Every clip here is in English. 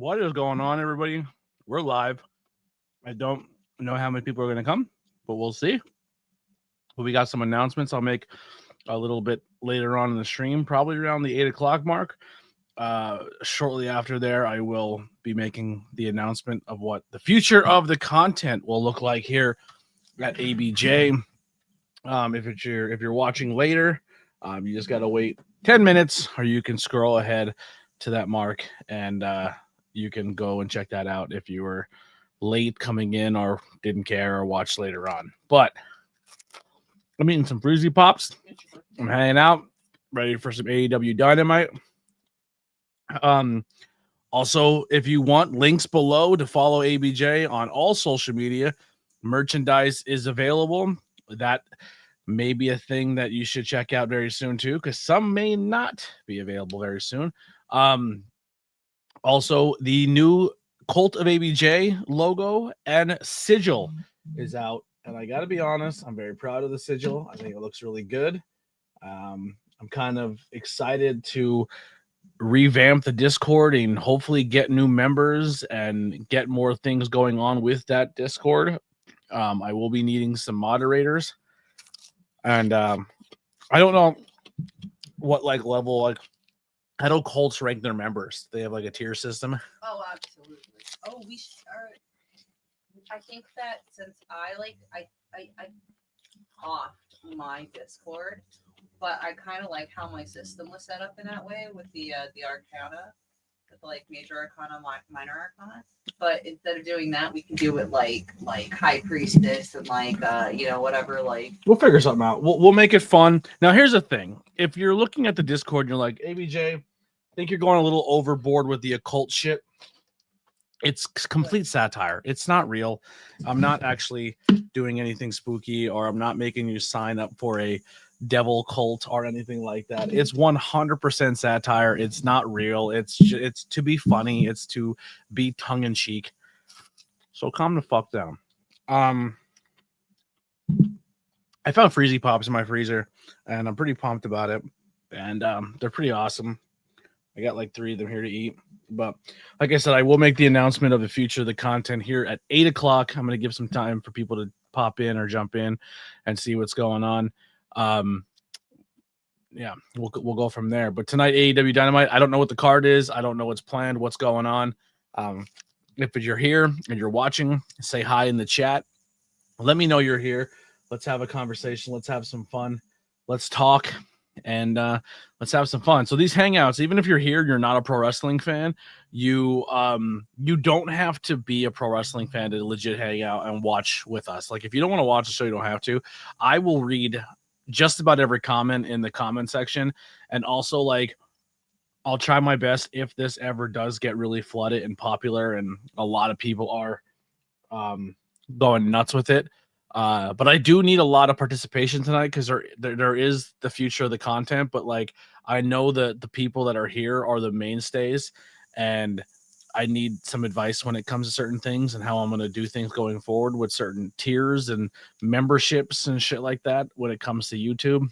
What is going on, everybody? We're live. I don't know how many people are going to come, but we'll see. But we got some announcements I'll make a little bit later on in the stream, probably around the 8 o'clock mark. Shortly after there, I will be making the announcement of what the future of the content will look like here at ABJ. If you're watching later, you just got to wait 10 minutes, or you can scroll ahead to that mark and you can go and check that out if you were late coming in or didn't care or watch later on. But I'm eating some Freezy Pops. I'm hanging out, ready for some AEW Dynamite. Also, if you want, links below to follow ABJ on all social media. Merchandise is available. That may be a thing that you should check out very soon too, because some may not be available very soon. Also, the new Cult of ABJ logo and sigil is out. And I got to be honest, I'm very proud of the sigil. I think it looks really good. I'm kind of excited to revamp the Discord and hopefully get new members and get more things going on with that Discord. I will be needing some moderators. And I don't know what level how do cults rank their members? They have a tier system. Oh, absolutely. Oh, we start. I think that since I offed my Discord, but I kind of like how my system was set up in that way with the Arcana, with major Arcana, minor Arcana. But instead of doing that, we can do it like High Priestess and whatever. We'll figure something out. We'll make it fun. Now, here's the thing: if you're looking at the Discord, and you're like, ABJ, I think you're going a little overboard with the occult shit. It's complete satire. It's not real. I'm not actually doing anything spooky, or I'm not making you sign up for a devil cult or anything like that. It's 100% satire. It's not real. It's to be funny. It's to be tongue in cheek. So calm the fuck down. I found Freezy Pops in my freezer, and I'm pretty pumped about it. And they're pretty awesome. I got 3 of them here to eat. But like I said, I will make the announcement of the future of the content here at 8 o'clock. I'm going to give some time for people to pop in or jump in and see what's going on. Yeah, we'll go from there. But tonight, AEW Dynamite, I don't know what the card is. I don't know what's planned, what's going on. If you're here and you're watching, say hi in the chat. Let me know you're here. Let's have a conversation. Let's have some fun. Let's talk. And let's have some fun. So these hangouts, even if you're here, you're not a pro wrestling fan, you don't have to be a pro wrestling fan to legit hang out and watch with us. If you don't want to watch the show, you don't have to. I will read just about every comment in the comment section, and also I'll try my best if this ever does get really flooded and popular and a lot of people are going nuts with it. But I do need a lot of participation tonight, because there is the future of the content. But I know that the people that are here are the mainstays, and I need some advice when it comes to certain things and how I'm going to do things going forward with certain tiers and memberships and shit like that when it comes to YouTube.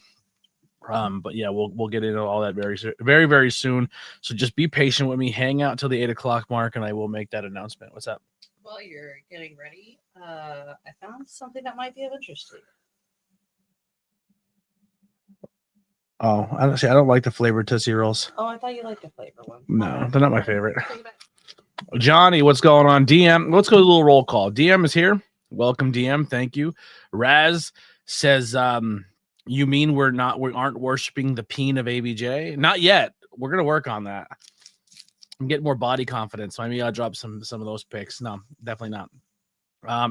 But yeah, we'll get into all that very, very soon. So just be patient with me. Hang out till the 8 o'clock mark, and I will make that announcement. What's up? While you're getting ready, I found something that might be of interest to you. Oh, I don't like the flavored Tootsie Rolls. Oh, I thought you liked the flavor one. No, they're not my favorite. Johnny, what's going on? DM, let's go to a little roll call. DM is here. Welcome, DM. Thank you. Raz says, you mean we aren't worshiping the peen of ABJ? Not yet. We're gonna work on that. I'm getting more body confidence, so maybe I'll drop some of those picks. No, definitely not.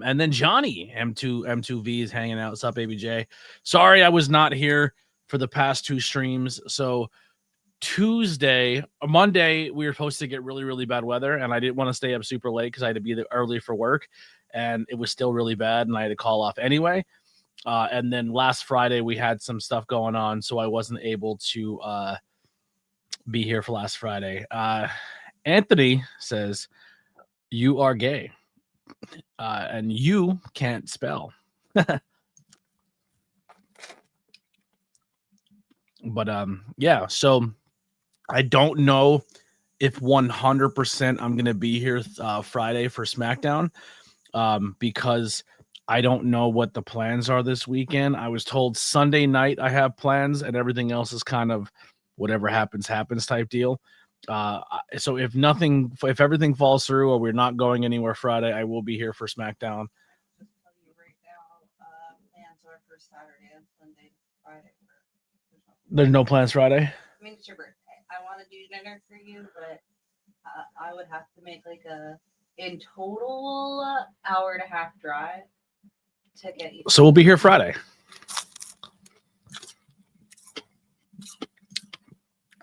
And then Johnny M2V is hanging out. What's up, ABJ? Sorry, I was not here for the past 2 streams. So Monday, we were supposed to get really, really bad weather, and I didn't want to stay up super late because I had to be there early for work, and it was still really bad, and I had to call off anyway. And then last Friday, we had some stuff going on, so I wasn't able to be here for last Friday. Anthony says, you are gay, and you can't spell. But yeah, so I don't know if 100% I'm going to be here Friday for SmackDown, because I don't know what the plans are this weekend. I was told Sunday night I have plans, and everything else is kind of whatever happens type deal. So if everything falls through or we're not going anywhere Friday, I will be here for SmackDown. Just tell you right now, plans are for Saturday and Sunday, Friday. There's no plans Friday. I mean, it's your birthday. I want to do dinner for you, but I would have to make like in total hour and a half drive to get you. So we'll be here Friday.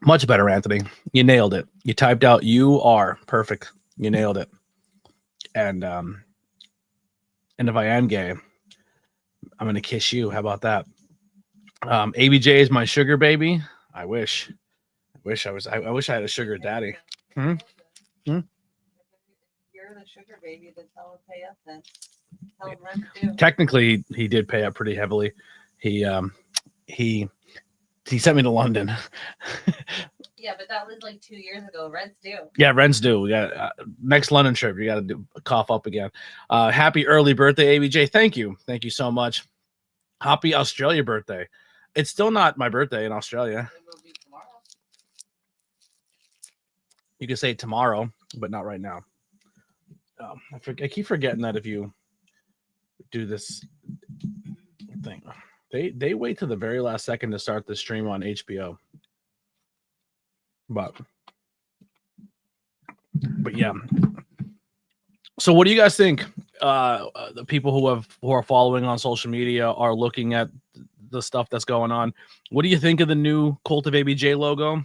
Much better, Anthony. You nailed it. You typed out "you are perfect." You nailed it. And if I am gay, I'm gonna kiss you. How about that? ABJ is my sugar baby. I wish I was. I wish I had a sugar daddy. Hmm? If you're the sugar baby, then tell him pay up then. Tell him rent too. Technically, he did pay up pretty heavily. He sent me to London. Yeah, but that was like 2 years ago. Rent's due. Yeah, rent's due. Yeah, next London trip, you got to cough up again. Happy early birthday, ABJ. Thank you so much. Happy Australia birthday. It's still not my birthday in Australia. It will be tomorrow. You can say tomorrow, but not right now. I keep forgetting that if you do this thing, they wait to the very last second to start the stream on HBO. But yeah. So what do you guys think? The people who are following on social media are looking at the stuff that's going on. What do you think of the new Cult of ABJ logo?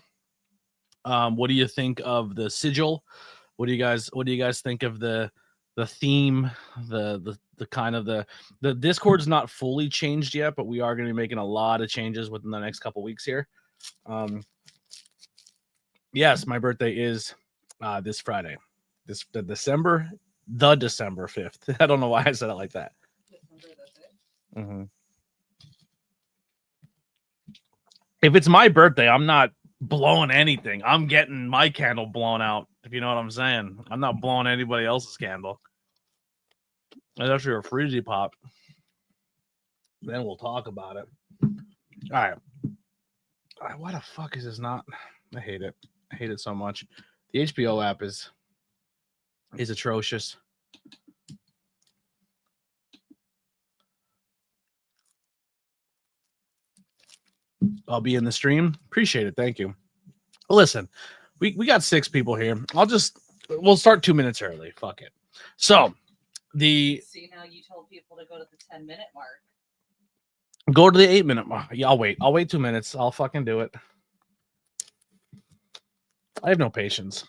What do you think of the sigil? What do you guys think of the theme? The kind of the Discord's not fully changed yet, but we are going to be making a lot of changes within the next couple weeks here. Yes, my birthday is this Friday, December 5th. I don't know why I said it like that. Mm-hmm. If it's my birthday, I'm not blowing anything. I'm getting my candle blown out, if you know what I'm saying. I'm not blowing anybody else's candle. That's actually a freezy pop. Then we'll talk about it. All right. Why the fuck is this not? I hate it. I hate it so much. The HBO app is atrocious. I'll be in the stream. Appreciate it. Thank you. Listen, we got 6 people here. We'll start 2 minutes early. Fuck it. So See, now you told people to go to the 10-minute mark. Go to the 8-minute mark. Yeah, I'll wait. I'll wait 2 minutes. I'll fucking do it. I have no patience.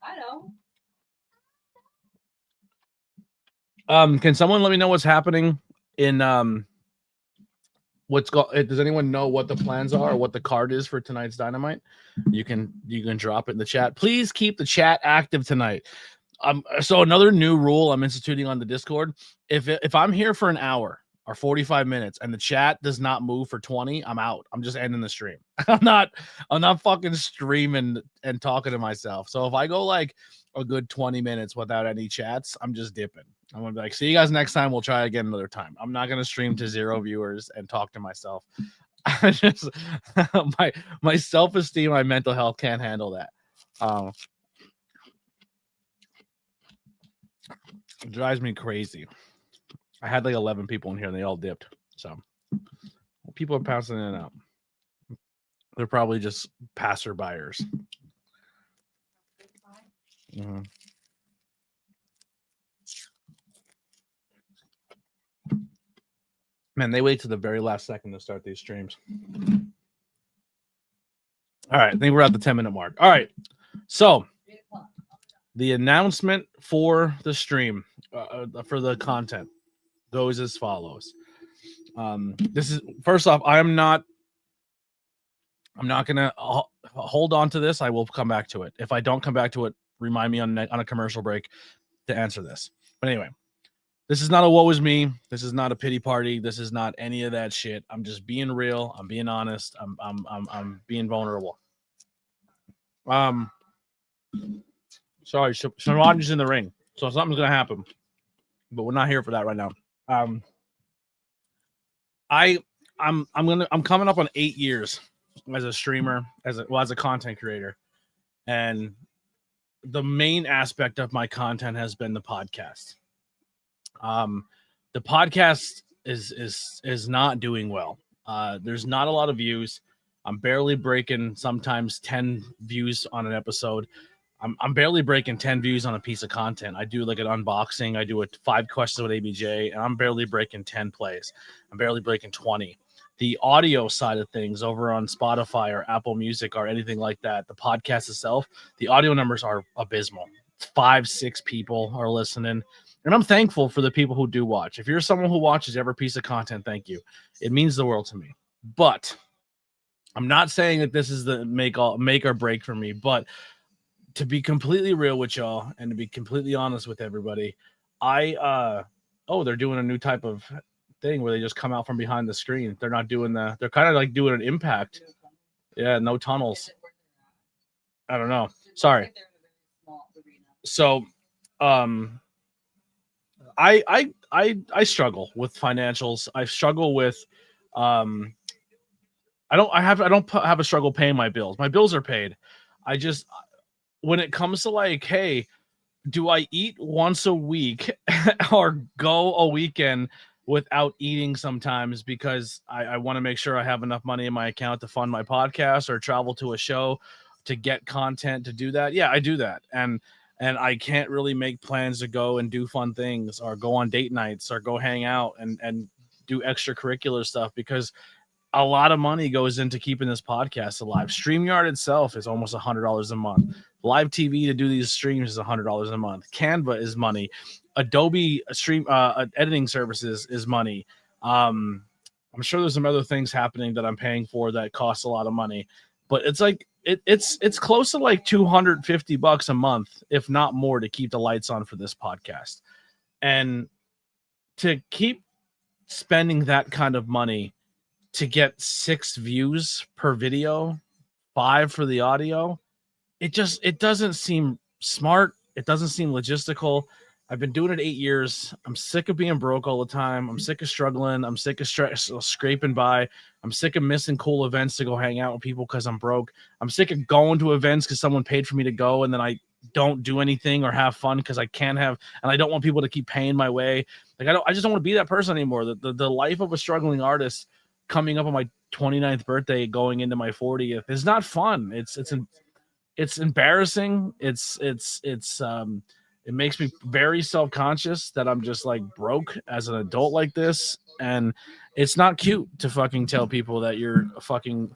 I know. Can someone let me know what's happening in does anyone know what the plans are or what the card is for tonight's Dynamite? You can drop it in the chat. Please keep the chat active tonight. So another new rule I'm instituting on the Discord: if I'm here for an hour or 45 minutes and the chat does not move for 20, I'm out. I'm just ending the stream. I'm not fucking streaming and talking to myself. So if I go like a good 20 minutes without any chats, I'm just dipping. I'm gonna be like, see you guys next time. We'll try again another time. I'm not gonna stream to 0 viewers and talk to myself. I just my self-esteem, my mental health can't handle that. It drives me crazy. I had like 11 people in here and they all dipped. So people are passing in and out. They're probably just passerbyers. Mm-hmm. Man, they wait to the very last second to start these streams. All right, I think we're at the 10-minute mark. All right, so the announcement for the stream, for the content, goes as follows. This is, first off, I'm not gonna hold on to this. I will come back to it. If I don't come back to it, remind me on a commercial break to answer this. But anyway, this is not a woe is me. This is not a pity party. This is not any of that shit. I'm just being real. I'm being honest. I'm being vulnerable. Sorry, Shamani's in the ring, so something's gonna happen, but we're not here for that right now. I'm coming up on 8 years as a streamer, as a content creator, and the main aspect of my content has been the podcast. The podcast is not doing well. There's not a lot of views. I'm barely breaking sometimes 10 views on an episode. I'm barely breaking 10 views on a piece of content. I do like an unboxing. I do 5 questions with ABJ, and I'm barely breaking 10 plays. I'm barely breaking 20. The audio side of things over on Spotify or Apple Music or anything like that, the podcast itself, the audio numbers are abysmal. 5-6 people are listening. And I'm thankful for the people who do watch. If you're someone who watches every piece of content, thank you. It means the world to me. But I'm not saying that this is the make or break for me, but to be completely real with y'all and to be completely honest with everybody, they're doing a new type of thing where they just come out from behind the screen. They're not doing they're kind of like doing an impact. Yeah, no tunnels. I don't know. Sorry. So, I struggle with financials. I struggle with, I don't have a struggle paying my bills. My bills are paid. When it comes to like, hey, do I eat once a week or go a weekend without eating sometimes because I want to make sure I have enough money in my account to fund my podcast or travel to a show to get content to do that? Yeah, I do that. And I can't really make plans to go and do fun things or go on date nights or go hang out and do extracurricular stuff because a lot of money goes into keeping this podcast alive. StreamYard itself is almost $100 a month. Live TV to do these streams is $100 a month. Canva is money. Adobe editing services is money. I'm sure there's some other things happening that I'm paying for that cost a lot of money, but it's like it's close to like $250 a month, if not more, to keep the lights on for this podcast. And to keep spending that kind of money to get 6 views per video, 5 for the audio, it doesn't seem smart. It doesn't seem logistical. I've been doing it 8 years. I'm sick of being broke all the time. I'm sick of struggling. I'm sick of scraping by. I'm sick of missing cool events to go hang out with people because I'm broke. I'm sick of going to events because someone paid for me to go and then I don't do anything or have fun because I can't have, and I don't want people to keep paying my way. Like I just don't want to be that person anymore. The life of a struggling artist coming up on my 29th birthday, going into my 40th is not fun. It's embarrassing. It makes me very self-conscious that I'm just like broke as an adult like this. And it's not cute to fucking tell people that you're a fucking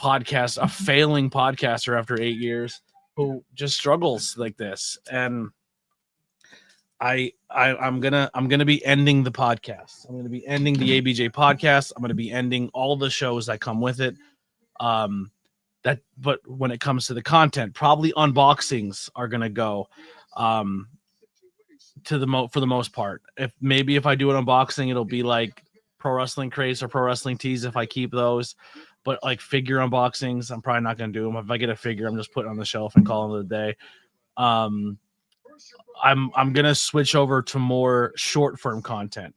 a failing podcaster after 8 years who just struggles like this. And I'm gonna be ending the podcast. I'm gonna be ending the ABJ podcast. I'm gonna be ending all the shows that come with it. But when it comes to the content, probably unboxings are gonna go for the most part. If I do an unboxing, it'll be like Pro Wrestling Craze or Pro Wrestling Tees if I keep those. But like figure unboxings, I'm probably not gonna do them. If I get a figure, I'm just putting it on the shelf and calling it a day. I'm gonna switch over to more short form content,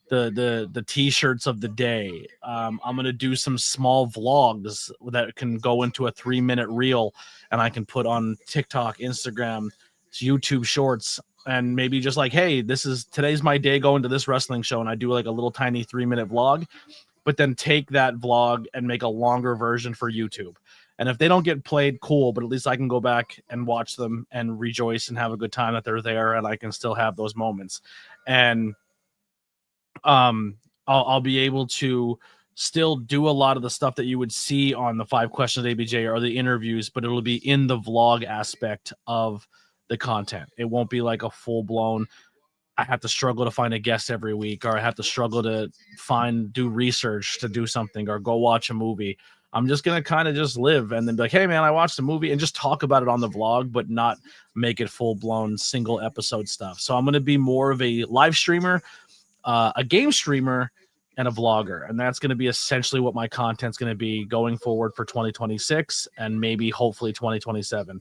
the t-shirts of the day. I'm gonna do some small vlogs that can go into a 3-minute reel, and I can put on TikTok, Instagram, YouTube Shorts, and maybe just like, hey, today's my day going to this wrestling show, and I do like a little tiny 3-minute vlog, but then take that vlog and make a longer version for YouTube. And if they don't get played, cool, but at least I can go back and watch them and rejoice and have a good time that they're there, and I can still have those moments. And I'll be able to still do a lot of the stuff that you would see on the 5 Questions ABJ or the interviews, but it'll be in the vlog aspect of the content. It won't be like a full-blown, I have to struggle to find a guest every week, or I have to struggle to do research to do something or go watch a movie. I'm just going to kind of just live and then be like, hey, man, I watched a movie, and just talk about it on the vlog, but not make it full-blown single episode stuff. So I'm going to be more of a live streamer, a game streamer, and a vlogger. And that's going to be essentially what my content's going to be going forward for 2026 and maybe hopefully 2027.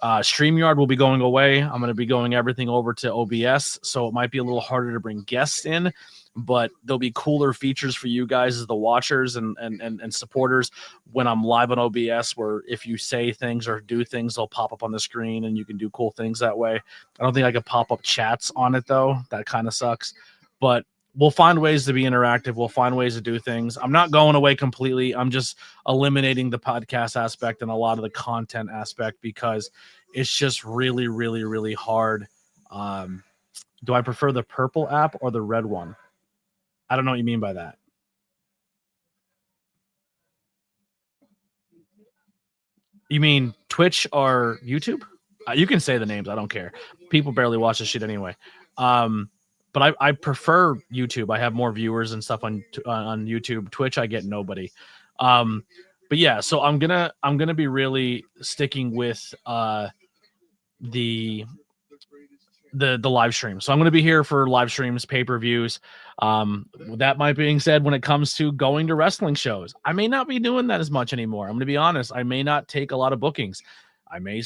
StreamYard will be going away. I'm going to be going everything over to OBS, so it might be a little harder to bring guests in, but there'll be cooler features for you guys as the watchers and supporters when I'm live on OBS, where if you say things or do things, they'll pop up on the screen and you can do cool things that way. I don't think I could pop up chats on it, though. That kind of sucks. But we'll find ways to be interactive. We'll find ways to do things. I'm not going away completely. I'm just eliminating the podcast aspect and a lot of the content aspect because it's just really, really, really hard. Do I prefer the purple app or the red one? I don't know what you mean by that. You mean Twitch or YouTube? You can say the names. I don't care. People barely watch this shit anyway. But I prefer YouTube. I have more viewers and stuff on YouTube. Twitch, I get nobody. But yeah, so I'm gonna be really sticking with the live stream. So I'm gonna be here for live streams, pay-per-views. That might being said, when it comes to going to wrestling shows, I may not be doing that as much anymore. I'm gonna be honest. I may not take a lot of bookings. I may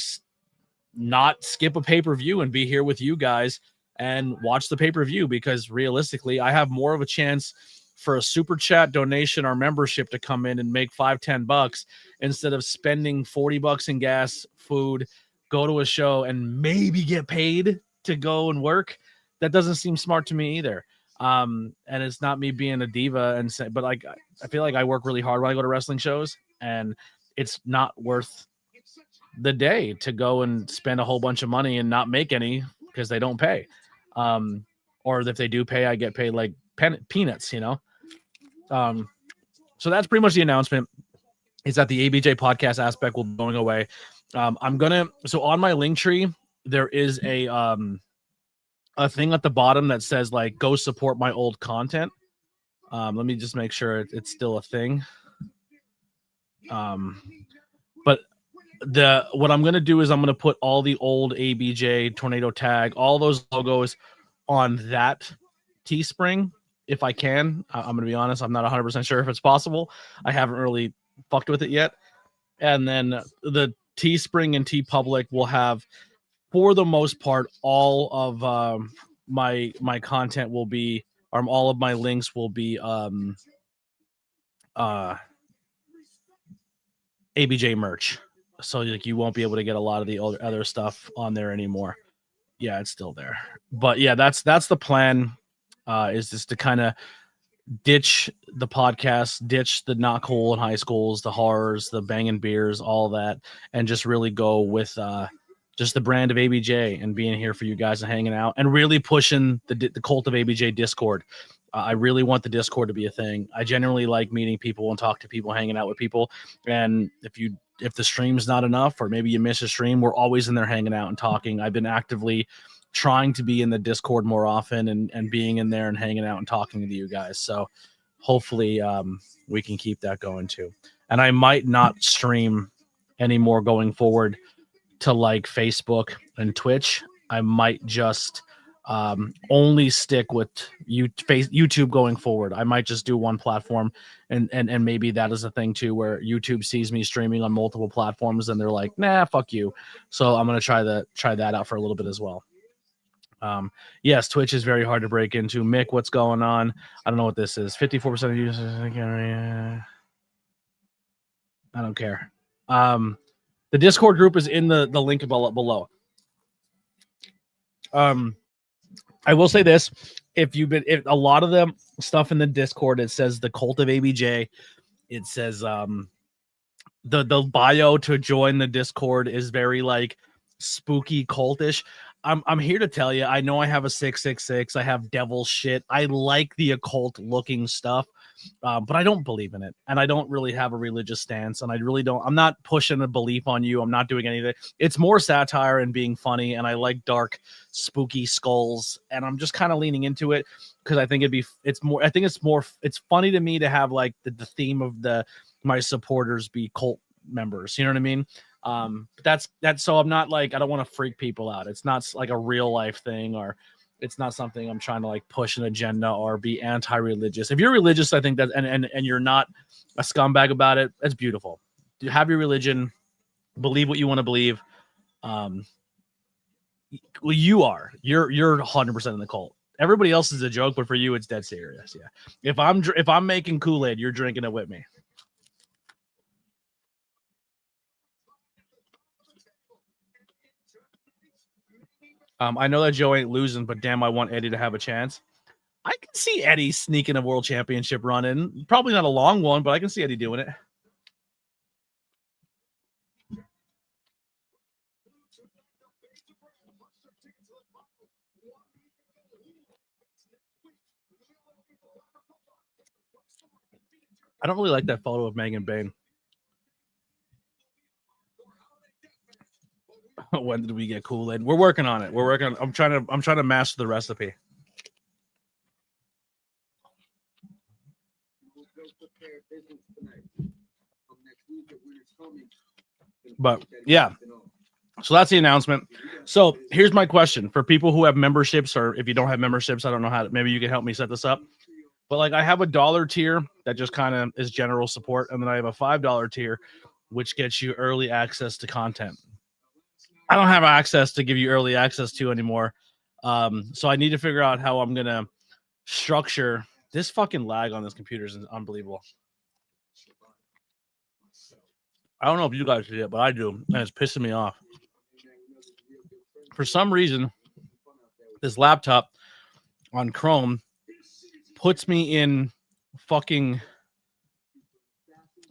not skip a pay-per-view and be here with you guys and watch the pay-per-view, because realistically, I have more of a chance for a super chat donation or membership to come in and make $5-10 instead of spending $40 in gas, food, go to a show and maybe get paid to go and work. That doesn't seem smart to me either. And it's not me being a diva and say, but like, I feel like I work really hard when I go to wrestling shows, and it's not worth the day to go and spend a whole bunch of money and not make any because they don't pay. Or if they do pay, I get paid like peanuts, you know? So that's pretty much the announcement, is that the ABJ podcast aspect will be going away. So on my link tree, there is a thing at the bottom that says like, go support my old content. Let me just make sure it's still a thing. But what I'm going to do is I'm going to put all the old ABJ, Tornado Tag, all those logos on that Teespring if I can. I'm going to be honest, I'm not 100% sure if it's possible. I haven't really fucked with it yet. And then the Teespring and TeePublic will have, for the most part, all of my content will be, or all of my links will be ABJ merch. So like you won't be able to get a lot of the other stuff on there anymore. Yeah, it's still there. But yeah, that's the plan, is just to kind of ditch the podcast, ditch the not cool in high schools, the horrors, the banging beers, all that, and just really go with just the brand of ABJ and being here for you guys and hanging out and really pushing the Cult of ABJ Discord. I really want the Discord to be a thing. I generally like meeting people and talk to people, hanging out with people. And if the stream's not enough, or maybe you miss a stream, we're always in there hanging out and talking. I've been actively trying to be in the Discord more often and being in there and hanging out and talking to you guys. So hopefully we can keep that going too. And I might not stream anymore going forward to like Facebook and Twitch. I might just only stick with YouTube going forward. I might just do one platform, and maybe that is a thing too, where YouTube sees me streaming on multiple platforms and they're like, nah, fuck you. So I'm gonna try that out for a little bit as well. Yes, Twitch is very hard to break into. Mick, what's going on? I don't know what this is. 54% of users. I don't care. The Discord group is in the link below. I will say this: if a lot of the stuff in the Discord, it says the Cult of ABJ. It says the bio to join the Discord is very like spooky cultish. I'm here to tell you, I know I have a 666. I have devil shit. I like the occult looking stuff, but I don't believe in it, and I don't really have a religious stance, and I really don't. I'm not pushing a belief on you. I'm not doing anything. It's more satire and being funny, and I like dark, spooky skulls, and I'm just kind of leaning into it because I think it's funny to me to have like the theme of my supporters be cult members. You know what I mean? That's so I'm not like, I don't want to freak people out. It's not like a real life thing, or It's not something I'm trying to like push an agenda or be anti-religious. If you're religious, I think that and you're not a scumbag about it, that's beautiful. You have your religion, believe what you want to believe. Well, you're 100% in the cult. Everybody else is a joke, but for you, it's dead serious. Yeah. If I'm making Kool-Aid, you're drinking it with me. I know that Joe ain't losing, but damn, I want Eddie to have a chance. I can see Eddie sneaking a world championship run in. Probably not a long one, but I can see Eddie doing it. I don't really like that photo of Megan Bain. When did we get Kool-Aid? We're working on it. I'm trying to master the recipe. But yeah. So that's the announcement. So here's my question for people who have memberships, or if you don't have memberships, I don't know how to, maybe you can help me set this up. But like I have a $1 tier that just kind of is general support, and then I have a $5 tier, which gets you early access to content. I don't have access to give you early access to anymore. So I need to figure out how I'm gonna structure this. Fucking lag on this computer is unbelievable. I don't know if you guys see it, but I do, and it's pissing me off. For some reason, this laptop on Chrome puts me in fucking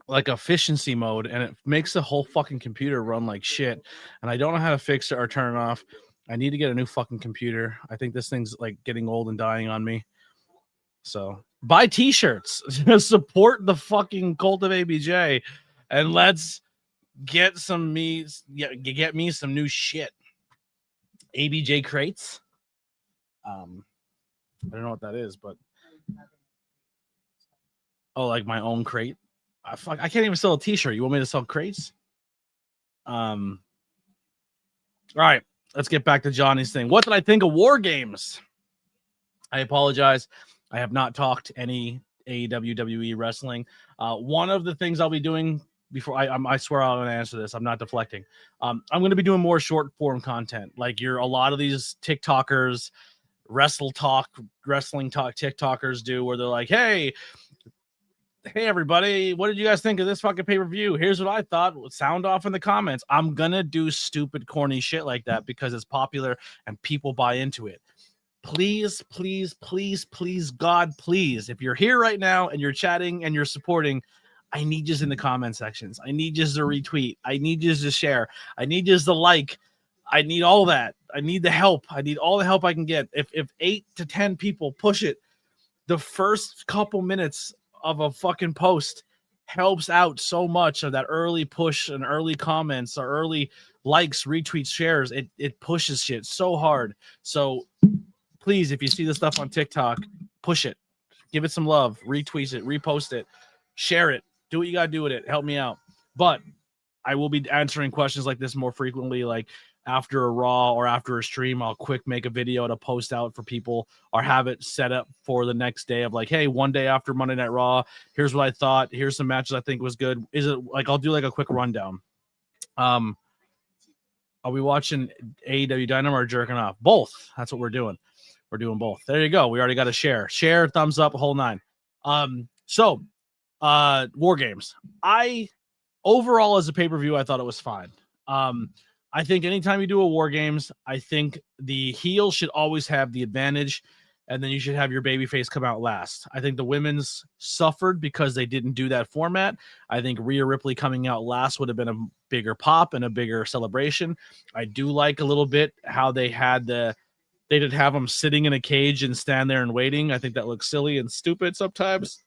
like efficiency mode, and it makes the whole fucking computer run like shit, and I don't know how to fix it or turn it off. I need to get a new fucking computer. I think this thing's like getting old and dying on me. So buy t-shirts, support the fucking Cult of ABJ, and let's get get me some new shit. ABJ crates. I don't know what that is, but like my own crate. I can't even sell a t-shirt. You want me to sell crates? All right, let's get back to Johnny's thing. What did I think of War Games? I apologize. I have not talked any AEW, WWE wrestling. One of the things I'll be doing before I swear I'm going to answer this. I'm not deflecting. I'm going to be doing more short form content. Like a lot of these TikTokers, wrestling talk TikTokers do, where they're like, hey everybody, what did you guys think of this fucking pay-per-view? Here's what I thought. Sound off in the comments. I'm gonna do stupid corny shit like that because it's popular and people buy into it. Please God, please, if you're here right now and you're chatting and you're supporting, I need you in the comment sections. I need you to retweet. I need you to share. I need you to like. I need all that. I need the help. I need all the help I can get. If 8 to 10 people push it, the first couple minutes of a fucking post helps out so much. Of that early push and early comments or early likes, retweets, shares, it pushes shit so hard. So please, if you see this stuff on TikTok, push it, give it some love, retweet it, repost it, share it, do what you gotta do with it. Help me out. But I will be answering questions like this more frequently, like after a Raw or after a stream. I'll quick make a video to post out for people or have it set up for the next day of like, hey, one day after Monday Night Raw, here's what I thought. Here's some matches I think was good. Is it like I'll do like a quick rundown. Are we watching AEW Dynamite or jerking off? Both. That's what we're doing. We're doing both. There you go. We already got a share, thumbs up, a whole nine. So War Games. Overall, as a pay-per-view, I thought it was fine. I think anytime you do a War Games, I think the heel should always have the advantage, and then you should have your babyface come out last. I think the women's suffered because they didn't do that format. I think Rhea Ripley coming out last would have been a bigger pop and a bigger celebration. I do like a little bit how they did have them sitting in a cage and stand there and waiting. I think that looks silly and stupid sometimes.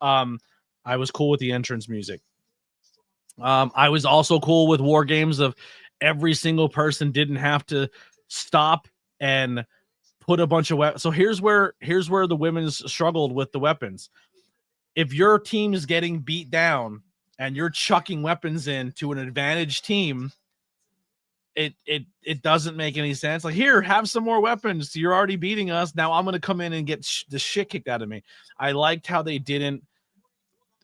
I was cool with the entrance music. I was also cool with War Games of every single person didn't have to stop and put a bunch of weapons. So here's where the women's struggled with the weapons. If your team is getting beat down and you're chucking weapons in to an advantage team, it doesn't make any sense. Like, here, have some more weapons. You're already beating us. Now I'm going to come in and get the shit kicked out of me. I liked how they didn't.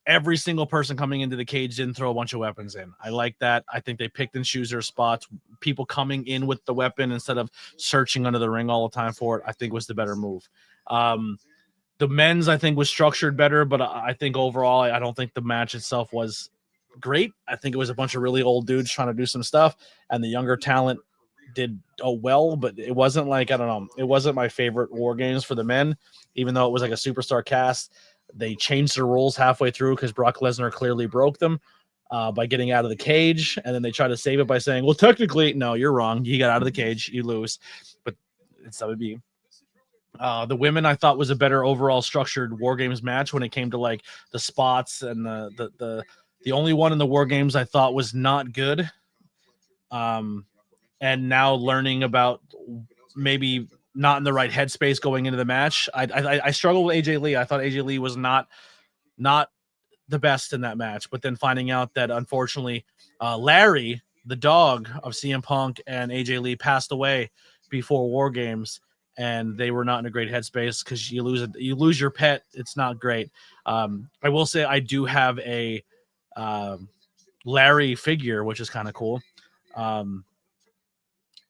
Every single person coming into the cage didn't throw a bunch of weapons in. I like that. I think they picked and choose their spots. People coming in with the weapon instead of searching under the ring all the time for it, I think was the better move. The men's, I think, was structured better, but I think overall, I don't think the match itself was great. I think it was a bunch of really old dudes trying to do some stuff, and the younger talent did well, but it wasn't like, I don't know, it wasn't my favorite War Games for the men, even though it was like a superstar cast. They changed the rules halfway through because Brock Lesnar clearly broke them by getting out of the cage, and then they tried to save it by saying, well, technically, no, you're wrong. You got out of the cage, you lose, but it's WB. The women, I thought, was a better overall structured War Games match when it came to like the spots, and the only one in the War Games I thought was not good. And now learning about maybe not in the right headspace going into the match. I struggled with AJ Lee. I thought AJ Lee was not the best in that match, but then finding out that unfortunately Larry, the dog of CM Punk and AJ Lee, passed away before War Games, and they were not in a great headspace because you lose your pet. It's not great. I will say I do have a Larry figure, which is kind of cool.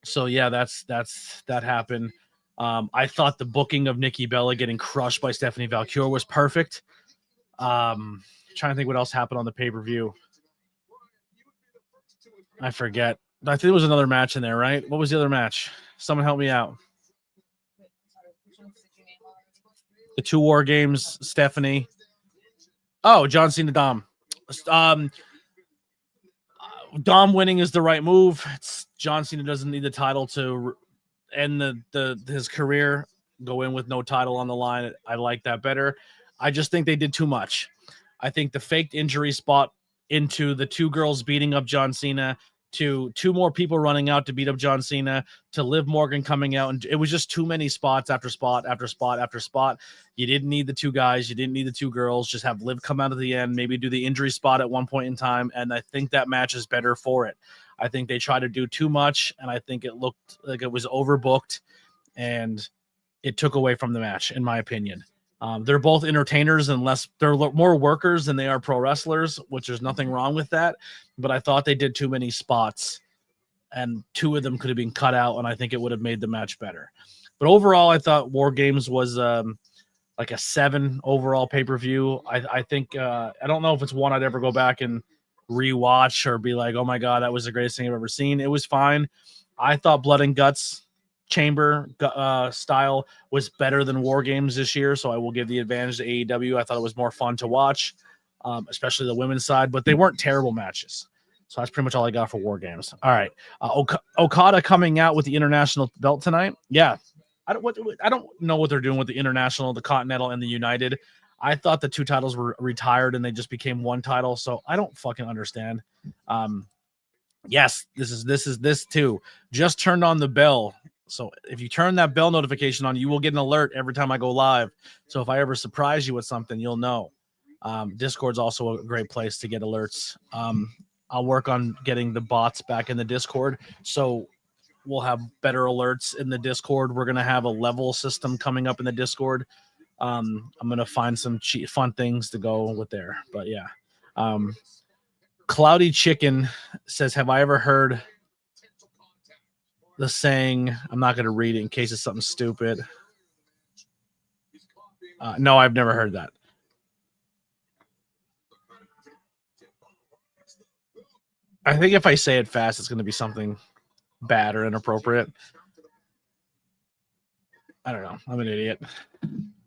So yeah, that happened. I thought the booking of Nikki Bella getting crushed by Stephanie Valkyrie was perfect. Trying to think what else happened on the pay-per-view. I forget. I think there was another match in there, right? What was the other match? Someone help me out. The 2 War Games, Stephanie. Oh, John Cena Dom. Dom winning is the right move. John Cena doesn't need the title to end his career. Go in with no title on the line. I like that better. I just think they did too much. I think the faked injury spot into the 2 girls beating up John Cena, to 2 more people running out to beat up John Cena, to Liv Morgan coming out, and it was just too many spots after spot after spot after spot. You didn't need the 2 guys. You didn't need the 2 girls. Just have Liv come out at the end, maybe do the injury spot at one point in time, and I think that match is better for it. I think they tried to do too much, and I think it looked like it was overbooked, and it took away from the match, in my opinion. They're both entertainers, unless they're more workers than they are pro wrestlers, which there's nothing wrong with that. But I thought they did too many spots, and 2 of them could have been cut out, and I think it would have made the match better. But overall, I thought War Games was like a 7 overall pay-per-view. I think I don't know if it's one I'd ever go back and rewatch or be like, oh my God, that was the greatest thing I've ever seen. It was fine. I thought Blood and Guts chamber style was better than War Games this year, so I will give the advantage to AEW. I thought it was more fun to watch, especially the women's side, but they weren't terrible matches. So that's pretty much all I got for War Games. All right, Okada coming out with the international belt tonight. Yeah, I don't know what they're doing with the international, the Continental, and the United. I thought the 2 titles were retired and they just became 1 title, so I don't fucking understand. Yes, this too. Just turned on the bell. So if you turn that bell notification on, you will get an alert every time I go live. So if I ever surprise you with something, you'll know. Discord's also a great place to get alerts. I'll work on getting the bots back in the Discord, so we'll have better alerts in the Discord. We're going to have a level system coming up in the Discord. I'm going to find some fun things to go with there. But yeah. Cloudy Chicken says, have I ever heard the saying, I'm not going to read it in case it's something stupid. No, I've never heard that. I think if I say it fast, it's going to be something bad or inappropriate. I don't know. I'm an idiot.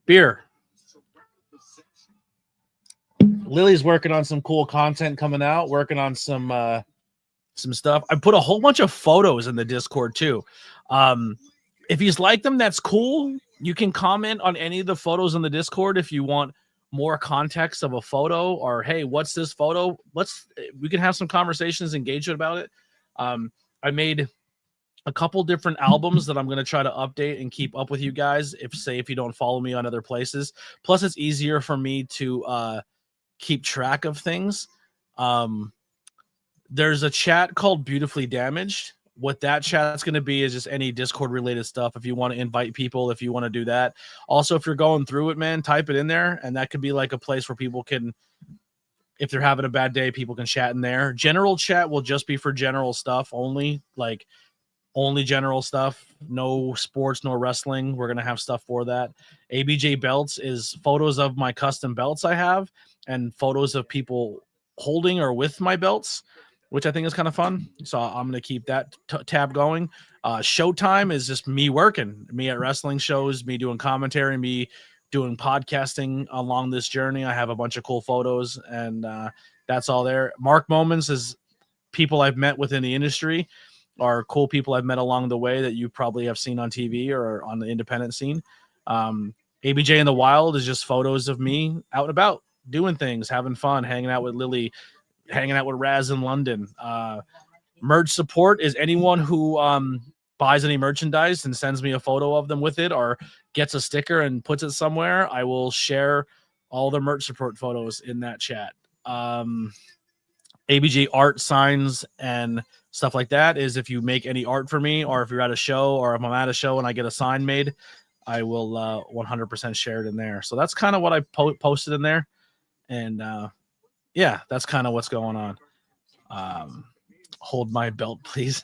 Beer. Lily's working on some cool content coming out, working on some stuff. I put a whole bunch of photos in the Discord too. If you like them, that's cool. You can comment on any of the photos in the Discord if you want more context of a photo, or hey, what's this photo? We can have some conversations, engagement about it. I made a couple different albums that I'm going to try to update and keep up with you guys if you don't follow me on other places. Plus, it's easier for me to keep track of things. There's a chat called Beautifully Damaged what that chat's going to be is just any Discord related stuff. If you want to invite people, if you want to do that. Also, if you're going through it, man, type it in there, and that could be like a place where people can, if they're having a bad day, people can chat in there. General chat will just be for general stuff only, like only general stuff. No sports, no wrestling. We're going to have stuff for that. ABJ belts is photos of my custom belts I have and photos of people holding or with my belts, which I think is kind of fun. So I'm going to keep that tab going. Showtime is just me working, me at wrestling shows, me doing commentary, me doing podcasting along this journey. I have a bunch of cool photos, and that's all there. Mark Moments is people I've met within the industry, are cool people I've met along the way that you probably have seen on TV or on the independent scene. ABJ in the Wild is just photos of me out and about, doing things, having fun, hanging out with Lily, hanging out with Raz in London. Merch support is anyone who buys any merchandise and sends me a photo of them with it or gets a sticker and puts it somewhere. I will share all the merch support photos in that chat. ABJ art, signs, and stuff like that is if you make any art for me, or if you're at a show, or if I'm at a show and I get a sign made, I will 100% share it in there. So that's kind of what I posted in there. And yeah, that's kind of what's going on. Hold my belt, please.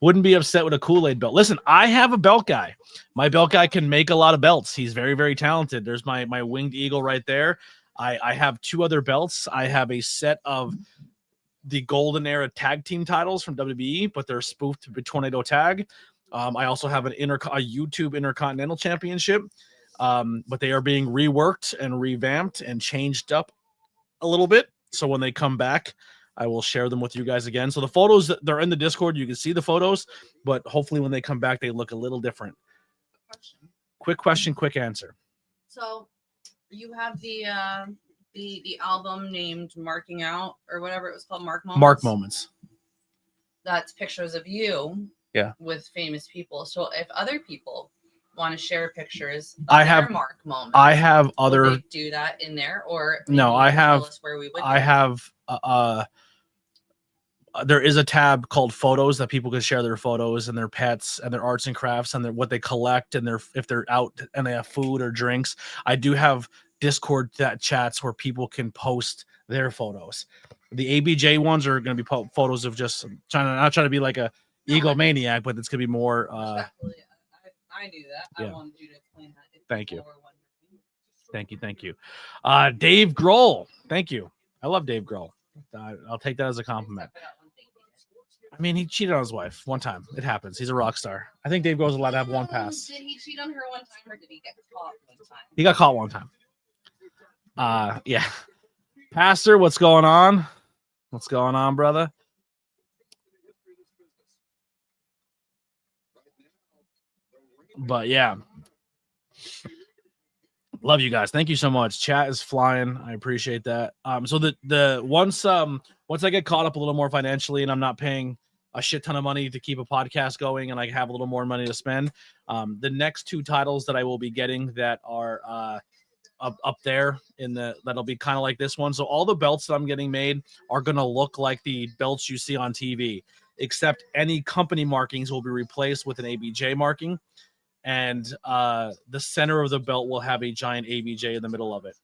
Wouldn't be upset with a Kool-Aid belt. Listen, I have a belt guy. My belt guy can make a lot of belts. He's very, very talented. There's my winged eagle right there. I have 2 other belts. I have a set of the Golden Era tag team titles from WWE, but they're spoofed with Tornado Tag. I also have a YouTube Intercontinental Championship, but they are being reworked and revamped and changed up a little bit. So when they come back, I will share them with you guys again. So the photos, they're in the Discord. You can see the photos, but hopefully when they come back, they look a little different. Quick question, quick answer. So you have the album named Marking Out or whatever it was called, Mark Moments. Mark Moments. That's pictures of you. Yeah. With famous people. So if other people want to share pictures of their Mark Moments, I have other. Will they do that in there, or no? I have. Tell us where we would I have. There is a tab called photos that people can share their photos and their pets and their arts and crafts and what they collect and if they're out and they have food or drinks. I do have Discord chats where people can post their photos. The ABJ ones are going to be photos of just not trying to be like a egomaniac, but it's going to be more. I knew that. Yeah. I wanted you to explain that. Thank you. Thank you. Dave Grohl. Thank you. I love Dave Grohl. I'll take that as a compliment. I mean, he cheated on his wife one time. It happens. He's a rock star. I think Dave Grohl's allowed to have one pass. Did he cheat on her one time, or did he get caught one time? He got caught one time. Yeah. Pastor, what's going on? What's going on, brother? But yeah. Love you guys. Thank you so much. Chat is flying. I appreciate that. So the once I get caught up a little more financially and I'm not paying a shit ton of money to keep a podcast going and I have a little more money to spend, the next 2 titles that I will be getting that are up there that'll be kind of like this one. So all the belts that I'm getting made are going to look like the belts you see on TV, except any company markings will be replaced with an ABJ marking. And the center of the belt will have a giant ABJ in the middle of it.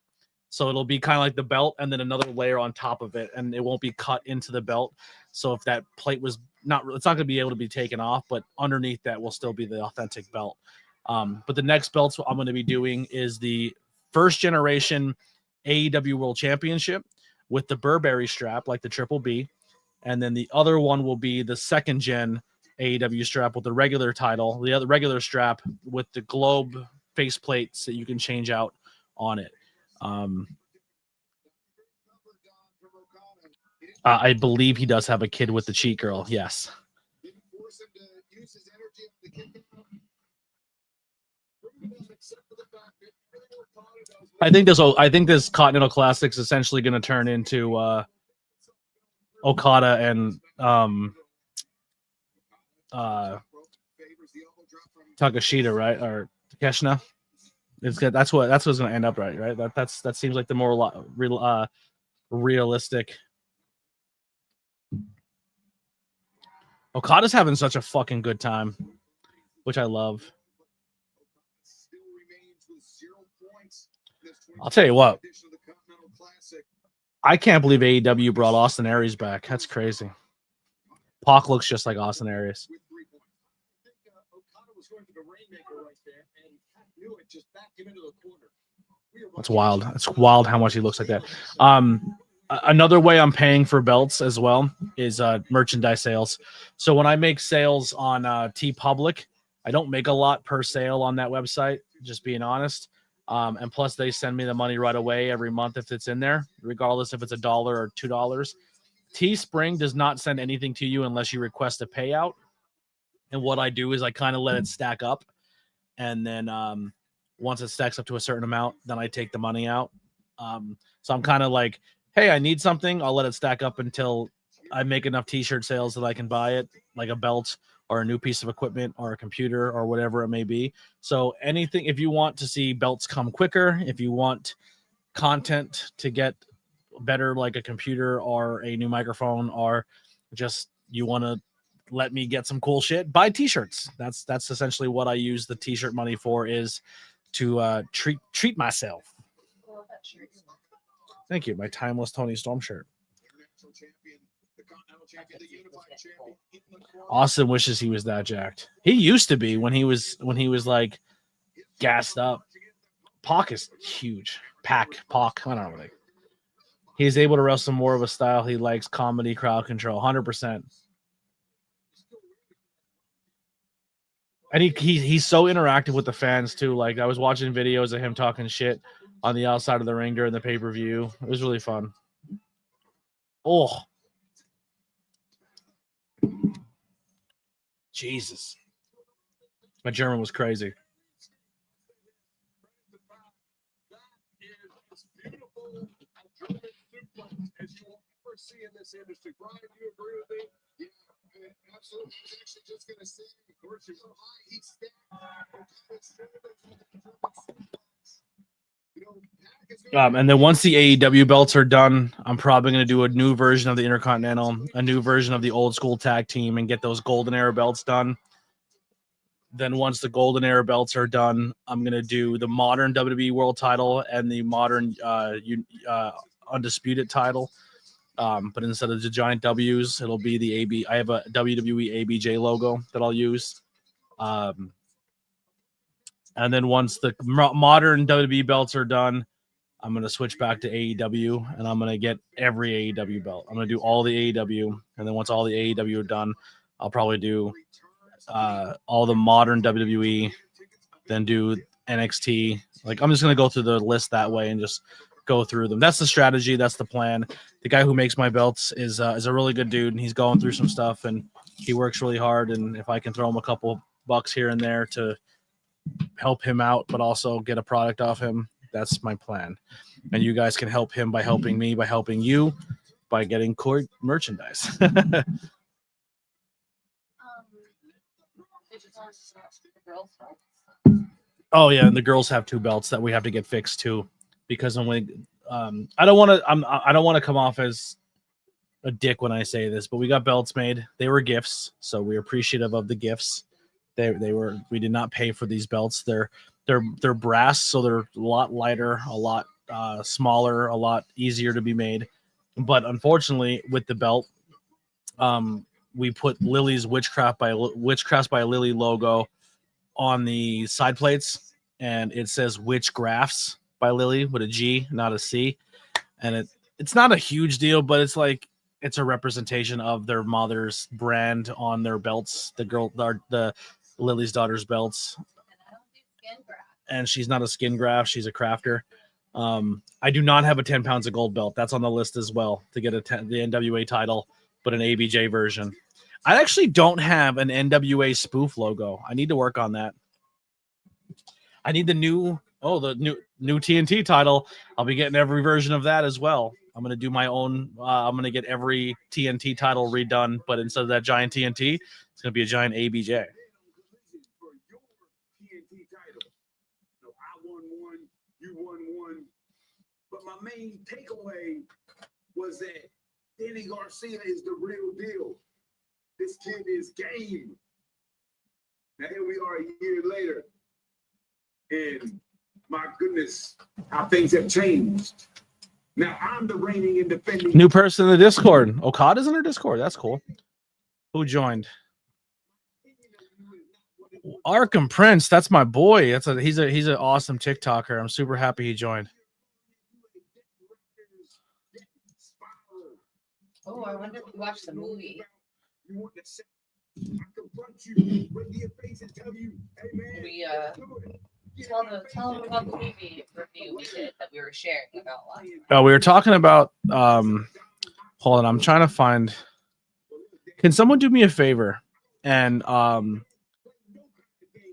So it'll be kind of like the belt and then another layer on top of it, and it won't be cut into the belt. So if that plate was it's not going to be able to be taken off, but underneath that will still be the authentic belt. But the next belts I'm going to be doing is the first generation AEW World Championship with the Burberry strap, like the Triple B. And then the other one will be the second gen AEW strap with the regular title, the other regular strap with the globe face plates that you can change out on it. I believe he does have a kid with the cheat girl. Yes. I think this Continental Classic is essentially going to turn into Okada and Takashita, right? Or Takeshita. It's good. That's what's going to end up, right? That seems like the more realistic. Okada's having such a fucking good time, which I love. I'll tell you what. I can't believe AEW brought Austin Aries back. That's crazy. Pac looks just like Austin Aries. That's wild. That's wild how much he looks like that. Another way I'm paying for belts as well is merchandise sales. So when I make sales on TeePublic, I don't make a lot per sale on that website, just being honest. And plus, they send me the money right away every month if it's in there, regardless if it's $1 or $2. Teespring does not send anything to you unless you request a payout. And what I do is I kind of let it stack up. And then once it stacks up to a certain amount, then I take the money out. So I'm kind of like, hey, I need something. I'll let it stack up until I make enough t-shirt sales that I can buy it, like a belt or a new piece of equipment or a computer or whatever it may be. So anything, if you want to see belts come quicker, if you want content to get better, like a computer or a new microphone, or just you want to let me get some cool shit, buy t-shirts. That's essentially what I use the t-shirt money for, is to treat myself. Thank you. My timeless Tony Storm shirt. Austin wishes he was that jacked. He used to be when he was like gassed up. Pac is huge. Pac. I don't know. He's able to wrestle more of a style he likes, comedy, crowd control, 100%. And he's so interactive with the fans too. Like, I was watching videos of him talking shit on the outside of the ring during the pay-per-view. It was really fun. Oh, Jesus. My German was crazy. And then once the AEW belts are done, I'm probably going to do a new version of the Intercontinental, a new version of the old school tag team, and get those Golden Era belts done. Then once the Golden Era belts are done, I'm going to do the modern WWE World title and the modern Undisputed title. But instead of the giant W's, it'll be the AB. I have a WWE ABJ logo that I'll use. And then once the modern WWE belts are done, I'm going to switch back to AEW, and I'm going to get every AEW belt. I'm going to do all the AEW, and then once all the AEW are done, I'll probably do all the modern WWE, then do NXT. Like, I'm just going to go through the list that way and just go through them. That's the strategy. That's the plan. The guy who makes my belts is a really good dude, and he's going through some stuff, and he works really hard. And if I can throw him a couple bucks here and there to help him out, but also get a product off him, that's my plan. And you guys can help him by helping me, by helping you, by getting core merchandise. Oh yeah, and the girls have 2 belts that we have to get fixed too, because when we, I don't want to come off as a dick when I say this, but we got belts made. They were gifts, so we're appreciative of the gifts. We did not pay for these belts. They're brass, so they're a lot lighter, a lot smaller, a lot easier to be made. But unfortunately, with the belt, we put Lily's Witchcraft by Lily logo on the side plates, and it says Witchcrafts by Lily with a G, not a C. And it's not a huge deal, but it's like, it's a representation of their mother's brand on their belts. The Lily's daughter's belts. And she's not a skin graft, she's a crafter. I do not have a 10 pounds of gold belt. That's on the list as well, to get the NWA title, but an ABJ version. I actually don't have an NWA spoof logo. I need to work on that. I need the new TNT title. I'll be getting every version of that as well. I'm going to do my own. I'm going to get every TNT title redone, but instead of that giant TNT, it's going to be a giant ABJ. You won one. But my main takeaway was that Danny Garcia is the real deal. This kid is game. Now here we are a year later, and my goodness, how things have changed. Now I'm the reigning and defending New person in the Discord. Okada's in our Discord. That's cool. Who joined? Arkham Prince. That's my boy. He's an awesome TikToker. I'm super happy he joined. Oh, I wonder if you watched the movie. We tell them about the movie review we did that we were sharing about last night. Oh, we were talking about hold on, I'm trying to find. Can someone do me a favor and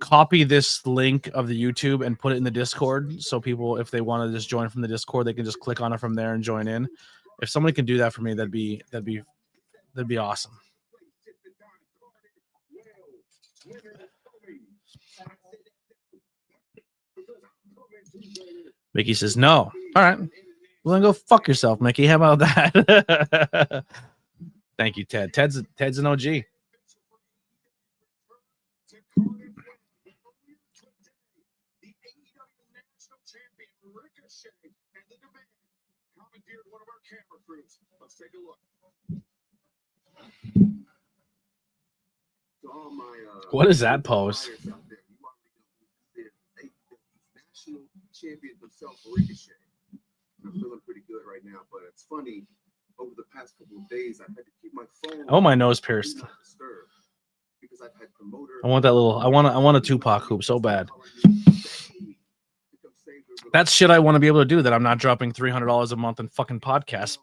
copy this link of the YouTube and put it in the Discord so people, if they want to just join from the Discord, they can just click on it from there and join in. If somebody can do that for me, that'd be awesome. Mickey says no. All right. Well, then go fuck yourself, Mickey. How about that? Thank you, Ted. Ted's an OG. Let's take a look. What is that pose? National champion himself, Ricochet. I'm feeling pretty good right now, but it's funny. Over the past couple of days, I had to keep my phone. Oh, my nose pierced. Because I've had promoter. I want that little. I want a Tupac hoop so bad. That's shit I want to be able to do. That I'm not dropping $300 a month in fucking podcast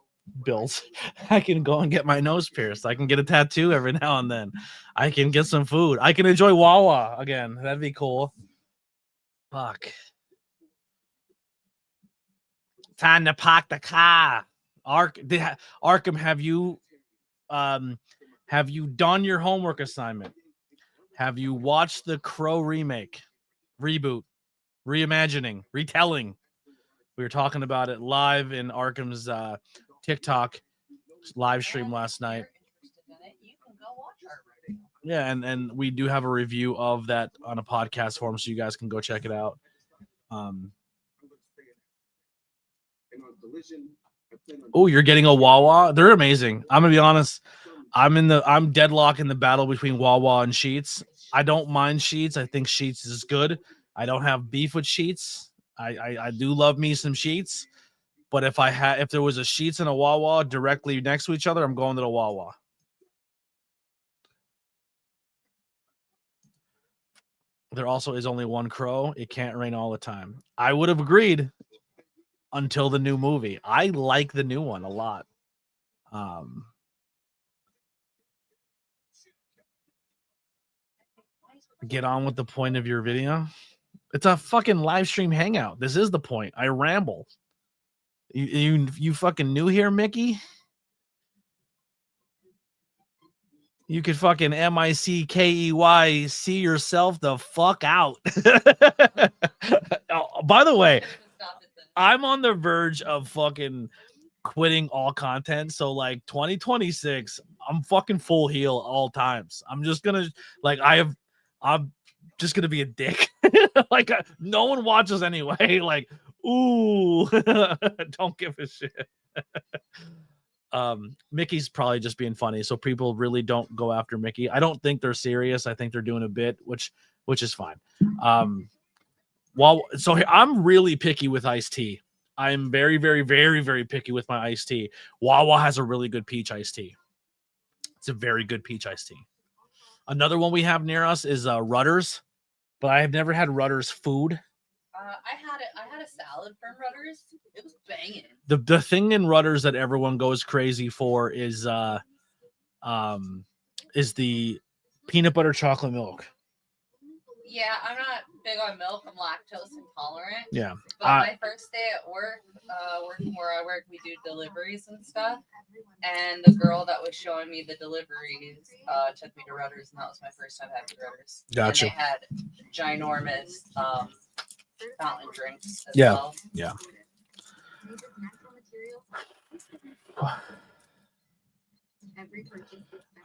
bills. I can go and get my nose pierced. I can get a tattoo every now and then. I can get some food. I can enjoy Wawa again. That'd be cool. Fuck. Time to park the car. Arkham, have you done your homework assignment? Have you watched the Crow remake, reboot, reimagining, retelling? We were talking about it live in Arkham's TikTok live stream last night. Yeah, and we do have a review of that on a podcast form, so you guys can go check it out. Oh, you're getting a Wawa? They're amazing. I'm gonna be honest. I'm deadlock in the battle between Wawa and Sheets. I don't mind Sheets. I think Sheets is good. I don't have beef with Sheets. I do love me some Sheets. But if there was a Sheets and a Wawa directly next to each other, I'm going to the Wawa. There also is only one Crow. It can't rain all the time. I would have agreed until the new movie. I like the new one a lot. Get on with the point of your video. It's a fucking live stream hangout. This is the point. I ramble. You fucking new here, Mickey? You could fucking MICKEY see yourself the fuck out. Oh, by the way, I'm on the verge of fucking quitting all content. So like 2026, I'm fucking full heel all times. I'm just gonna I'm just gonna be a dick. Like no one watches anyway. Like, ooh, don't give a shit. Mickey's probably just being funny, so people really don't go after Mickey. I don't think they're serious. I think they're doing a bit, which is fine. I'm really picky with iced tea. I'm very, very, very, very picky with my iced tea. Wawa has a really good peach iced tea. It's a very good peach iced tea. Another one we have near us is Rutter's, but I have never had Rutter's food. I had a salad from Rutter's. It was banging. The thing in Rutter's that everyone goes crazy for is the peanut butter chocolate milk. Yeah, I'm not big on milk. I'm lactose intolerant. Yeah. But my first day at work, working where I work, we do deliveries and stuff. And the girl that was showing me the deliveries took me to Rutter's, and that was my first time having Rutter's. Gotcha. And they had ginormous fountain drinks as yeah. well. Yeah.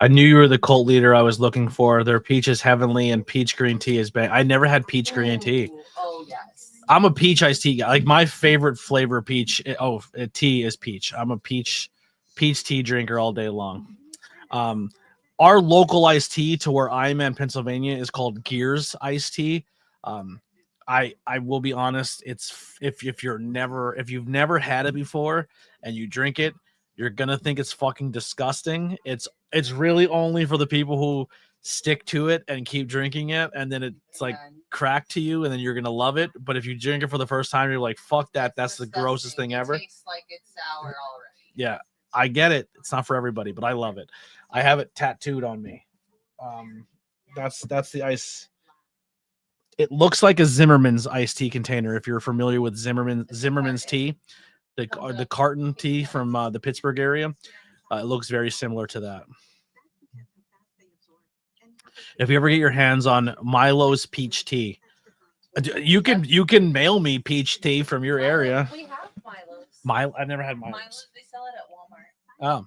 I knew you were the cult leader I was looking for. Their peach is heavenly and peach green tea is bang. I never had peach green tea. Oh yes. I'm a peach iced tea guy. Like my favorite flavor peach. Tea is peach. I'm a peach tea drinker all day long. Our local iced tea to where I'm in Pennsylvania is called Gears iced tea. I will be honest. It's if you've never had it before and you drink it, you're gonna think it's fucking disgusting. It's really only for the people who stick to it and keep drinking it, and then it's like crack to you, and then you're gonna love it. But if you drink it for the first time, you're like, "Fuck that! That's the grossest thing ever." It tastes like it's sour already. Yeah, I get it. It's not for everybody, but I love it. I have it tattooed on me. That's the ice. It looks like a Zimmerman's iced tea container. If you're familiar with Zimmerman's tea, the carton tea from the Pittsburgh area, it looks very similar to that. If you ever get your hands on Milo's peach tea, you can mail me peach tea from your area. We have Milo's. I've never had Milo's. Milo's, they sell it at Walmart. Oh,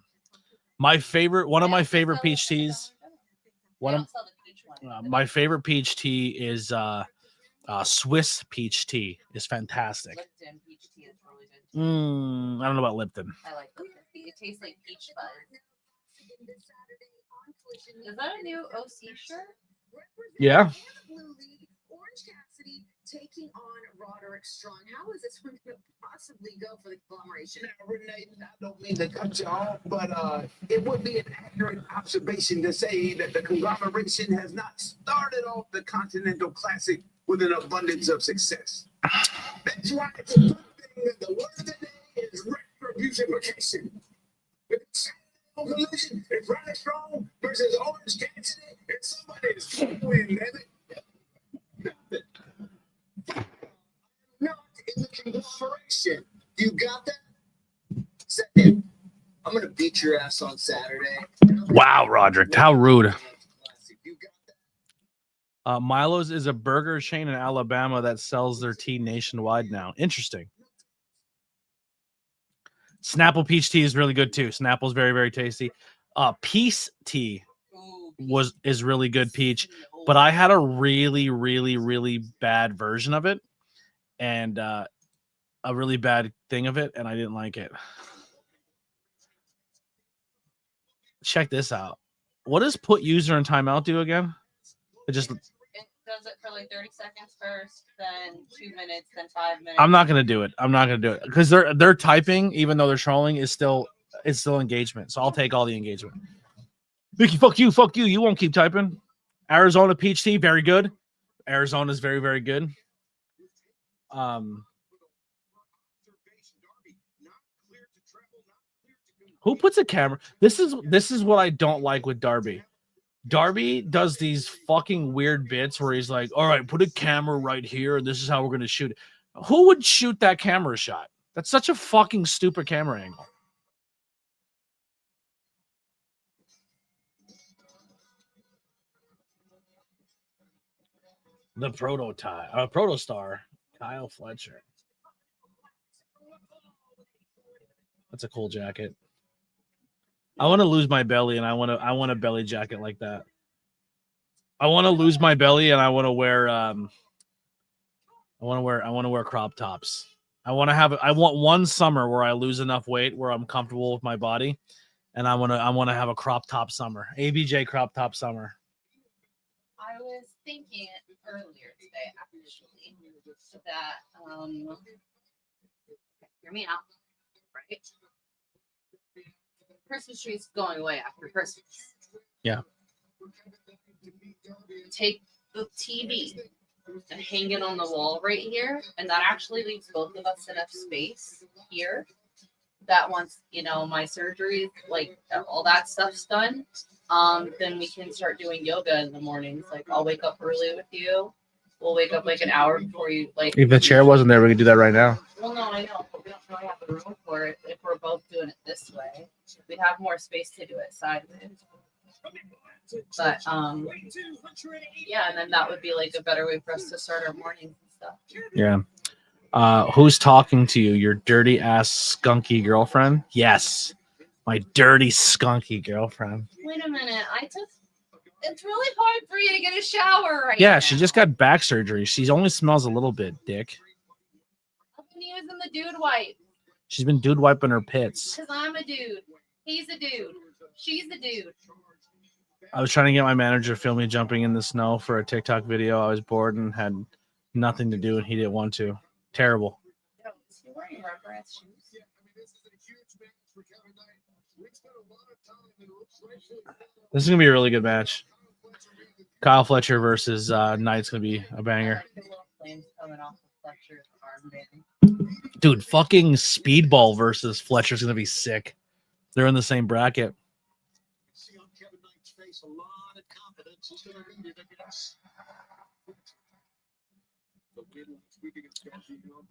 one of my favorite peach teas. My favorite peach tea is Swiss peach tea is fantastic. Lipton peach tea is really good. I don't know about Lipton. I like Lipton. It tastes like peach fuzz. Is that a new OC shirt? Yeah. Taking on Roderick Strong. How is this one going to possibly go for the conglomeration? Now, Renee, I don't mean to cut you off, but it would be an accurate observation to say that the conglomeration has not started off the Continental Classic with an abundance of success. That's why it's a good thing that the word of the day is retribution. Collision is Roderick Strong versus Orange Cassidy, and somebody's win, damn it. Not in the conglomeration. You got that? Second, I'm going to beat your ass on Saturday. Wow, Roderick, how rude. You got that? Milo's is a burger chain in Alabama that sells their tea nationwide now. Interesting. Snapple peach tea is really good too. Snapple's very, very tasty. Peace tea is really good peach, but I had a really, really, really bad version of it and a really bad thing of it, and I didn't like it. Check this out. What does put user in timeout do again? It does it for like 30 seconds first, then 2 minutes, then 5 minutes. I'm not gonna do it because they're typing, even though they're trolling. It's still engagement. So I'll take all the engagement. Mickey, fuck you. You won't keep typing. Arizona peach tea, very good. Arizona's very, very good. Who puts a camera? This is what I don't like with Darby. Darby does these fucking weird bits where he's like, all right, put a camera right here, and this is how we're going to shoot it. Who would shoot that camera shot? That's such a fucking stupid camera angle. The protostar, Kyle Fletcher. That's a cool jacket. I want to lose my belly, and I want a belly jacket like that. I want to lose my belly, and I want to wear crop tops. I want one summer where I lose enough weight where I'm comfortable with my body, and I want to have a crop top summer. ABJ crop top summer. I was thinking earlier today, actually, that hear me out, right? Christmas tree's going away after Christmas. Yeah. Take the TV and hang it on the wall right here, and that actually leaves both of us enough space here. That once my surgery, like all that stuff's done, then we can start doing yoga in the mornings. Like I'll wake up early with you. We'll wake up like an hour before you If the chair wasn't there, we could do that right now. Well, no, I know, but we don't really have the room for it if we're both doing it this way. We'd have more space to do it sideways. But yeah, and then that would be like a better way for us to start our mornings and stuff. Yeah. Who's talking to you? Your dirty ass skunky girlfriend? Yes. My dirty, skunky girlfriend. Wait a minute. It's really hard for you to get a shower right Yeah, now. she just got back surgery. She only smells a little bit, dick. I've been using the dude wipe. She's been dude wiping her pits. Because I'm a dude. He's a dude. She's a dude. I was trying to get my manager to film me jumping in the snow for a TikTok video. I was bored and had nothing to do, and he didn't want to. Terrible. Yo, is he wearing rubber ass shoes? This is going to be a really good match. Kyle Fletcher versus Knight's going to be a banger. Flames coming off of Fletcher's armband. Dude, fucking Speedball versus Fletcher's going to be sick. They're in the same bracket.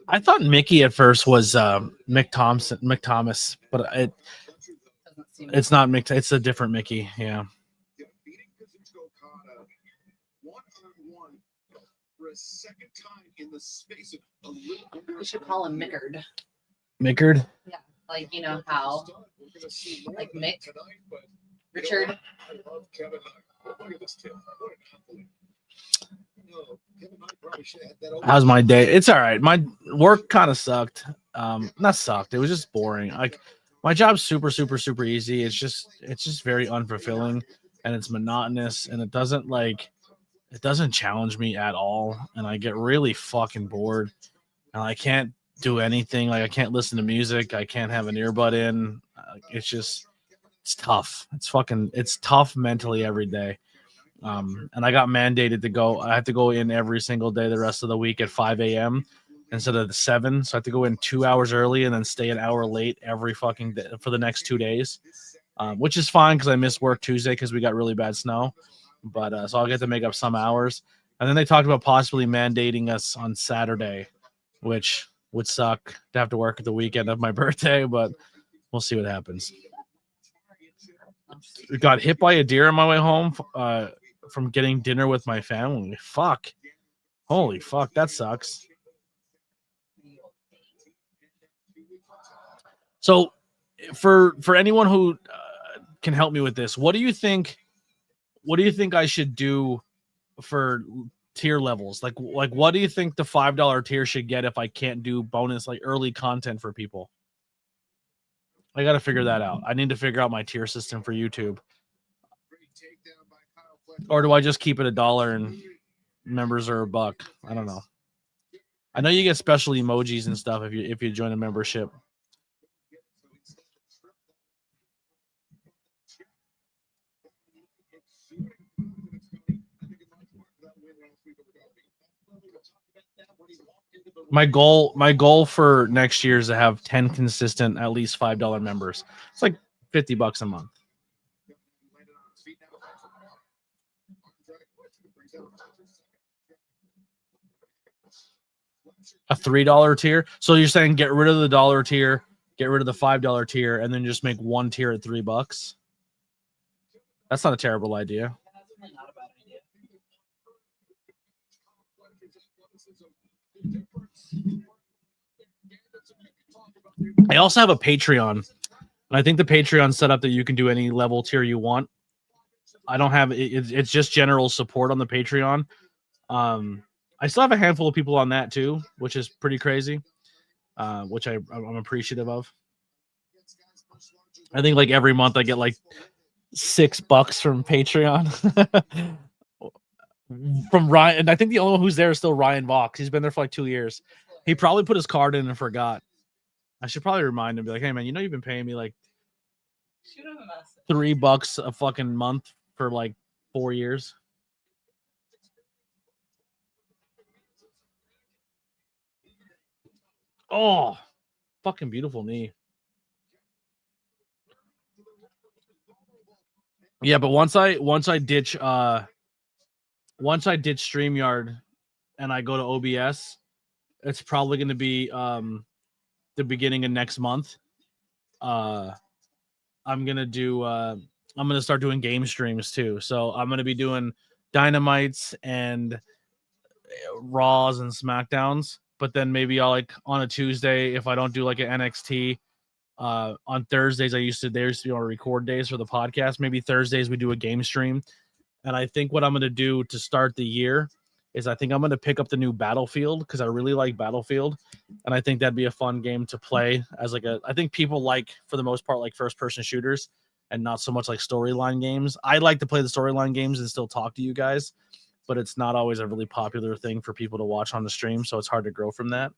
I thought Mickey at first was Mick Thomas, but it's not Mick. It's a different Mickey. Yeah. We should call him Mickard. Mickard? Yeah. Like, you know how, like Mick, Richard. How's my day? It's all right. My work kind of sucked. Not sucked. It was just boring. Like my job's super easy. It's just very unfulfilling and it's monotonous and it doesn't challenge me at all. And I get really fucking bored and I can't do anything. Like I can't listen to music. I can't have an earbud in. It's tough. It's tough mentally every day. And I got mandated to go. I have to go in every single day the rest of the week at 5 a.m. instead of the 7. So I have to go in 2 hours early and then stay an hour late every fucking day for the next 2 days, which is fine because I missed work Tuesday because we got really bad snow. But so I'll get to make up some hours. And then they talked about possibly mandating us on Saturday, which would suck to have to work at the weekend of my birthday, but we'll see what happens. Got hit by a deer on my way home from getting dinner with my family. Fuck. Holy fuck, that sucks. So for anyone who can help me with this, what do you think I should do for tier levels? Like what do you think the $5 tier should get if I can't do bonus like early content for people? I got to figure that out. I need to figure out my tier system for YouTube. Or do I just keep it $1 and members are $1? I don't know. I know you get special emojis and stuff if you join a membership. My goal for next year is to have 10 consistent, at least $5 members. It's like $50 a month. A $3 tier. So you're saying get rid of the $1 tier, get rid of the $5 tier, and then just make one tier at $3? That's not a terrible idea. I also have a Patreon, and I think the Patreon's set up that you can do any level tier you want. I don't have it's just general support on the Patreon. I still have a handful of people on that too, which is pretty crazy, which I'm appreciative of. I think like every month I get like $6 from Patreon. From Ryan, and I think the only one who's there is still Ryan Vox. He's been there for like 2 years. He probably put his card in and forgot. I should probably remind him, be like, hey man, you know you've been paying me like $3 a fucking month for like 4 years. Oh, fucking beautiful knee. Yeah, but once I ditch StreamYard and I go to OBS, it's probably going to be the beginning of next month. I'm going to start doing game streams too. So I'm going to be doing Dynamites and Raws and SmackDowns, but then maybe I'll like on a Tuesday, if I don't do like an NXT, On Thursdays, there used to be on record days for the podcast. Maybe Thursdays we do a game stream. And I think what I'm going to do to start the year is I think I'm going to pick up the new Battlefield because I really like Battlefield. And I think that'd be a fun game to play as I think people like, for the most part, like first person shooters and not so much like storyline games. I like to play the storyline games and still talk to you guys, but it's not always a really popular thing for people to watch on the stream. So it's hard to grow from that.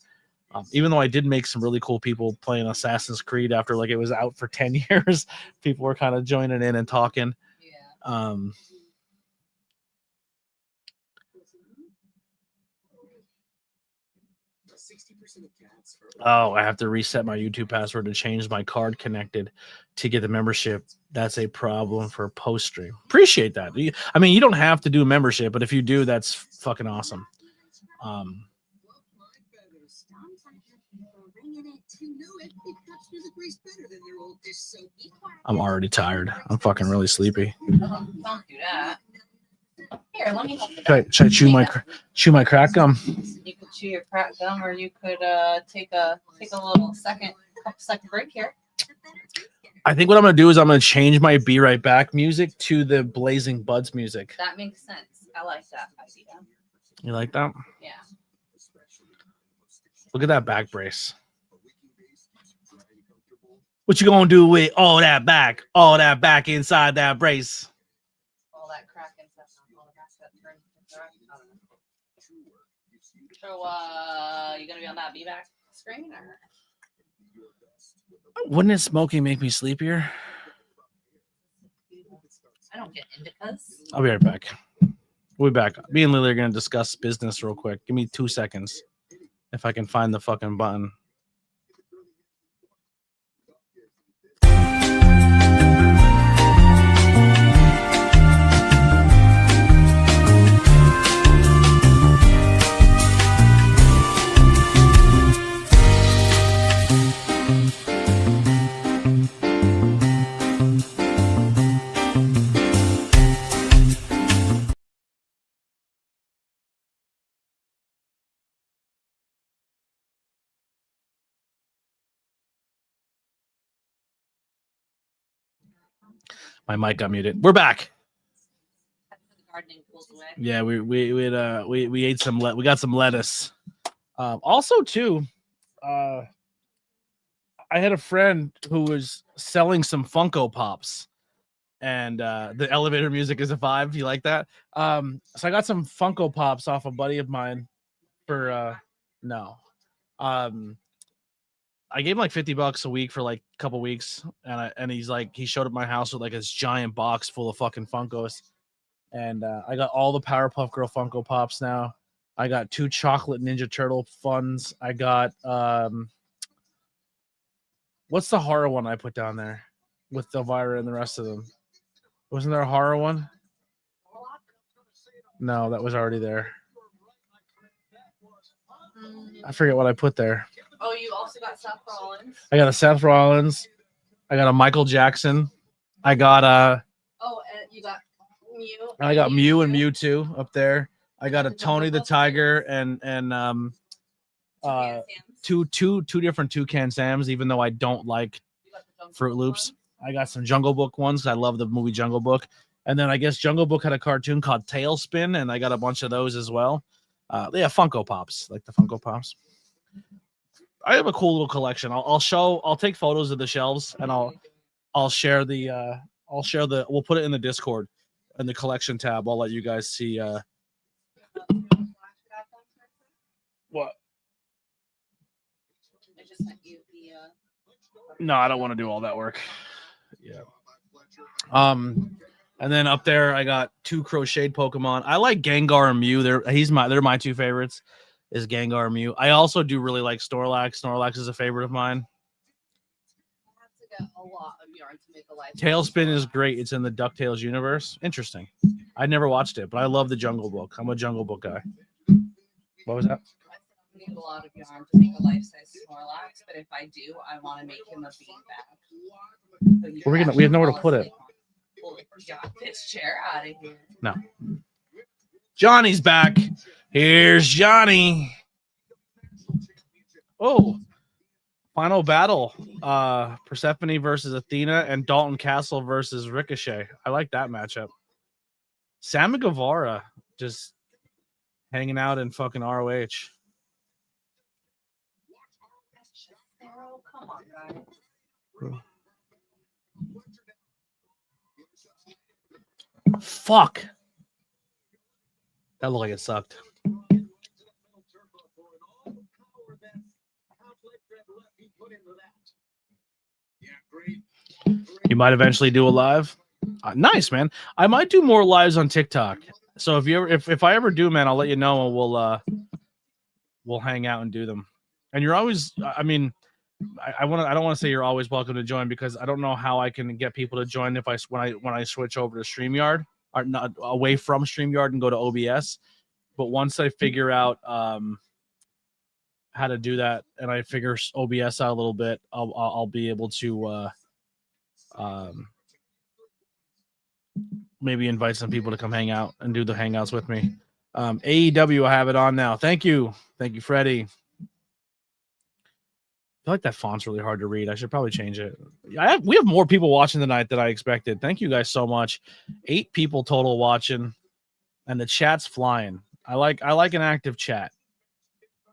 Even though I did make some really cool people playing Assassin's Creed after like it was out for 10 years, people were kind of joining in and talking. Yeah. Oh, I have to reset my YouTube password to change my card connected to get the membership. That's a problem for post stream. Appreciate that. I mean, you don't have to do a membership, but if you do, that's fucking awesome. I'm already tired. I'm fucking really sleepy. Don't do that. Here, let me help you. Should I chew my crack gum? You could chew your crack gum, or you could take a little second break here. I think what I'm gonna do is I'm gonna change my "Be Right Back" music to the Blazing Buds music. That makes sense. I like that idea. You like that? Yeah. Look at that back brace. What you gonna do with all that back inside that brace? All that crack and stuff. All the back that turn. I don't know. So, you gonna be on that be-back screen, or? Wouldn't it smoking make me sleepier? I don't get indicas. I'll be right back. We'll be back. Me and Lily are gonna discuss business real quick. Give me 2 seconds. If I can find the fucking button. My mic got muted. We're back. Gardening pulls away. Yeah, we ate some. We got some lettuce. Also, too, I had a friend who was selling some Funko Pops, and the elevator music is a vibe. You like that? So I got some Funko Pops off a buddy of mine for no. I gave him like $50 a week for like a couple weeks, and he showed up at my house with like this giant box full of fucking Funkos, and I got all the Powerpuff Girl Funko Pops now. I got 2 chocolate Ninja Turtle funds. I got what's the horror one I put down there with Elvira and the rest of them? Wasn't there a horror one? No, that was already there. I forget what I put there. Oh, you also got Seth Rollins. I got a Seth Rollins. I got a Michael Jackson. I got a. Oh, and you got Mew. I got Mew and Mewtwo up there. I got a Tony the Tiger and two different Toucan Sams. Even though I don't like Fruit Loops, I got some Jungle Book ones. I love the movie Jungle Book. And then I guess Jungle Book had a cartoon called Tailspin, and I got a bunch of those as well. They have Funko Pops, like the Funko Pops. I have a cool little collection. I'll take photos of the shelves, and I'll share we'll put it in the Discord in the collection tab. I'll let you guys see what. I just sent you the No, I don't want to do all that work. Yeah. And then up there I got 2 crocheted Pokemon. I like Gengar and Mew. They're my 2 favorites. Is Gengar and Mew. I also do really like Snorlax. Snorlax is a favorite of mine. I have to get a lot of yarn to make a life. Tailspin is great. It's in the DuckTales universe. Interesting. I never watched it, but I love the Jungle Book. I'm a Jungle Book guy. What was that? I need a lot of yarn to make a life-size Snorlax, but if I do, I want to make him a beanbag. So We have nowhere to put it. Got this chair out of here. No. Johnny's back. Here's Johnny. Oh, Final battle. Persephone versus Athena and Dalton Castle versus Ricochet. I like that matchup. Sammy Guevara just hanging out in fucking ROH. Oh, come on, guys. Fuck. That looked like it sucked. You might eventually do a live. Nice, man. I might do more lives on TikTok. So if I ever do, man, I'll let you know and we'll hang out and do them. And you're always, I mean, I don't want to say you're always welcome to join because I don't know how I can get people to join when I switch over to StreamYard or not away from StreamYard and go to OBS. But once I figure out how to do that and I figure OBS out a little bit, I'll be able to maybe invite some people to come hang out and do the hangouts with me. AEW, I have it on now. Thank you, Freddie. I feel like that font's really hard to read. I should probably change it. We have more people watching tonight than I expected. Thank you guys so much. 8 people total watching, and the chat's flying. I like an active chat.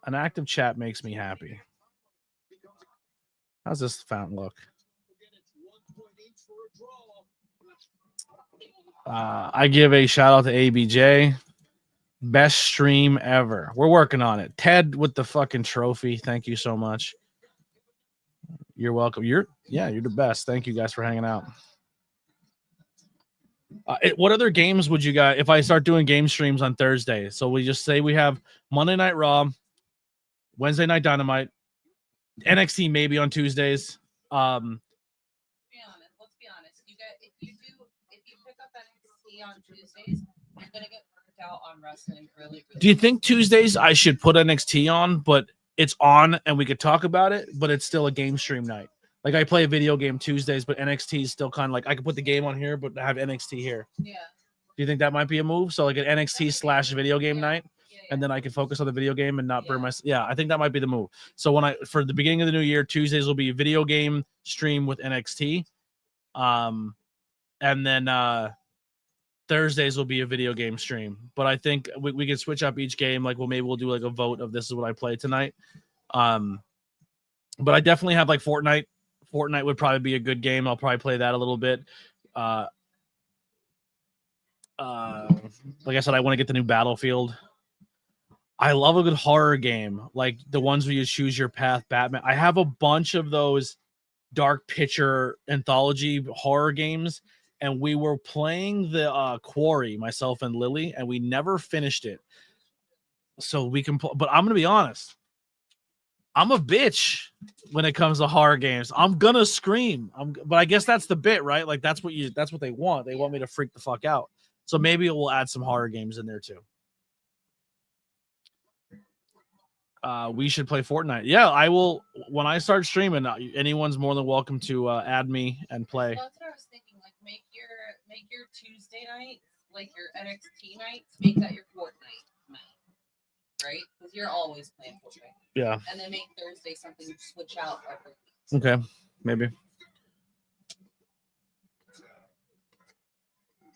An active chat makes me happy. How's this font look? I give a shout out to ABJ. Best stream ever. We're working on it. Ted with the fucking trophy. Thank you so much. You're welcome. You're the best. Thank you guys for hanging out. What other games would you guys, if I start doing game streams on Thursday? So we just say we have Monday Night Raw, Wednesday Night Dynamite, NXT maybe on Tuesdays. Let's be honest. If you pick up NXT on Tuesdays, you're gonna get burnt out on wrestling really. Do you think Tuesdays I should put NXT on, but it's on and we could talk about it, but it's still a game stream night? Like I play a video game Tuesdays, but NXT is still kind of like I could put the game on here, but have NXT here. Yeah. Do you think that might be a move? So like an NXT / video game night, and then I can focus on the video game and not burn my. Yeah, I think that might be the move. So for the beginning of the new year, Tuesdays will be a video game stream with NXT, and then Thursdays will be a video game stream. But I think we can switch up each game. Like, maybe we'll do like a vote of this is what I play tonight. But I definitely have like Fortnite. Fortnite would probably be a good game. I'll probably play that a little bit. Like I said, I want to get the new Battlefield. I love a good horror game, like the ones where you choose your path. Batman. I have a bunch of those dark picture anthology horror games, and we were playing the Quarry, myself and Lily, and we never finished it. So we can, but I'm gonna be honest. I'm a bitch when it comes to horror games. I'm gonna scream. But I guess that's the bit, right? Like that's what they want. They want me to freak the fuck out. So maybe we'll add some horror games in there too. We should play Fortnite. Yeah, I will. When I start streaming, anyone's more than welcome to add me and play. Well, that's what I was thinking. Like, make your Tuesday night, like your NXT nights, make that your Fortnite night, right? Because you're always playing Fortnite. Yeah. And then make Thursday something to switch out every week. Okay, maybe.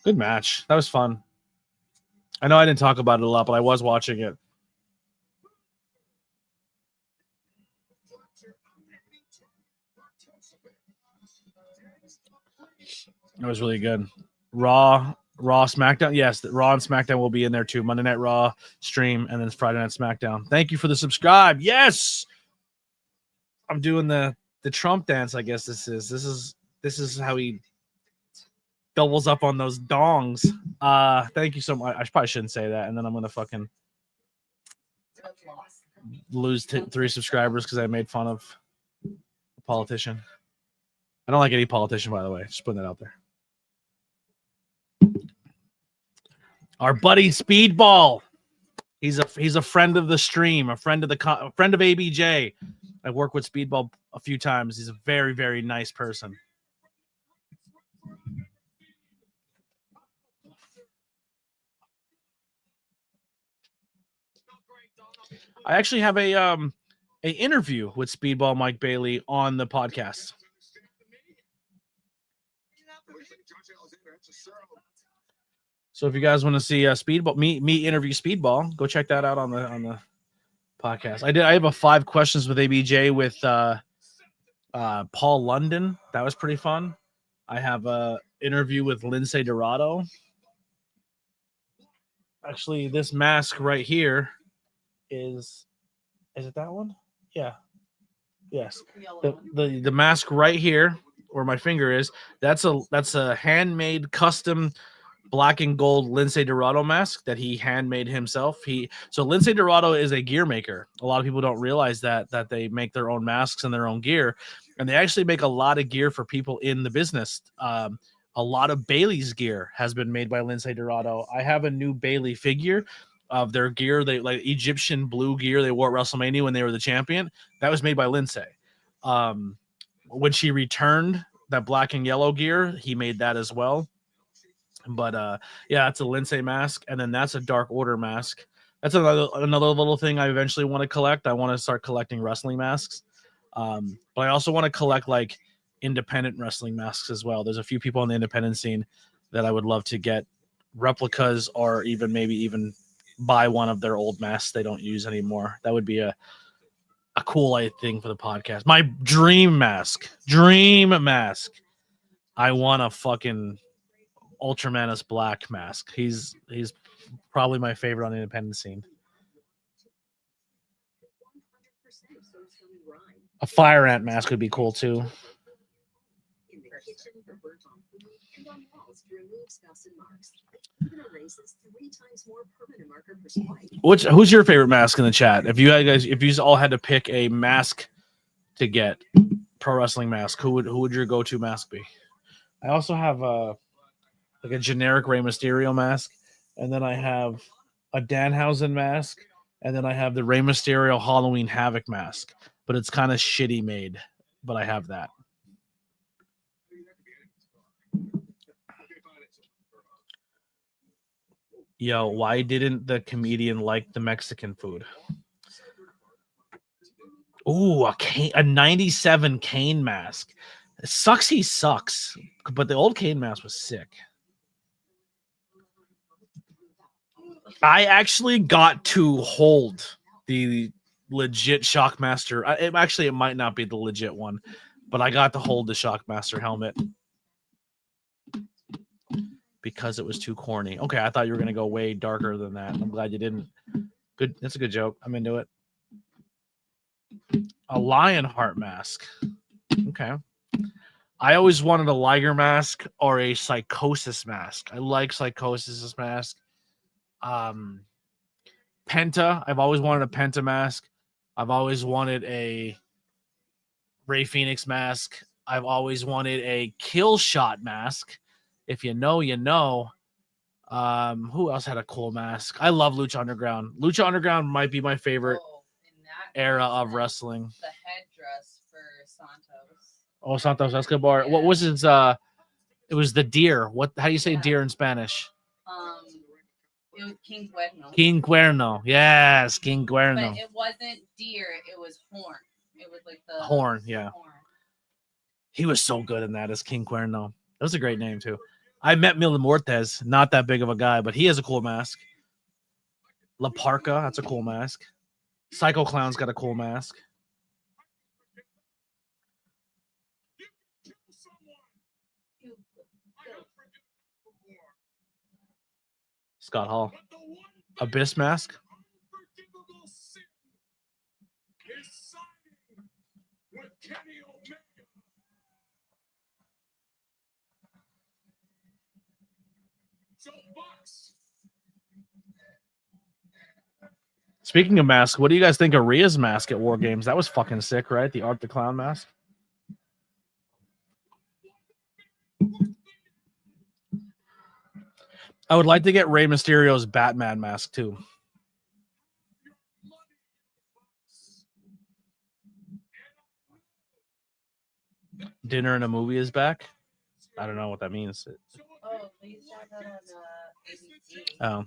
Good match. That was fun. I know I didn't talk about it a lot, but I was watching it. It was really good. Raw, SmackDown. Yes, Raw and SmackDown will be in there too. Monday Night Raw stream and then Friday Night SmackDown. Thank you for the subscribe. Yes, I'm doing the Trump dance. I guess this is how he doubles up on those dongs. Thank you so much. I probably shouldn't say that, and then I'm gonna fucking lose 3 subscribers because I made fun of a politician. I don't like any politician, by the way. Just putting that out there. Our buddy Speedball. He's a friend of the stream, a friend of ABJ. I've worked with Speedball a few times. He's a very, very nice person. I actually have a an interview with Speedball Mike Bailey on the podcast. So if you guys want to see Speedball me interview Speedball, go check that out on the podcast. I have a 5 questions with ABJ with Paul London. That was pretty fun. I have a interview with Lindsay Dorado. Actually, this mask right here is it that one? Yeah. Yes. The mask right here where my finger is, that's a handmade custom black and gold Lindsay Dorado mask that he handmade himself. So Lindsay Dorado is a gear maker. A lot of people don't realize that they make their own masks and their own gear, and they actually make a lot of gear for people in the business. A lot of Bailey's gear has been made by Lindsay Dorado. I have a new Bailey figure of their gear. They like Egyptian blue gear they wore at WrestleMania when they were the champion. That was made by Lindsay. When she returned that black and yellow gear, he made that as well. But yeah, that's a Lindsay mask, and then that's a Dark Order mask. That's another little thing I eventually want to collect. I want to start collecting wrestling masks, but I also want to collect like independent wrestling masks as well. There's a few people on the independent scene that I would love to get replicas, or maybe even buy one of their old masks they don't use anymore. That would be a cool thing for the podcast. My dream mask. I want a fucking Ultramanus Black mask. He's probably my favorite on the independent scene. A Fire Ant mask would be cool too. Who's your favorite mask in the chat? If you all had to pick a mask to get, pro wrestling mask, who would your go-to mask be? I also have a generic Rey Mysterio mask, and then I have a Danhausen mask, and then I have the Rey Mysterio Halloween Havoc mask, but it's kind of shitty made, but I have that. Yo, why didn't the comedian like the Mexican food? Ooh, a 97 Kane mask. It sucks he sucks, but the old Kane mask was sick. I actually got to hold the legit Shockmaster. It might not be the legit one, but I got to hold the Shockmaster helmet because it was too corny. Okay, I thought you were going to go way darker than that. I'm glad you didn't. Good. That's a good joke. I'm into it. A Lionheart mask. Okay. I always wanted a Liger mask or a Psychosis mask. I like Psychosis's mask. Penta. I've always wanted a Penta mask. I've always wanted a Rey Fenix mask. I've always wanted a Kill Shot mask. If you know, you know. Who else had a cool mask? I love Lucha Underground. Lucha Underground might be my favorite era of wrestling. The headdress for Santos. Oh, Santos Escobar. Yeah. What was his? It was the deer. How do you say deer in Spanish? It was King Cuerno. King Cuerno. Yes, King Cuerno. But it wasn't deer. It was horn. It was like the horn. Yeah. Horn. He was so good in that as King Cuerno. That was a great name too. I met Mil Muertes, not that big of a guy, but he has a cool mask. La Parca, that's a cool mask. Psycho Clown's got a cool mask. Scott Hall. Abyss mask. Speaking of masks, what do you guys think of Rhea's mask at War Games? That was fucking sick, right? The Art the Clown mask. I would like to get Rey Mysterio's Batman mask too. Dinner and a Movie is back. I don't know what that means. Oh, they saw that on ABC. Oh.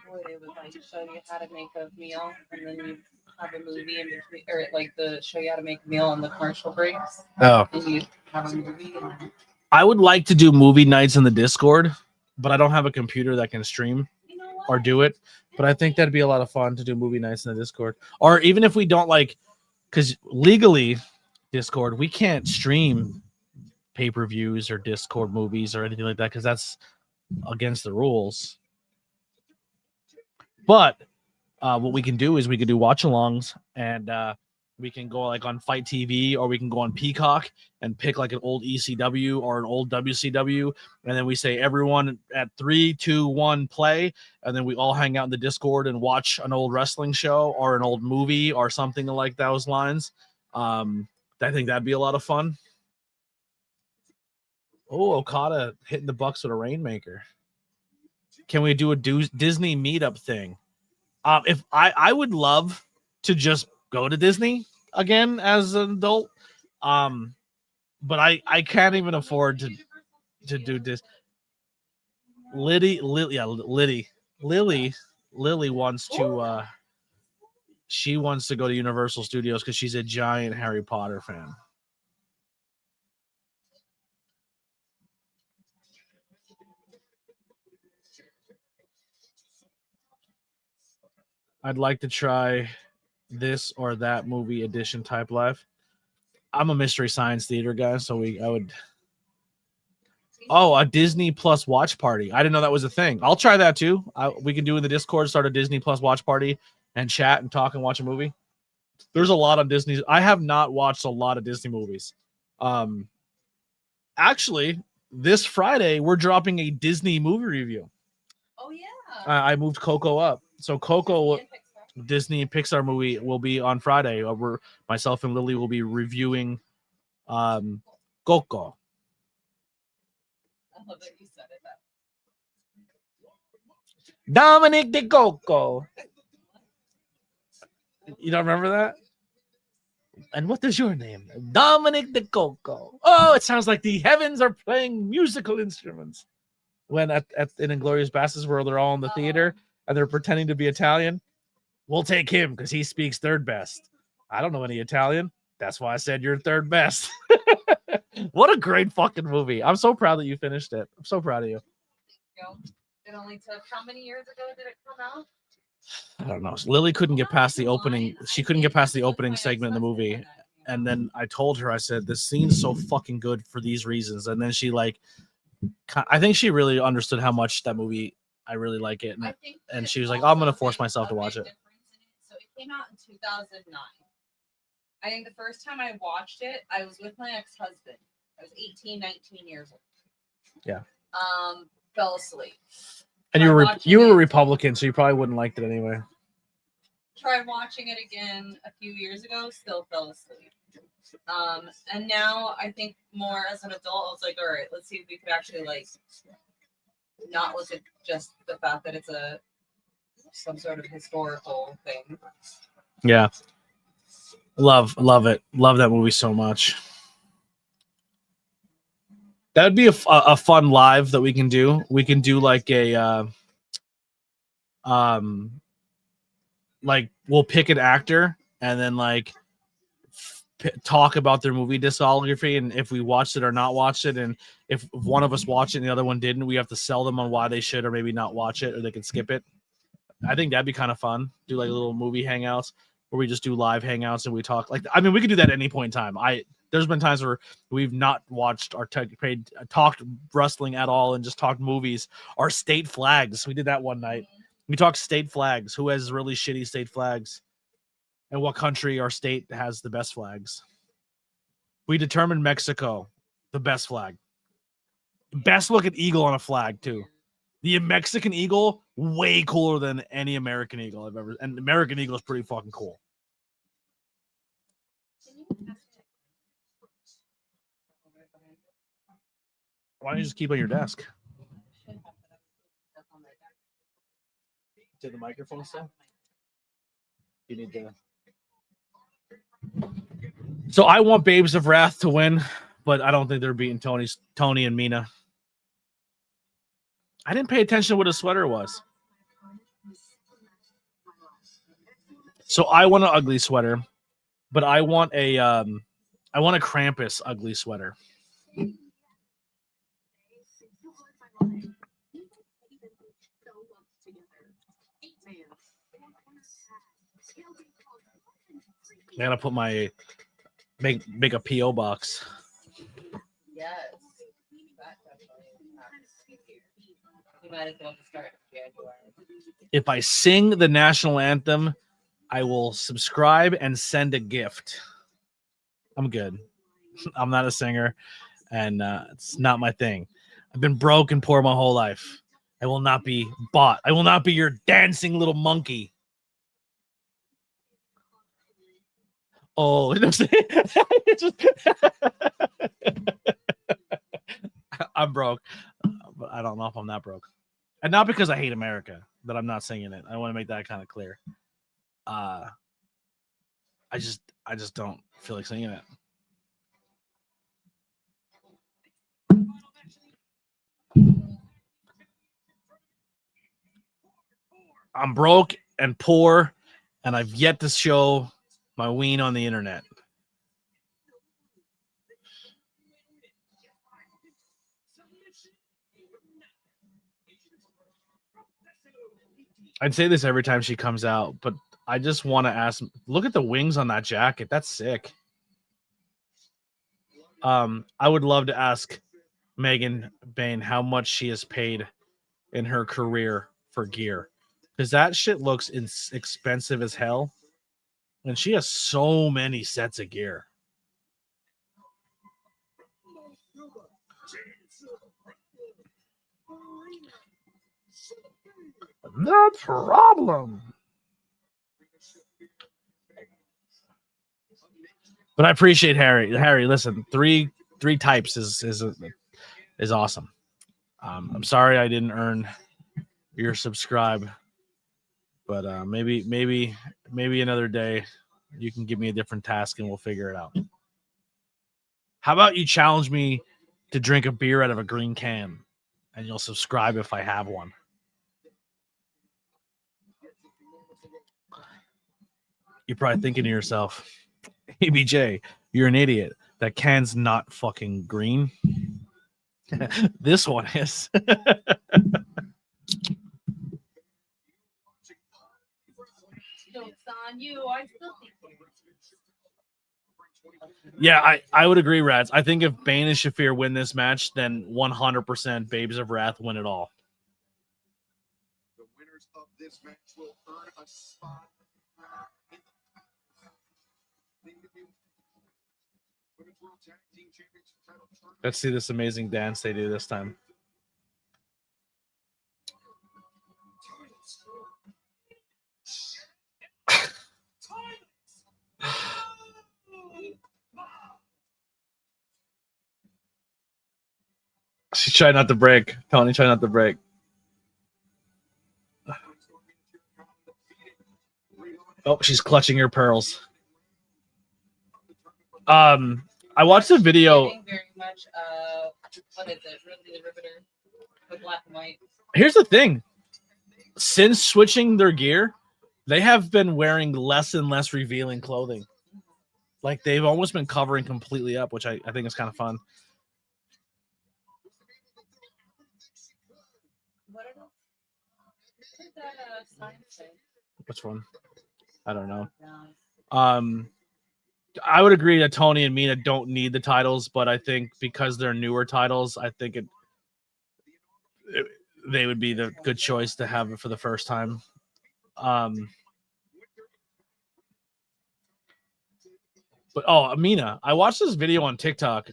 Where they would like show you how to make a meal, and then you have a movie in between, or like the show you how to make a meal on the commercial breaks, Oh, and you have a movie. And I would like to do movie nights in the Discord, but I don't have a computer that can stream you know what? or do it. But I think that'd be a lot of fun to do movie nights in the Discord. Or even if we don't like, because legally, Discord, we can't stream pay-per-views or Discord movies or anything like that because that's against the rules. But what we can do is we can do watch-alongs, and we can go like on Fight TV, or we can go on Peacock and pick like an old ECW or an old WCW, and then we say everyone at 3, 2, 1 play, and then we all hang out in the Discord and watch an old wrestling show or an old movie or something like those lines. I think that'd be a lot of fun. Oh, Okada hitting the Bucks with a Rainmaker. Can we do a Disney meetup thing? If I would love to just go to Disney again as an adult, but I can't even afford to do this. Lily wants to she wants to go to Universal Studios because she's a giant Harry Potter fan. I'd like to try this or that movie edition type live. I'm a Mystery Science Theater guy, so I would. Oh, a Disney Plus watch party. I didn't know that was a thing. I'll try that too. We can do in the Discord, start a Disney Plus watch party and chat and talk and watch a movie. There's a lot on Disney. I have not watched a lot of Disney movies. Actually, this Friday we're dropping a Disney movie review. Oh yeah. I moved Coco up, so Coco. Disney Pixar movie will be on Friday. Myself and Lily will be reviewing Coco. I love that you said it. Dominic de Coco. You don't remember that? And what is your name? Dominic de Coco. Oh, it sounds like the heavens are playing musical instruments. When at in Inglourious Basterds, where they're all in the theater and they're pretending to be Italian. We'll take him because he speaks third best. I don't know any Italian. That's why I said you're third best. What a great fucking movie. I'm so proud that you finished it. I'm so proud of you. It only took how many years ago did it come out? I don't know. Lily couldn't get past the opening. She couldn't get past the opening segment in the movie. And then I told her, I said, this scene's so fucking good for these reasons. And then she I think she really understood how much that movie, I really like it. And she was like, oh, I'm going to force myself to watch it. So it came out in 2009. I think the first time I watched it, I was with my ex-husband. I was 18, 19 years old. Yeah. Fell asleep. And you were a Republican, so you probably wouldn't liked it anyway. Tried watching it again a few years ago, still fell asleep. And now I think more as an adult, I was like, all right, let's see if we could actually not look at just the fact that it's some sort of historical thing. Yeah. Love it. Love that movie so much. That would be a fun live that we can do. We can do like a we'll pick an actor and then talk about their movie discography and if we watched it or not watched it, and if one of us watched it and the other one didn't, we have to sell them on why they should or maybe not watch it, or they can skip it. I think that'd be kind of fun. Do like little movie hangouts where we just do live hangouts and we talk. We could do that at any point in time. There's been times where we've not watched or talked wrestling at all and just talked movies or state flags. We did that one night. We talked state flags. Who has really shitty state flags? And what country or state has the best flags? We determined Mexico, the best flag. Best looking eagle on a flag, too. The Mexican eagle, way cooler than any American eagle I've ever. And American eagle is pretty fucking cool. Why don't you just keep on your desk? To the microphone still? You need to. So I want Babes of Wrath to win, but I don't think they're beating Tony and Mina. I didn't pay attention to what his sweater was. So I want an ugly sweater, but I want a Krampus ugly sweater. I gotta put my make a PO box. Yes. That definitely happens. You might as well start in January. If I sing the national anthem, I will subscribe and send a gift. I'm good. I'm not a singer, and it's not my thing. I've been broke and poor my whole life. I will not be bought. I will not be your dancing little monkey. Oh, it's just I'm broke, but I don't know if I'm that broke. And not because I hate America that I'm not singing it. I want to make that kind of clear. I just don't feel like singing it. I'm broke and poor, and I've yet to show my ween on the internet. I'd say this every time she comes out, but I just want to ask, look at the wings on that jacket. That's sick. I would love to ask Megan Bain how much she has paid in her career for gear, because that shit looks expensive as hell, and she has so many sets of gear. No problem. But I appreciate Harry. Harry, listen, three types is awesome. I'm sorry I didn't earn your subscribe, but maybe another day you can give me a different task and we'll figure it out. How about you challenge me to drink a beer out of a green can, and you'll subscribe if I have one. You're probably thinking to yourself, ABJ, you're an idiot. That can's not fucking green. This one is. On you. I still think Yeah, I would agree, Rats. I think if Bane and Shafir win this match, then 100% Babes of Wrath win it all. The winners of this match will earn a spot. Let's see this amazing dance they do this time. She tried not to break. Tony tried not to break. Oh, she's clutching her pearls. I watched a video. very much, what is it? Really the Riveter with black and white. Here's the thing. Since switching their gear, they have been wearing less and less revealing clothing. Like, they've almost been covering completely up, which I think is kind of fun. What did that sign say? Which one? I don't know. No. I would agree that Tony and Mina don't need the titles, but I think because they're newer titles, I think they would be the good choice to have it for the first time. But Mina, I watched this video on TikTok,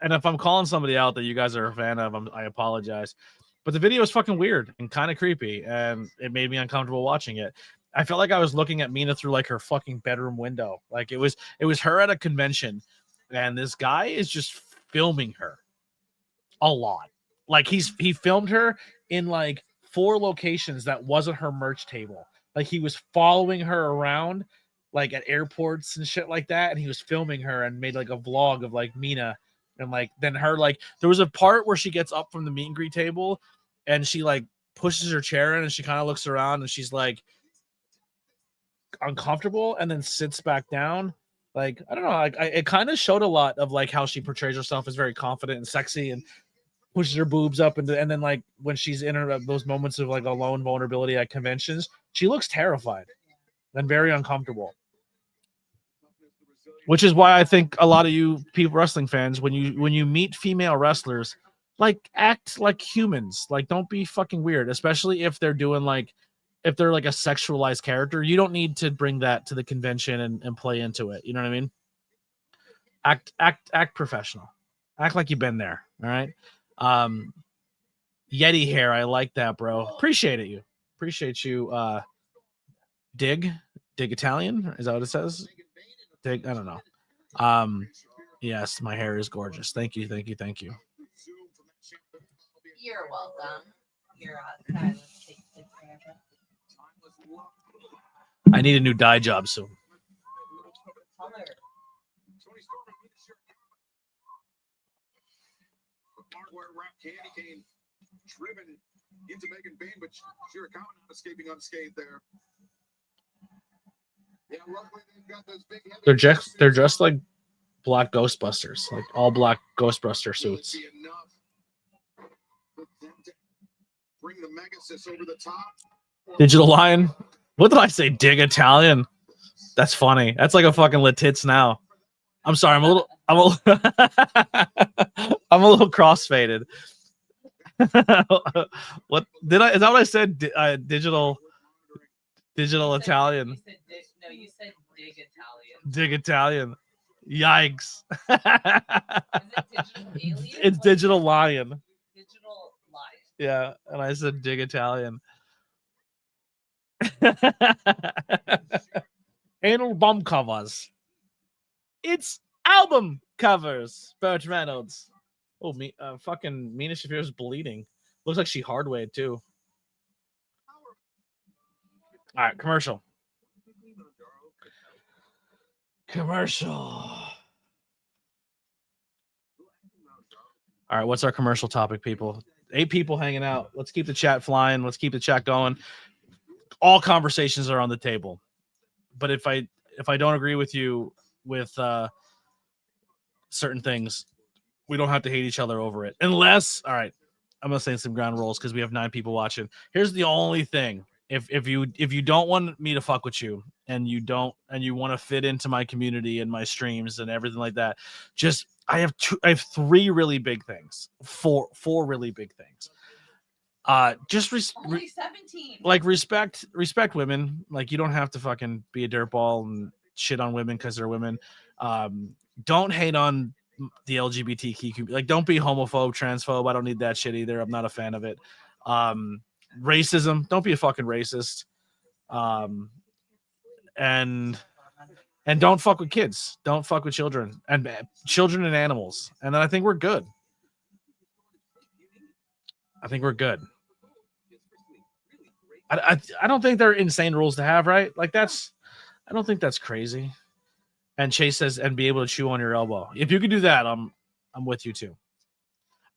and if I'm calling somebody out that you guys are a fan of, I apologize. But the video is fucking weird and kind of creepy, and it made me uncomfortable watching it. I felt like I was looking at Mina through like her fucking bedroom window. Like it was her at a convention, and this guy is just filming her a lot. Like he filmed her in like 4 locations that wasn't her merch table. Like he was following her around like at airports and shit like that, and he was filming her and made like a vlog of like Mina, and like then her like there was a part where she gets up from the meet and greet table and she like pushes her chair in and she kind of looks around and she's like, uncomfortable and then sits back down. Like, I don't know, like it kind of showed a lot of like how she portrays herself as very confident and sexy and pushes her boobs up, and then like when she's in her those moments of like alone vulnerability at conventions, she looks terrified and very uncomfortable. Which is why I think a lot of you people wrestling fans, when you meet female wrestlers, like act like humans. Like don't be fucking weird, especially if they're doing like if they're like a sexualized character. You don't need to bring that to the convention and play into it. You know what I mean? Act professional. Act like you've been there. All right. Yeti hair, I like that, bro. Appreciate you. Dig Italian. Is that what it says? Dig. I don't know. Yes, my hair is gorgeous. Thank you. You're welcome. You're kind of I need a new dye job soon. color. The part where Rap Candy came driven into Megan Bain, but Shira Khan not escaping unscathed there. Yeah, luckily they've got those big. They're just like black Ghostbusters, like all black Ghostbuster suits. Bring the Megasis over the top. Digital Lion. What did I say? Dig Italian. That's funny. That's like a fucking lit tits now. I'm sorry. I'm a little I'm a little crossfaded. What did I? Is that what I said? Digital Italian. You said dig Italian. Dig Italian. Yikes. Is it digital alien? It's Digital Lion. Digital lion. Yeah, and I said dig Italian. Anal bomb covers. It's album covers. Burt Reynolds. Oh, fucking Mina Shafir's bleeding. Looks like she hardwayed too. All right, commercial. All right, what's our commercial topic, people? 8 people hanging out. Let's keep the chat flying. Let's keep the chat going. All conversations are on the table. But if I don't agree with you with certain things, we don't have to hate each other over it. Unless, all right, I'm gonna say some ground rules because we have 9 people watching. Here's the only thing: if you don't want me to fuck with you, and you want to fit into my community and my streams and everything like that, just I have 3 really big things, 4 really big things. Just only 17. Like respect women. Like you don't have to fucking be a dirtball and shit on women because they're women. Don't hate on the LGBTQ community. Like don't be homophobe, transphobe. I don't need that shit either. I'm not a fan of it. Racism. Don't be a fucking racist. And don't fuck with kids. Don't fuck with children and animals. And then I think we're good. I don't think they're insane rules to have, right? Like I don't think that's crazy. And Chase says, and be able to chew on your elbow. If you could do that, I'm with you too.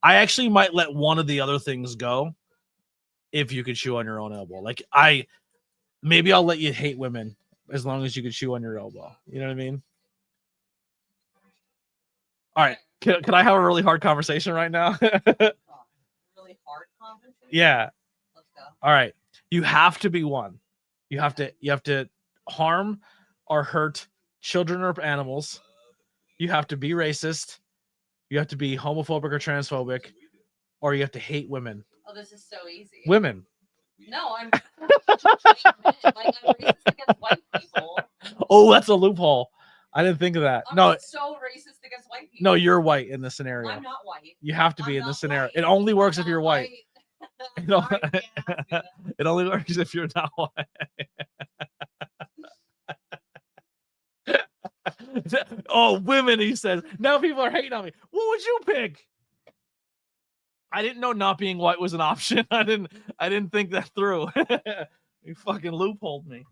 I actually might let one of the other things go if you could chew on your own elbow. Like maybe I'll let you hate women as long as you could chew on your elbow. You know what I mean? All right. Can I have a really hard conversation right now? Really hard conversation? Yeah. Let's go. All right. You have to be one. You have to harm or hurt children or animals. You have to be racist. You have to be homophobic or transphobic, or you have to hate women. Oh, this is so easy. Women. No, I'm racist against white people. Oh, that's a loophole. I didn't think of that. I'm No, not so racist against white people. no, you're white in this scenario. I'm not white. You have to be I'm in this not scenario. white. It only works I'm if you're not white. You know, Sorry, yeah. it only works if you're not white. Oh, women, he says. Now people are hating on me. What would you pick? I didn't know not being white was an option. I didn't think that through. You fucking loopholed me.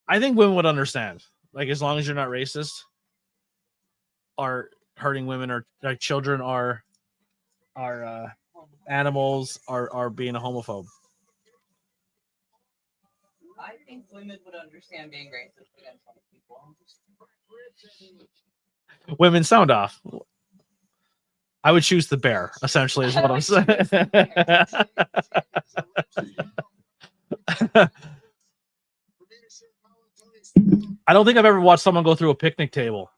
I think women would understand. Like as long as you're not racist or hurting women or like children are animals are being a homophobe. I think women would understand being racist against other people. Women, sound off. I would choose the bear, essentially, is what I'm saying. I don't think I've ever watched someone go through a picnic table,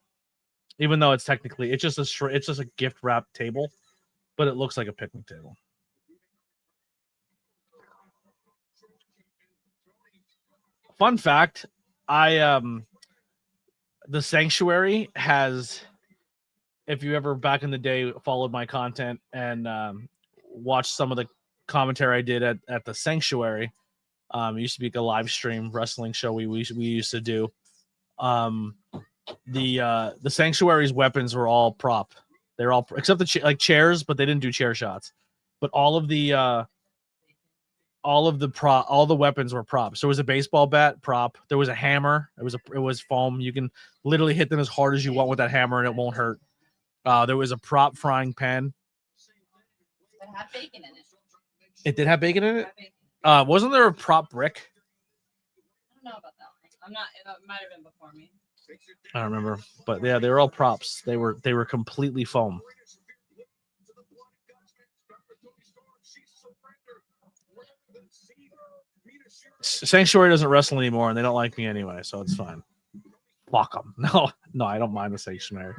even though it's just a gift wrap table, but it looks like a picnic table. Fun fact, the Sanctuary has, if you ever back in the day followed my content and watched some of the commentary I did at the Sanctuary, it used to be a live stream wrestling show we used to do. The Sanctuary's weapons were all prop. They're all except the chairs, but they didn't do chair shots. But all the weapons were props. So there was a baseball bat prop. There was a hammer. It was foam. You can literally hit them as hard as you want with that hammer, and it won't hurt. There was a prop frying pan. It had bacon in it. It did have bacon in it. Wasn't there a prop brick? I don't know about that one. I'm not. It might have been before me. I don't remember, but yeah, they were all props. They were completely foam. Sanctuary doesn't wrestle anymore, and they don't like me anyway, so it's fine. Fuck them. No, I don't mind the Sanctuary.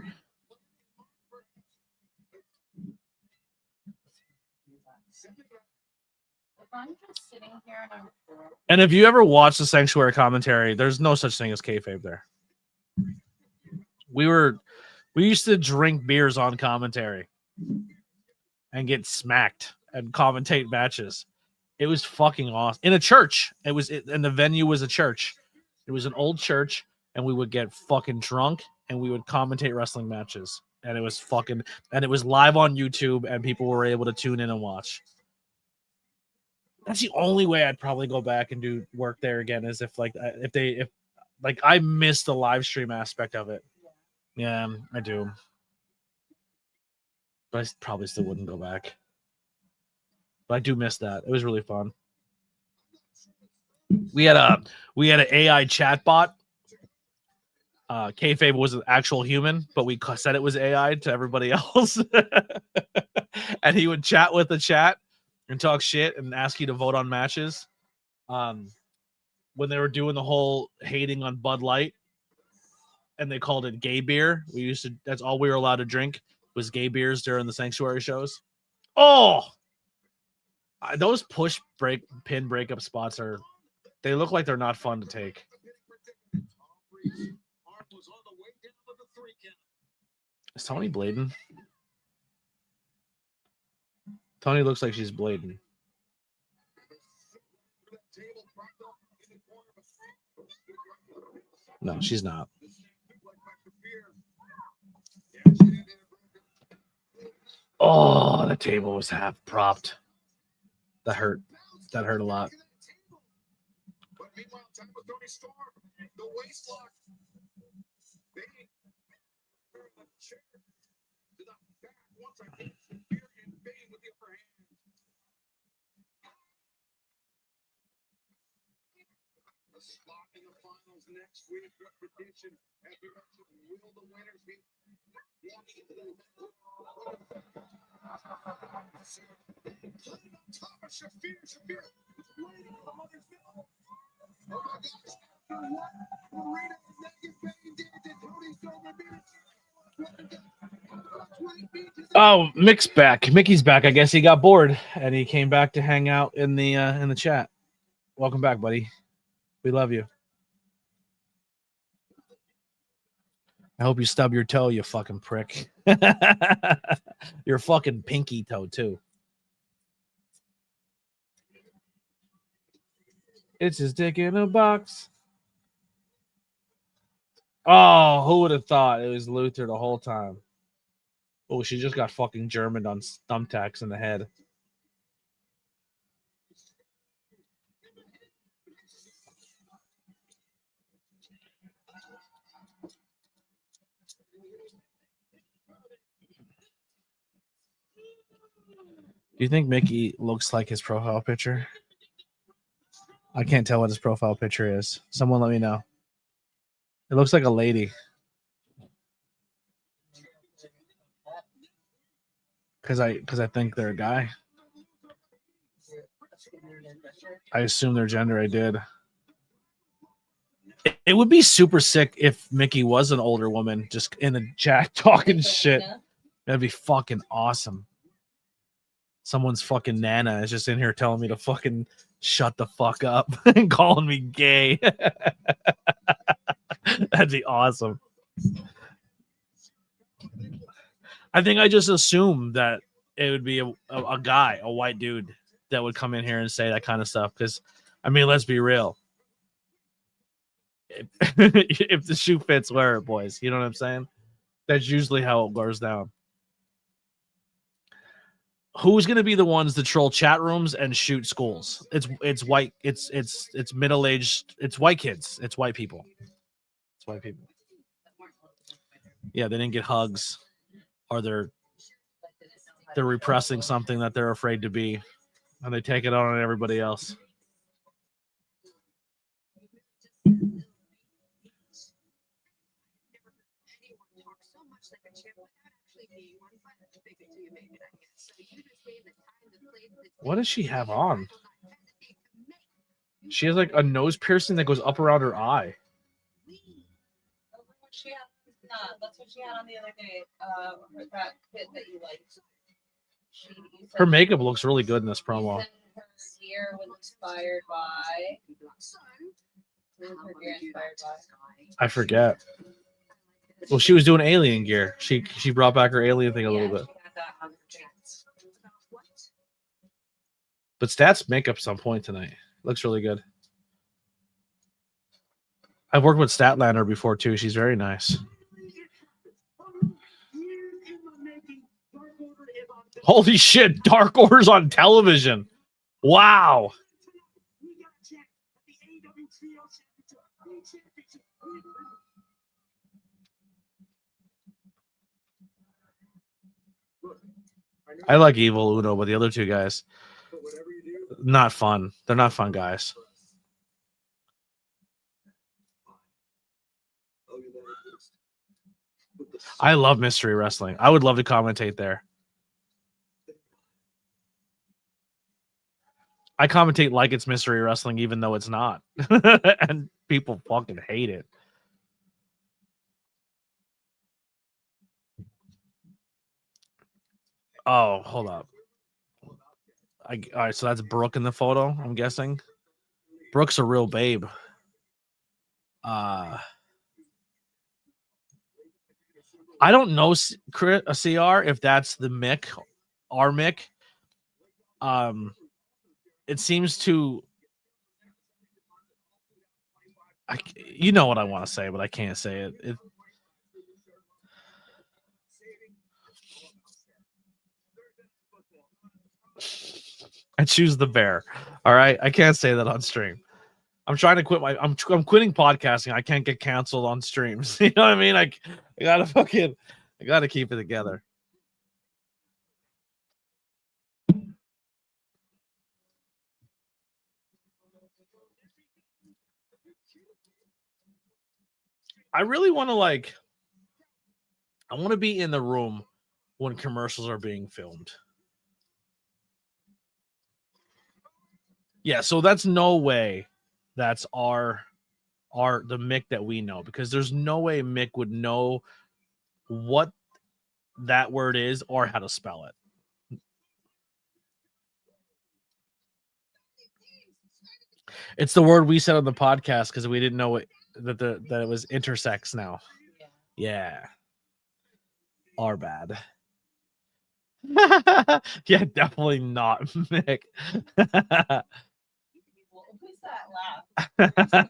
I'm just sitting here and I'm bored. And if you ever watch the Sanctuary commentary, there's no such thing as kayfabe there. We used to drink beers on commentary and get smacked and commentate matches. It was fucking awesome. In a church. And the venue was a church. It was an old church, and we would get fucking drunk and we would commentate wrestling matches. And it was live on YouTube, and people were able to tune in and watch. That's the only way I'd probably go back and do work there again, is if I miss the live stream aspect of it. Yeah, I do. But I probably still wouldn't go back. But I do miss that. It was really fun. We had an AI chatbot. Kayfabe was an actual human, but we said it was AI to everybody else. And he would chat with the chat and talk shit and ask you to vote on matches. When they were doing the whole hating on Bud Light, and they called it gay beer. That's all we were allowed to drink was gay beers during the Sanctuary shows. Oh, those pin breakup spots they look like they're not fun to take. Is Tony blading? Tony looks like she's blading. No, she's not. Oh, the table was half propped. That hurt. That hurt a lot. Next week, repetition at the will the winners be walking into Oh, Mick's back. Mickey's back. I guess he got bored and he came back to hang out in the chat. Welcome back, buddy. We love you. I hope you stub your toe, you fucking prick. Your fucking pinky toe, too. It's his dick in a box. Oh, who would have thought it was Luther the whole time? Oh, she just got fucking Germaned on thumbtacks in the head. Do you think Mickey looks like his profile picture? I can't tell what his profile picture is. Someone let me know. It looks like a lady. Because I think they're a guy. I assume their gender. I did. It would be super sick if Mickey was an older woman, just in the chat talking shit. That'd be fucking awesome. Someone's fucking Nana is just in here telling me to fucking shut the fuck up and calling me gay. That'd be awesome. I think I just assumed that it would be a guy, a white dude, that would come in here and say that kind of stuff. Because, I mean, let's be real. If the shoe fits, wear it, boys. You know what I'm saying? That's usually how it goes down. Who's going to be the ones to troll chat rooms and shoot schools? It's white. It's middle-aged. It's white kids. It's white people. It's white people. Yeah, they didn't get hugs, or they're repressing something that they're afraid to be, and they take it out on everybody else. What does she have on? She has like a nose piercing that goes up around her eye. That's what she had on the other day. That kid that you liked. Her makeup looks really good in this promo. Her gear was inspired by. I forget. Well, she was doing alien gear. She brought back her alien thing a little bit. But Stats makeup some point tonight. Looks really good. I've worked with Statlander before too. She's very nice. Holy shit, Dark Order's on television. Wow. I like Evil Uno, but the other two guys, not fun. They're not fun guys. I love mystery wrestling. I would love to commentate there. I commentate like it's mystery wrestling, even though it's not. And people fucking hate it. Oh, hold up. All right, so that's Brooke in the photo, I'm guessing. Brooke's a real babe. I don't know, CR, if that's the Mick, our Mick. It seems to... you know what I want to say, but I can't say it. I choose the bear. All right, I can't say that on stream. I'm trying to quit I'm quitting podcasting. I can't get canceled on streams. You know what I mean? I gotta keep it together. I really want to I want to be in the room when commercials are being filmed. Yeah, so that's no way that's the Mick that we know, because there's no way Mick would know what that word is or how to spell it. It's the word we said on the podcast because we didn't know that it was intersex now. Yeah. Our bad. Yeah, definitely not Mick. Who's that laugh? That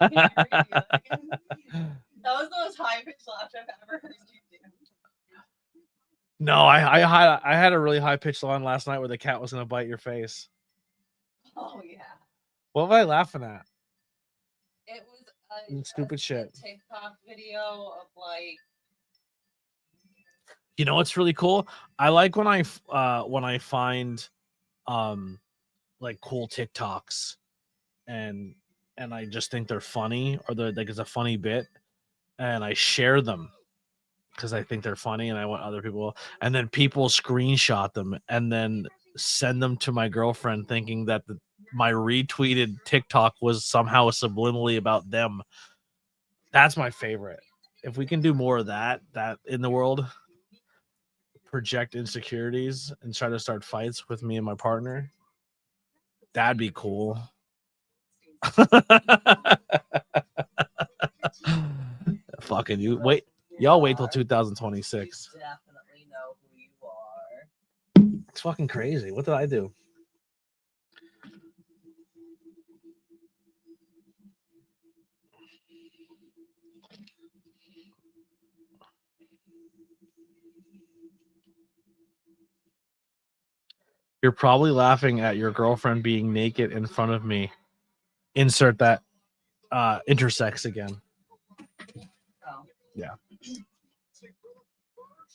was the most high-pitched laugh I've ever heard you do. No, I had a really high-pitched line last night where the cat was going to bite your face. Oh, yeah. What was I laughing at? It was stupid shit. TikTok video of You know what's really cool? I like when I find like cool TikToks, and I just think they're funny, or they're like it's a funny bit, and I share them because I think they're funny, and I want other people, and then people screenshot them and then send them to my girlfriend, thinking that my retweeted TikTok was somehow subliminally about them. That's my favorite. If we can do more of that in the world, project insecurities and try to start fights with me and my partner, that'd be cool. Fucking you wait, y'all wait till 2026. Definitely know who you are. It's fucking crazy. What did I do? You're probably laughing at your girlfriend being naked in front of me. Insert that intersex again. Oh. Yeah.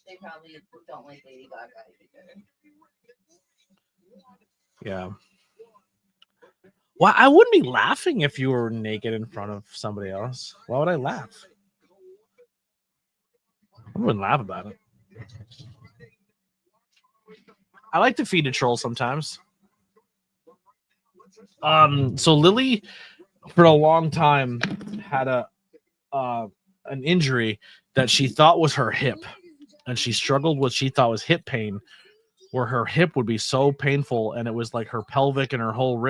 They probably don't like Lady Gaga either. Yeah. Well, I wouldn't be laughing if you were naked in front of somebody else. Why would I laugh? I wouldn't laugh about it. I like to feed a troll sometimes. So Lily, for a long time, had an injury that she thought was her hip, and she struggled with she thought was hip pain, where her hip would be so painful, and it was like her pelvic and her whole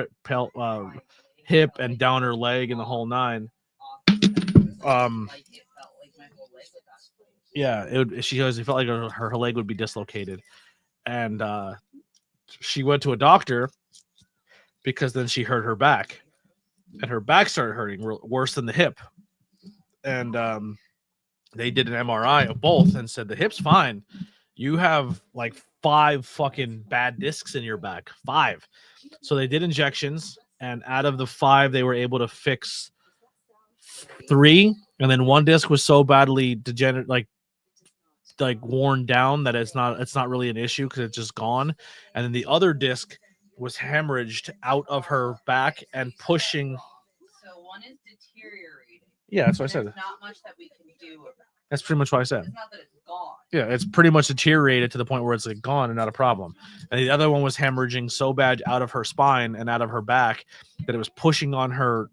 hip and down her leg and the whole nine. Yeah, she always felt like her leg would be dislocated, and she went to a doctor because then she hurt her back, and her back started hurting worse than the hip, and they did an MRI of both and said the hip's fine. You have like 5 fucking bad discs in your back. 5. So they did injections, and out of the 5, they were able to fix 3, and then 1 disc was so badly degenerate, like worn down, that it's not really an issue because it's just gone. And then the other disc was hemorrhaged out of her back and pushing. So 1 is deteriorating. Yeah, that's what I said. There's not much that we can do about it. That's pretty much what I said. It's not that it's gone. Yeah, it's pretty much deteriorated to the point where it's like gone and not a problem. And the other one was hemorrhaging so bad out of her spine and out of her back that it was pushing on her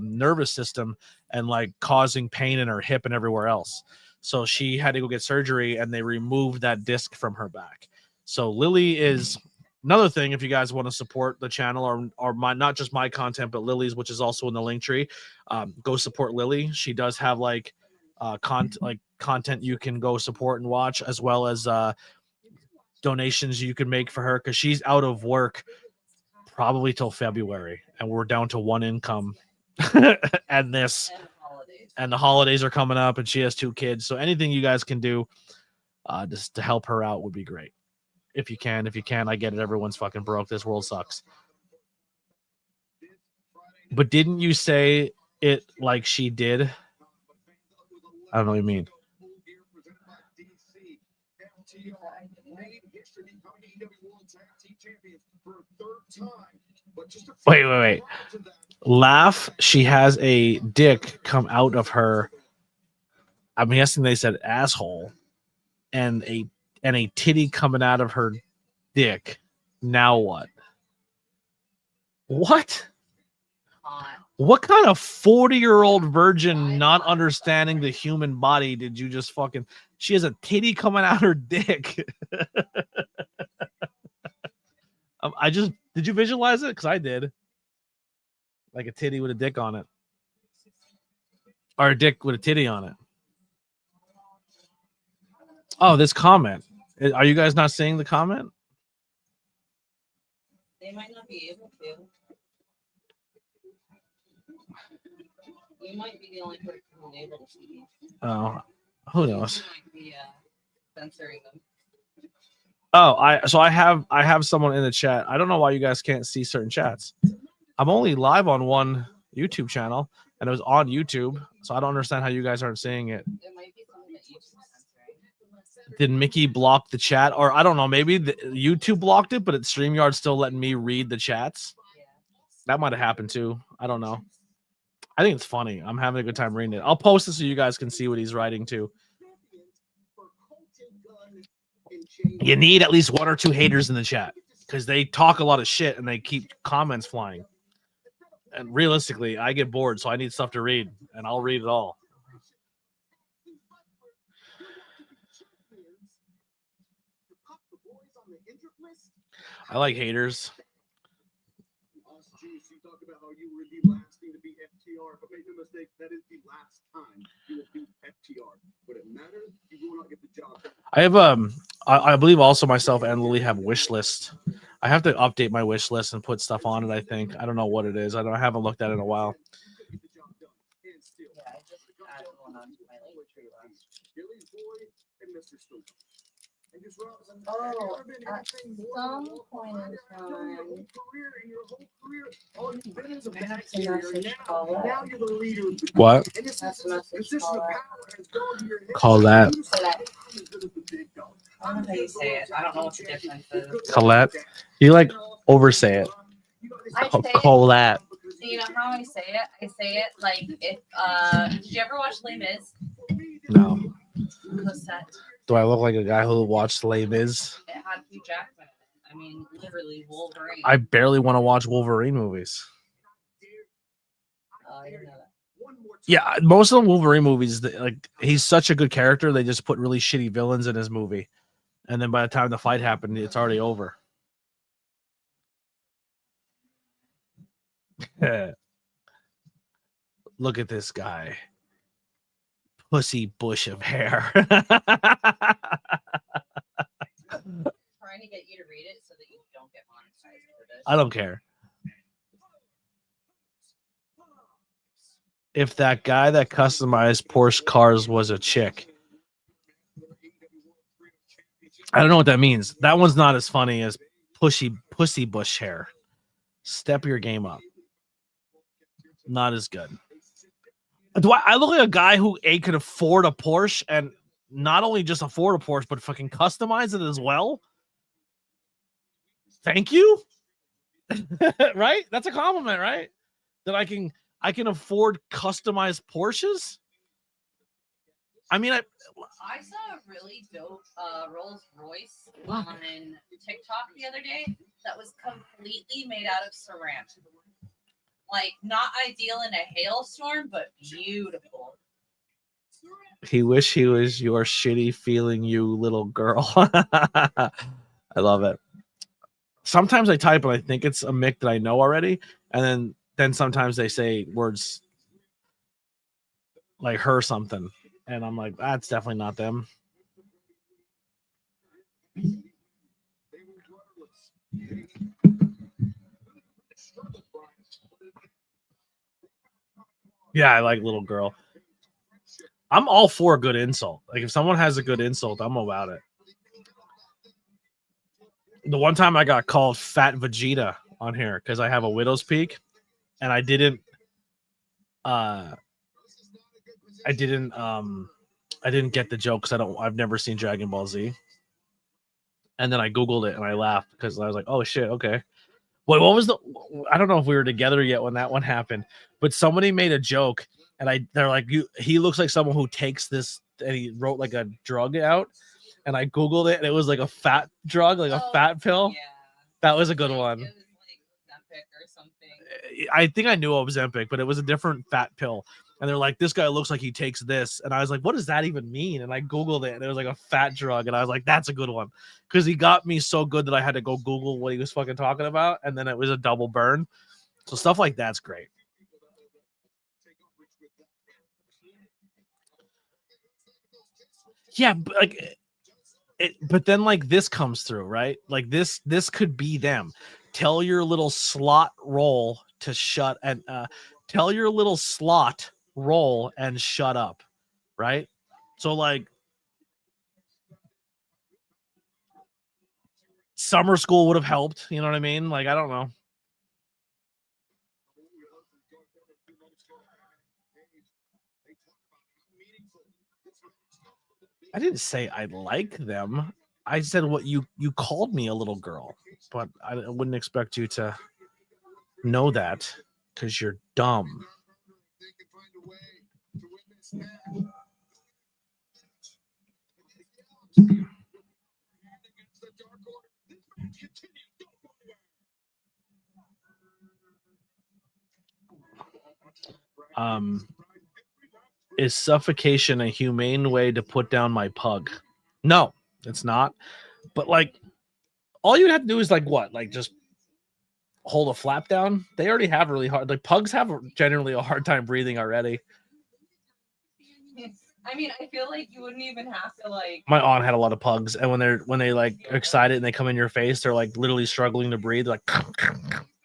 nervous system and like causing pain in her hip and everywhere else. So she had to go get surgery, and they removed that disc from her back. So Lily is another thing. If you guys want to support the channel or my, not just my content, but Lily's, which is also in the link tree, go support Lily. She does have like content you can go support and watch, as well as donations you can make for her, because she's out of work probably till February, and we're down to 1 income. And the holidays are coming up, and she has 2 kids. So anything you guys can do just to help her out would be great. If you can, I get it. Everyone's fucking broke. This world sucks. But didn't you say it like she did? I don't know what you mean. Wait. Laugh. She has a dick come out of her. I'm guessing they said asshole, and a titty coming out of her dick. Now what? What? What kind of 40-year-old virgin not understanding the human body did you just fucking... She has a titty coming out her dick. Did you visualize it? Because I did. Like a titty with a dick on it. Or a dick with a titty on it. Oh, this comment. Are you guys not seeing the comment? They might not be able to. You might be the only person who's able to see. Oh, who knows? You might be censoring them. Oh, I have someone in the chat. I don't know why you guys can't see certain chats. I'm only live on one YouTube channel, and it was on YouTube, so I don't understand how you guys aren't seeing it. There might be something that you're censoring. Did Mickey block the chat? Or I don't know, maybe YouTube blocked it, but StreamYard's still letting me read the chats. Yeah. That might have happened too. I don't know. I think it's funny. I'm having a good time reading it. I'll post it so you guys can see what he's writing too. You need at least 1 or 2 haters in the chat because they talk a lot of shit and they keep comments flying. And realistically, I get bored, so I need stuff to read, and I'll read it all. I like haters. I have I believe also myself and Lily have wish list. I have to update my wish list and put stuff on it. I think I don't know what it is. I haven't looked at it in a while. Yeah, I just added one onto my link tree last. Oh, at some point in time, I have to message Paula. What? That's a message Paula. Call that. I don't know how you say it. I don't know what the difference is. Colette. You like oversay it. I say it. Colette. You know how I say it? I say it like if did you ever watch Les Mis? No. Cosette. Do I look like a guy who watched Les Mis? It had Hugh Jackman. I mean, literally Wolverine. I barely want to watch Wolverine movies. Oh, I didn't know that. Yeah, most of the Wolverine movies, like he's such a good character, they just put really shitty villains in his movie, and then by the time the fight happened, it's already over. Look at this guy, pussy bush of hair. Trying to get you to read it so that you don't get monetized for this. I don't care. If that guy that customized Porsche cars was a chick. I don't know what that means. That one's not as funny as pussy bush hair. Step your game up. Not as good. I look like a guy who could afford a Porsche and not only just afford a Porsche, but fucking customize it as well? Thank you. Right? That's a compliment, right? That I can afford customized Porsches. I mean, I saw a really dope Rolls Royce on TikTok the other day that was completely made out of ceramic. Like, not ideal in a hailstorm, but beautiful. He wish he was your shitty feeling you little girl. I love it. Sometimes I type and I think it's a Mick that I know already, and then sometimes they say words like her something, and I'm like, that's definitely not them. Yeah, I like little girl. I'm all for a good insult. Like if someone has a good insult, I'm about it. The one time I got called Fat Vegeta on here because I have a widow's peak, and I didn't get the joke because I've never seen Dragon Ball Z. And then I Googled it and I laughed because I was like, oh shit, okay. Wait, what was I don't know if we were together yet when that one happened, but somebody made a joke and they're like, he looks like someone who takes this, and he wrote like a drug out, and I Googled it and it was like a fat drug, like a fat pill. Yeah. That was a good one. It was like Ozempic or something. I think I knew it was Ozempic, but it was a different fat pill. And they're like, this guy looks like he takes this. And I was like, what does that even mean? And I Googled it and it was like a fat drug. And I was like, that's a good one. Because he got me so good that I had to go Google what he was fucking talking about. And then it was a double burn. So stuff like that's great. Yeah, but like but then like this comes through, right? Like this could be them. Tell your little slot roll to shut and tell your little slot roll and shut up, right? So like summer school would have helped, you know what I mean? Like I don't know. didn't say I like them. I said what you called me a little girl, but I wouldn't expect you to know that because you're dumb. Is suffocation a humane way to put down my pug? No, it's not. But like, all you have to do is like what? Like just hold a flap down. They already have really hard. Like pugs have generally a hard time breathing already. I mean, I feel like you wouldn't even have to like. My aunt had a lot of pugs, and when they like are excited and they come in your face, they're like literally struggling to breathe. Like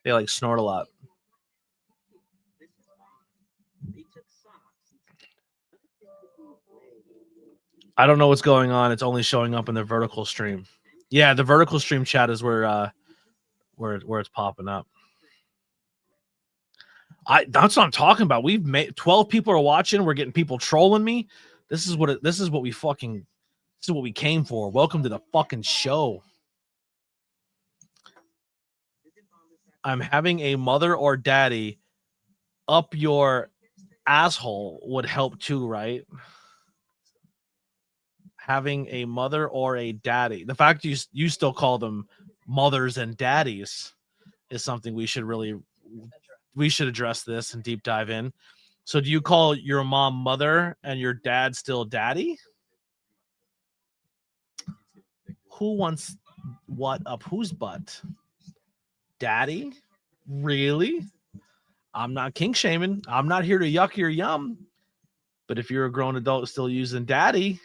they like snort a lot. I don't know what's going on. It's only showing up in the vertical stream. Yeah, the vertical stream chat is where it's popping up. That's what I'm talking about. We've made 12 people are watching. We're getting people trolling me. This is what we came for. Welcome to the fucking show. I'm having a mother or daddy up your asshole would help too, right? Having a mother or a daddy. The fact you still call them mothers and daddies is something we should address this and deep dive in. So do you call your mom mother and your dad still daddy? Who wants what up whose butt? Daddy? Really? I'm not kink shaming. I'm not here to yuck your yum. But if you're a grown adult still using daddy,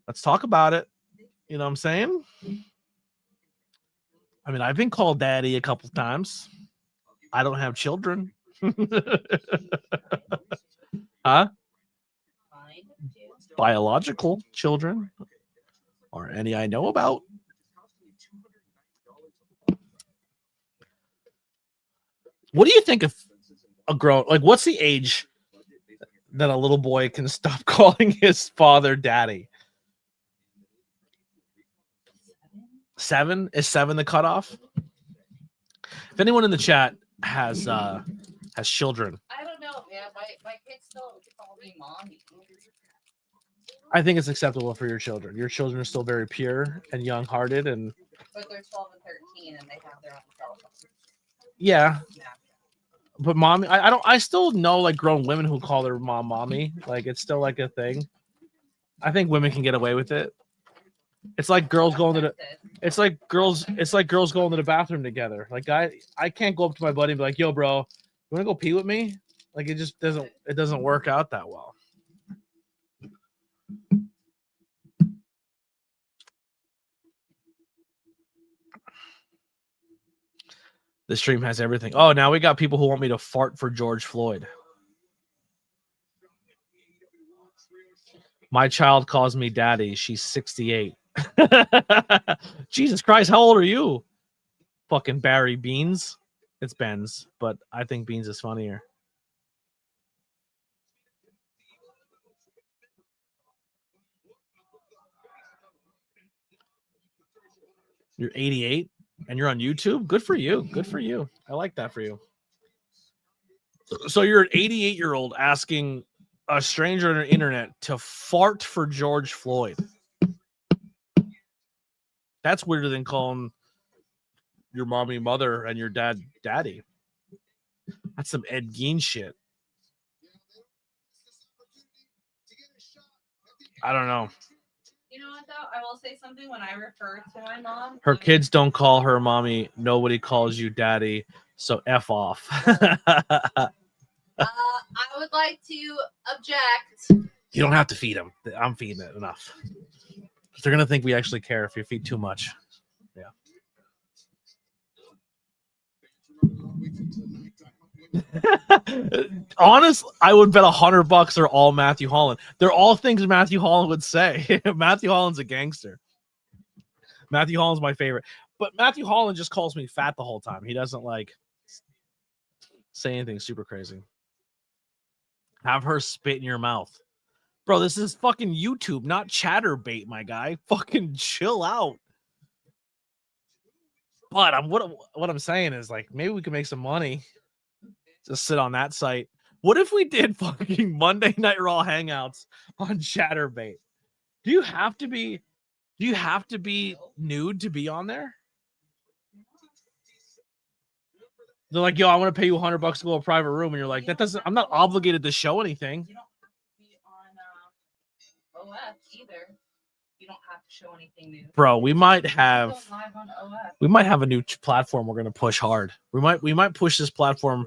let's talk about it. You know what I'm saying? I mean, I've been called daddy a couple times. I don't have children. Huh? Biological children or any I know about. What do you think of a grown, like what's the age that a little boy can stop calling his father daddy? 7? Is 7 the cutoff? If anyone in the chat has children, I don't know, man. My kids still call me mommy. I think it's acceptable for your children. Your children are still very pure and young-hearted, and But they're 12 and 13, and they have their own cell phones. yeah. But mommy, I still know like grown women who call their mom mommy. Like it's still like a thing. I think women can get away with it. It's like girls going to girls going to the bathroom together. Like I can't go up to my buddy and be like, "Yo, bro, you want to go pee with me?" Like it just doesn't work out that well. The stream has everything. Oh, now we got people who want me to fart for George Floyd. My child calls me daddy. She's 68. Jesus Christ, how old are you? Fucking Barry Beans. It's Ben's, but I think Beans is funnier. You're 88 and you're on YouTube? Good for you. Good for you. I like that for you. So you're an 88-year-old asking a stranger on the internet to fart for George Floyd. That's weirder than calling your mommy mother and your dad daddy. That's some Ed Gein shit. I don't know. You know what, though? I will say something when I refer to my mom. Her kids don't call her mommy. Nobody calls you daddy. So F off. I would like to object. You don't have to feed them. I'm feeding it enough. They're going to think we actually care if you feed too much. Yeah. Honestly, I would bet $100 they're all Matthew Holland. They're all things Matthew Holland would say. Matthew Holland's a gangster. Matthew Holland's my favorite. But Matthew Holland just calls me fat the whole time. He doesn't like say anything super crazy. Have her spit in your mouth. Bro, this is fucking YouTube, not chatterbait, my guy. Fucking chill out. But what I'm saying is like maybe we could make some money. Just sit on that site. What if we did fucking Monday Night Raw hangouts on chatterbait? Do you have to be nude to be on there? They're like, yo, I want to pay you $100 to go to a private room, and you're like, that doesn't. I'm not obligated to show anything. You don't have to be on OF either. You don't have to show anything new. Bro, we might Go have live on OF. a new platform we're gonna push hard. We might push this platform.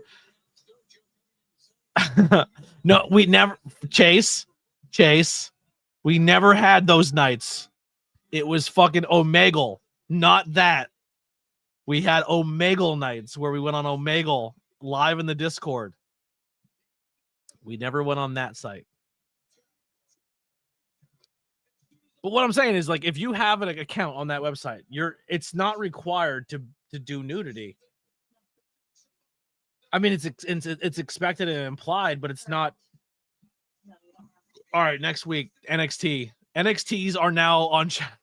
No, we never Chase. We never had those nights. It was fucking Omegle, not that. We had Omegle nights where we went on Omegle live in the Discord. We never went on that site. But what I'm saying is, like, if you have an account on that website, it's not required to do nudity. I mean, it's expected and implied, but it's not. All right, next week NXT. NXTs are now on chat.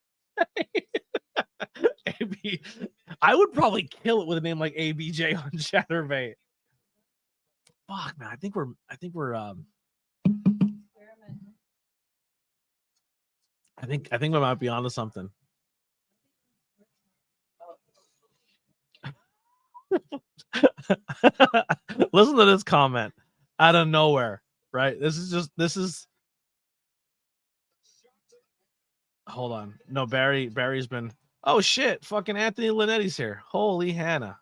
I would probably kill it with a name like ABJ on Chatterbait. Fuck, man. I think we're I think we might be onto something. Listen to this comment out of nowhere, right? This is hold on. No, Barry's been oh shit, fucking Anthony Linetti's here. Holy Hannah.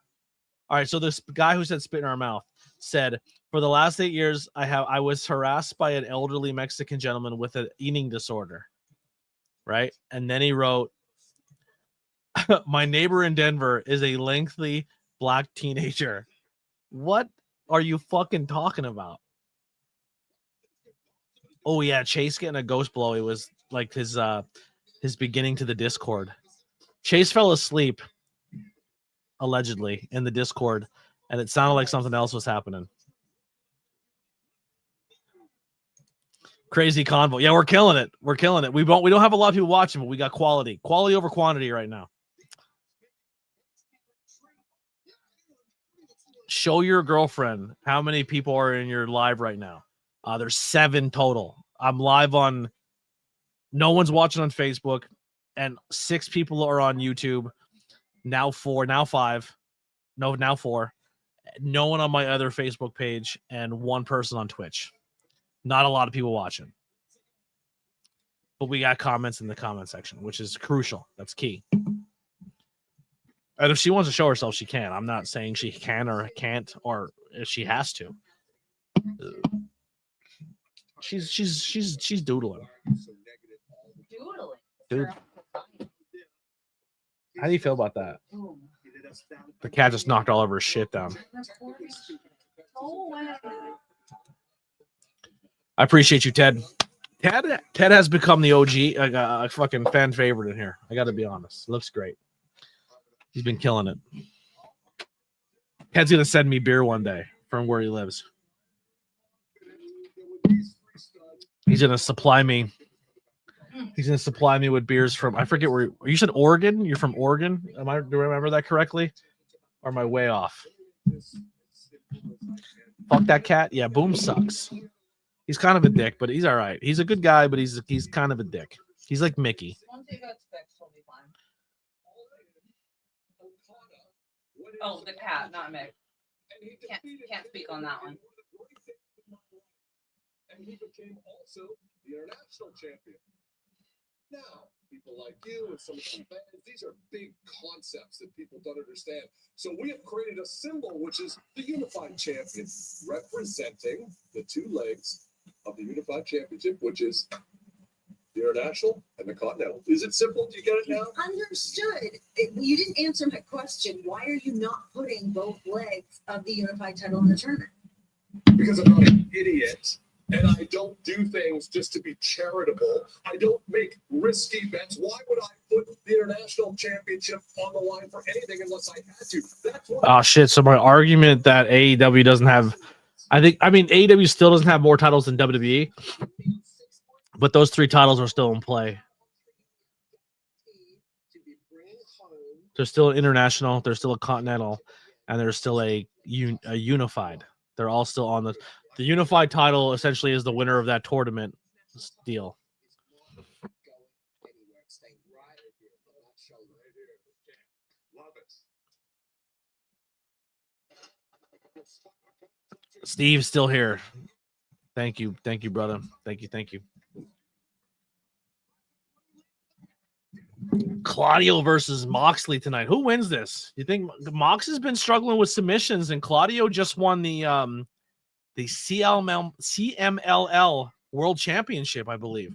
All right, so this guy who said spit in our mouth said, for the last 8 years, I was harassed by an elderly Mexican gentleman with an eating disorder. Right? And then he wrote, my neighbor in Denver is a lengthy black teenager. What are you fucking talking about? Oh yeah, Chase getting a ghost blow. It was like his beginning to the Discord. Chase fell asleep allegedly in the Discord, and it sounded like something else was happening. Crazy convo. Yeah, we're killing it. We don't have a lot of people watching, but we got quality over quantity right now. Show your girlfriend how many people are in your live right now. There's 7 total. I'm live on. No one's watching on Facebook, and 6 people are on YouTube. Now 4. Now 5. No, now 4. No one on my other Facebook page, and 1 person on Twitch. Not a lot of people watching. But we got comments in the comment section, which is crucial. That's key. And if she wants to show herself, she can. I'm not saying she can or can't or if she has to. She's doodling. Dude. How do you feel about that? The cat just knocked all of her shit down. I appreciate you, Ted. Ted has become the OG, a fucking fan favorite in here. I got to be honest. Looks great. He's been killing it. Ted's going to send me beer one day from where he lives. He's going to supply me. He's going to supply me with beers from, I forget where you said Oregon. You're from Oregon. Do I remember that correctly? Or am I way off? Fuck that cat. Yeah, Boom sucks. He's kind of a dick, but he's all right. He's a good guy, but he's kind of a dick. He's like Mickey. Oh, the cat, not Mick. Can't speak on that one. And he became also the international champion. Now, people like you and some of the fans, these are big concepts that people don't understand. So we have created a symbol, which is the unified champion, representing the 2 legs of the unified championship, which is the international and the continental. Is it simple? Do you get it now? Understood. You didn't answer my question. Why are you not putting both legs of the unified title in the tournament? Because I'm not an idiot. And I don't do things just to be charitable. I don't make risky bets. Why would I put the international championship on the line for anything unless I had to? That's what. Oh shit! So my argument that AEW doesn't have, AEW still doesn't have more titles than WWE, But those 3 titles are still in play. There's still an international, there's still a continental, and there's still a unified. They're all still on the unified title. Essentially, is the winner of that tournament deal. Steve's still here. Thank you, brother. Thank you. Claudio versus Moxley tonight. Who wins this? You think Mox has been struggling with submissions, and Claudio just won the CMLL World Championship, I believe.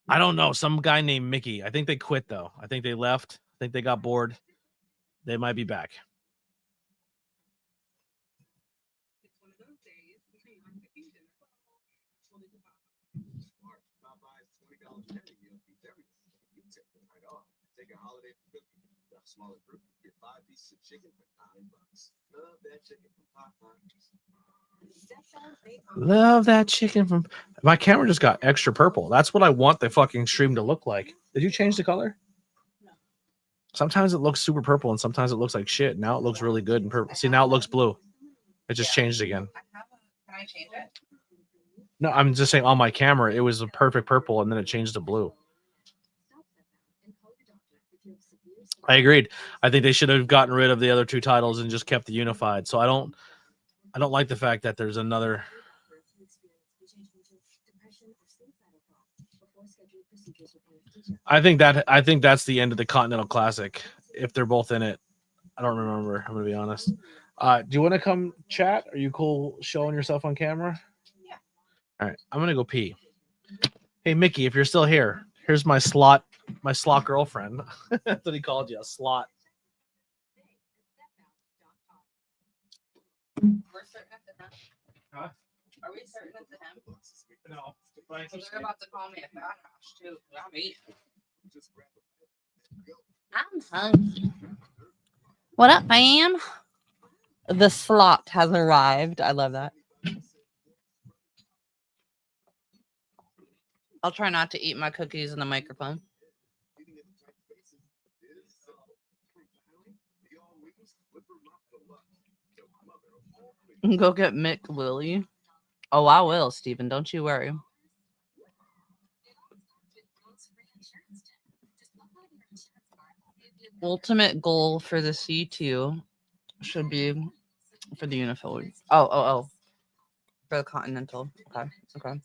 I don't know. Some guy named Mickey. I think they quit though. I think they left. I think they got bored. They might be back. Smaller group, get 5 pieces of chicken for $9. Love that chicken from Popeyes. Love that chicken from. My camera just got extra purple. That's what I want the fucking stream to look like. Did you change the color? No. Sometimes it looks super purple and sometimes it looks like shit. Now it looks really good and purple. See, now it looks blue. It just changed again. Can I change it? No, I'm just saying on my camera it was a perfect purple and then it changed to blue. I agreed. I think they should have gotten rid of the other 2 titles and just kept the unified. So I don't like the fact that there's another. I think that's the end of the Continental Classic if they're both in it. I don't remember. I'm gonna be honest. Do you want to come chat? Are you cool showing yourself on camera? Yeah. All right. I'm gonna go pee. Hey Mickey, if you're still here, here's my slot girlfriend. That's what he called you, a slot. We're certain it's him. Huh? Are we certain it's him? No. So they're about to call me a fat ass too. I'm eating. I'm hungry. What up, fam? The slot has arrived. I love that. I'll try not to eat my cookies in the microphone. Go get Mick, Lily. Oh, I will, Steven. Don't you worry. Ultimate goal for the C2 should be for the unified. Oh. For the Continental. Okay.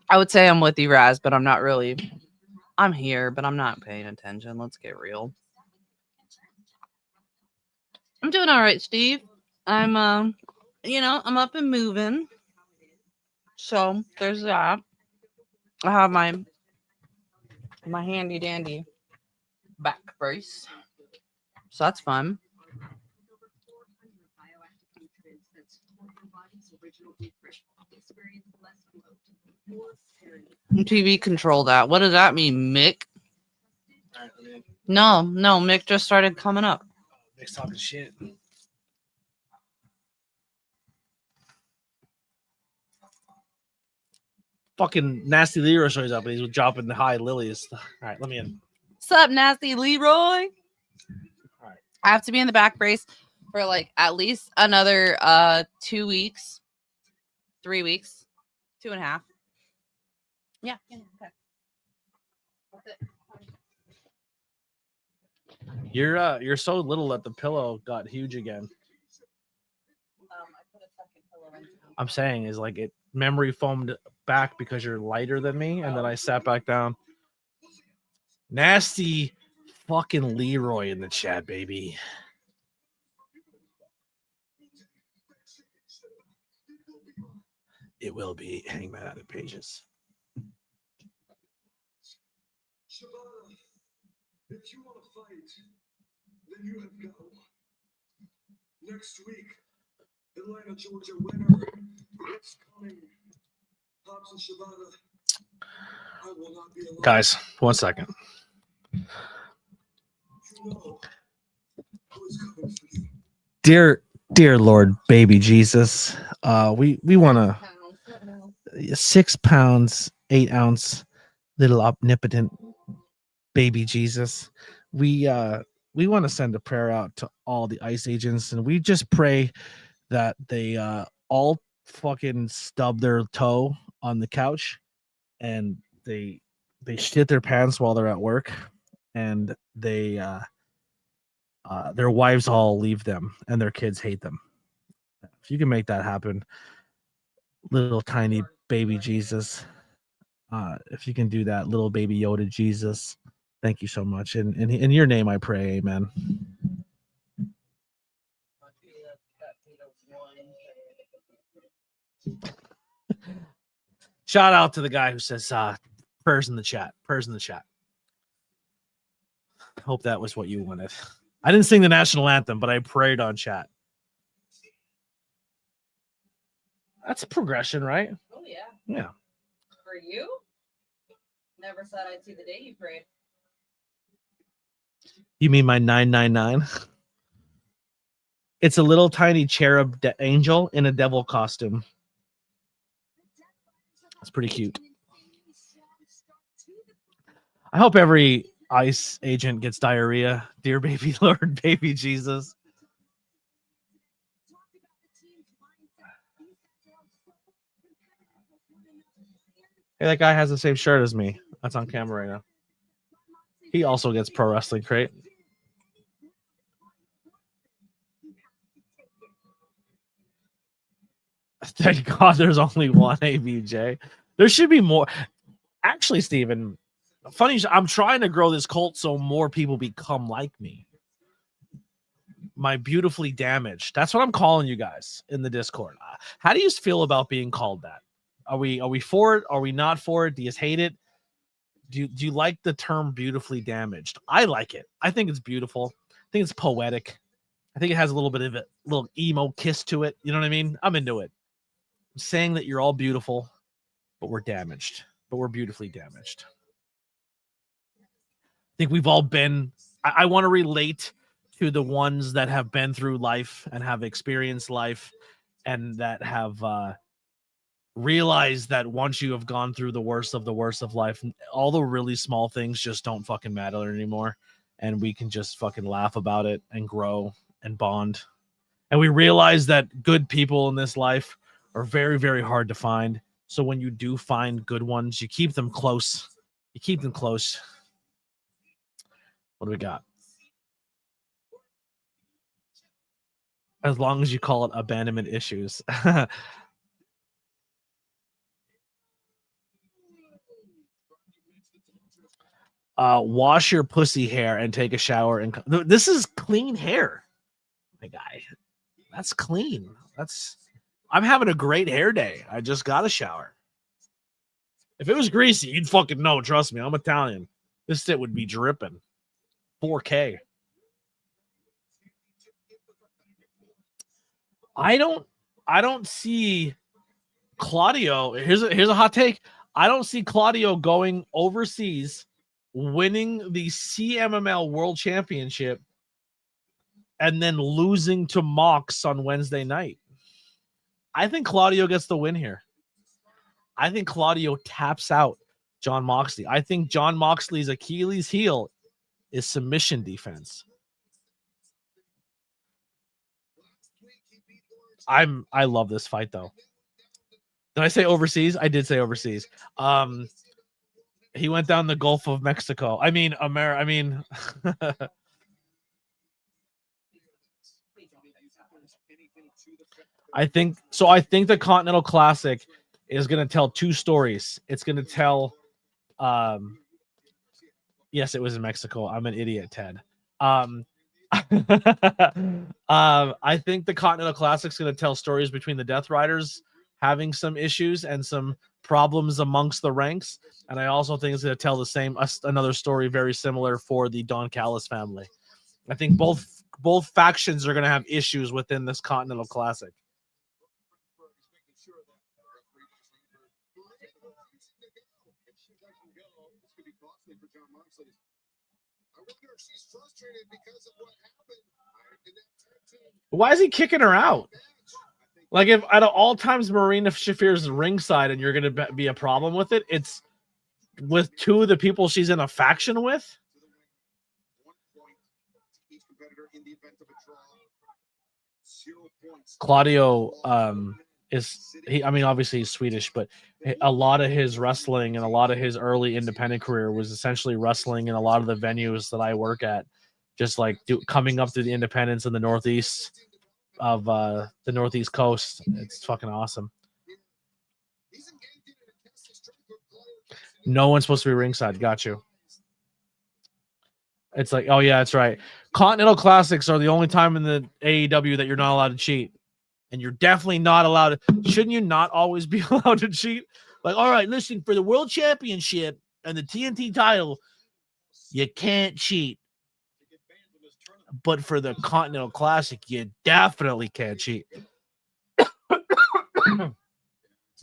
I would say I'm with you, Raz, but I'm not really. I'm here, but I'm not paying attention. Let's get real. I'm doing all right, Steve. I'm I'm up and moving. So there's that. I have my handy dandy back brace. So that's fun. TV control that. What does that mean, Mick? No, Mick just started coming up. Mick's talking shit. Fucking Nasty Leroy shows up and he's dropping the high lilies. All right, let me in. What's up, Nasty Leroy? All right. I have to be in the back brace for like at least another 2 weeks, 3 weeks, 2.5. Yeah. Okay. That's it. You're so little that the pillow got huge again. I put a second pillow in. I'm saying is like it memory foamed back because you're lighter than me, and then I sat back down. Nasty fucking Leroy in the chat, baby. It will be Hangman out of pages. If you want to fight, then you have go. Next week, Atlanta, Georgia winner. It's coming. Hobbs and Shibata. I will not be alone. Guys, 1 second. You know who is coming for you. Dear Dear Lord, baby Jesus, we want to Pounds, I don't know. 6 pounds 8 ounce little omnipotent baby Jesus. We want to send a prayer out to all the ICE agents, and we just pray that they all fucking stub their toe on the couch, and they shit their pants while they're at work, and their wives all leave them, and their kids hate them. If you can make that happen, little tiny baby Jesus, if you can do that, little baby Yoda Jesus, thank you so much. And in your name, I pray, amen. Shout out to the guy who says prayers in the chat. Prayers in the chat. Hope that was what you wanted. I didn't sing the national anthem, but I prayed on chat. That's a progression, right? Oh yeah. Yeah. For you? Never thought I'd see the day you prayed. You mean my 999? It's a little tiny cherub angel in a devil costume. It's pretty cute. I hope every ICE agent gets diarrhea. Dear baby Lord, baby Jesus. Hey, that guy has the same shirt as me. That's on camera right now. He also gets Pro Wrestling Crate. Thank God there's only one ABJ. There should be more. Actually, Steven, funny, I'm trying to grow this cult so more people become like me. My beautifully damaged. That's what I'm calling you guys in the Discord. How do you feel about being called that? Are we for it? Are we not for it? Do you hate it? Do you like the term beautifully damaged? I like it. I think it's beautiful. I think it's poetic. I think it has a little bit of a little emo kiss to it. You know what I mean? I'm into it. I'm saying that you're all beautiful, but we're damaged. But we're beautifully damaged. I think we've all been. I want to relate to the ones that have been through life and have experienced life and that have realized that once you have gone through the worst of life, all the really small things just don't fucking matter anymore. And we can just fucking laugh about it and grow and bond. And we realize that good people in this life are very, very hard to find. So when you do find good ones, you keep them close. You keep them close. What do we got? As long as you call it abandonment issues. Wash your pussy hair and take a shower. And this is clean hair, my guy. That's clean. I'm having a great hair day. I just got a shower. If it was greasy, you'd fucking know. Trust me, I'm Italian. This shit would be dripping. 4K. I don't see Claudio. Here's a hot take. I don't see Claudio going overseas, winning the CMML World Championship, and then losing to Mox on Wednesday night. I think Claudio gets the win here. I think Claudio taps out John Moxley. I think John Moxley's Achilles heel is submission defense. I love this fight though. Did I say overseas? I did say overseas. He went down the Gulf of Mexico. I mean, I think so. I think the Continental Classic is going to tell two stories. It's going to tell, yes, it was in Mexico. I'm an idiot, Ted. I think the Continental Classic is going to tell stories between the Death Riders having some issues and some problems amongst the ranks, and I also think it's going to tell the same another story very similar for the Don Callis family. I think both factions are going to have issues within this Continental Classic. Why is he kicking her out? Like, if at all times Marina Shafir's ringside and you're going to be a problem with it, it's with two of the people she's in a faction with. Claudio I mean, obviously he's Swedish, but a lot of his wrestling and a lot of his early independent career was essentially wrestling in a lot of the venues that I work at, just like coming up through the independents in the Northeast of the Northeast coast. It's fucking awesome. No one's supposed to be ringside. Got you. It's like, oh yeah, that's right. Continental Classics are the only time in the AEW that you're not allowed to cheat. And you're definitely not allowed to. Shouldn't you not always be allowed to cheat? Like, all right, listen, for the World Championship and the TNT title, you can't cheat. But for the Continental Classic, you definitely can't cheat. It's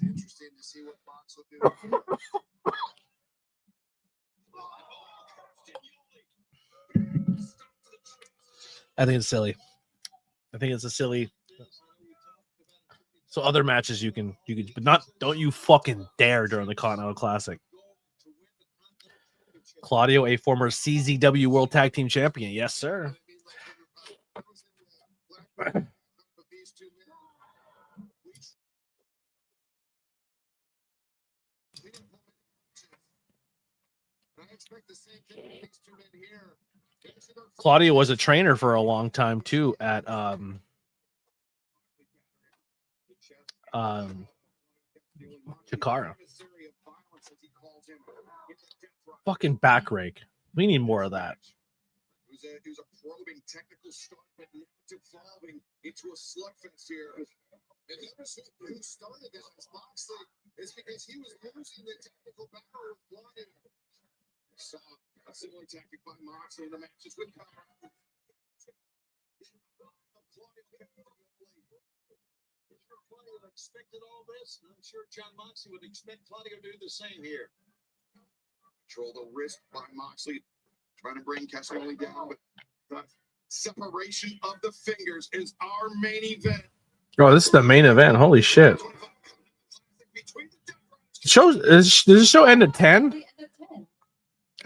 interesting to see what Fox will do. I think it's silly. I think it's a silly. So other matches you can, but not. Don't you fucking dare during the Continental Classic. Claudio, a former CZW World Tag Team Champion, yes sir. Claudio was a trainer for a long time too at Chikara. Fucking back rake. We need more of that. It was a probing technical start, but now it's evolving into a slugfest here. And who started this was Moxley. It's because he was losing the technical battle with Claudio. Saw a similar tactic by Moxley in the matches with Conrad. Claudio expected all this, and I'm sure John Moxley would expect Claudio to do the same here. Control the wrist by Moxley, trying to bring Castagnoli down, but the separation of the fingers is our main event. Oh, this is the main event. Holy shit. Does the show end at 10?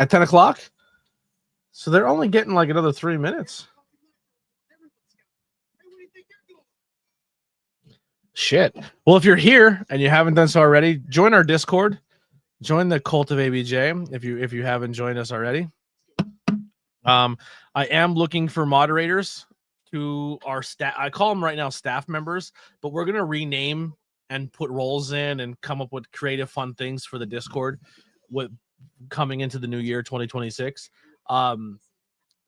At 10 o'clock? So they're only getting like another 3 minutes. Shit. Well, if you're here and you haven't done so already, join our Discord. Join the Cult of ABJ if you haven't joined us already. I am looking for moderators to our staff. I call them right now staff members, but we're gonna rename and put roles in and come up with creative, fun things for the Discord with coming into the new year 2026.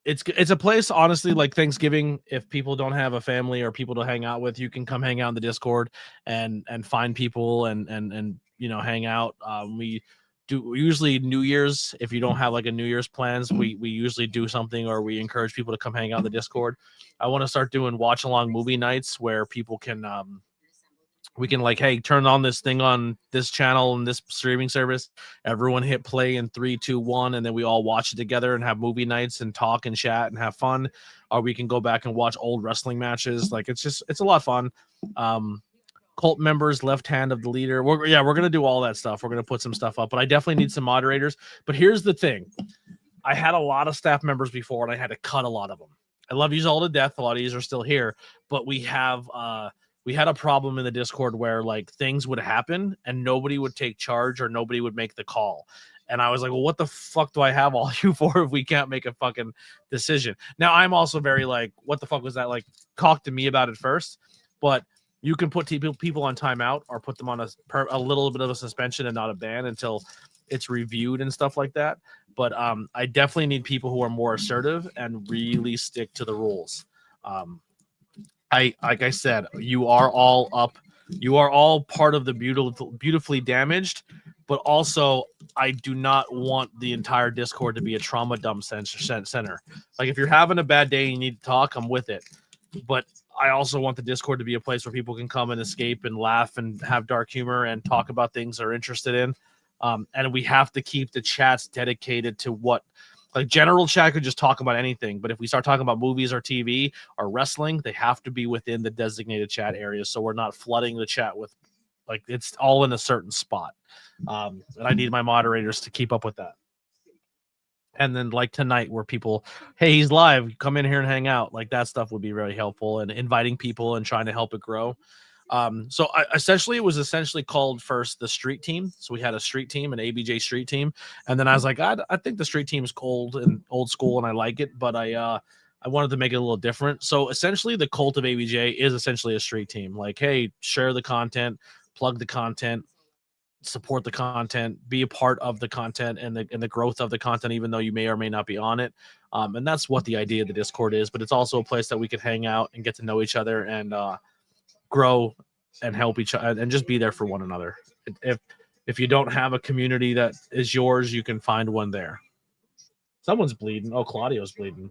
It's a place, honestly, like Thanksgiving. If people don't have a family or people to hang out with, you can come hang out in the Discord and find people and you know, hang out. We do usually New Year's. If you don't have like a New Year's plans, we usually do something, or we encourage people to come hang out in the Discord. I want to start doing watch along movie nights where people can we can like, hey, turn on this thing on this channel and this streaming service. Everyone hit play in 3, 2, 1, and then we all watch it together and have movie nights and talk and chat and have fun. Or we can go back and watch old wrestling matches. Like it's a lot of fun. Cult members, left hand of the leader. We're gonna do all that stuff. We're gonna put some stuff up, but I definitely need some moderators. But here's the thing: I had a lot of staff members before, and I had to cut a lot of them. I love you all to death. A lot of these are still here, but we had a problem in the Discord where like things would happen and nobody would take charge or nobody would make the call. And I was like, well, what the fuck do I have all you for if we can't make a fucking decision? Now I'm also very like, what the fuck was that? Like, talk to me about it first, but. You can put people on timeout or put them on a little bit of a suspension and not a ban until it's reviewed and stuff like that. But I definitely need people who are more assertive and really stick to the rules. Like I said, you are all up. You are all part of the beautifully damaged. But also, I do not want the entire Discord to be a trauma dump center. Like if you're having a bad day and you need to talk, I'm with it. But I also want the Discord to be a place where people can come and escape and laugh and have dark humor and talk about things they're interested in. And we have to keep the chats dedicated to what Like general chat could just talk about anything, but if we start talking about movies or TV or wrestling, they have to be within the designated chat areas, so we're not flooding the chat with like it's all in a certain spot. And I need my moderators to keep up with that. And then like tonight, where people, hey, he's live, come in here and hang out. Like that stuff would be very helpful, and inviting people and trying to help it grow. So it was essentially called first the street team. So we had a street team, an ABJ street team. And then I was like, I think the street team is cold and old school and I like it, but I wanted to make it a little different. So essentially the Cult of ABJ is essentially a street team. Like, hey, share the content, plug the content, support the content, be a part of the content and the growth of the content, even though you may or may not be on it. And that's what the idea of the Discord is, but it's also a place that we could hang out and get to know each other and, grow and help each other and just be there for one another. If you don't have a community that is yours, you can find one there. Someone's bleeding. Oh, Claudio's bleeding.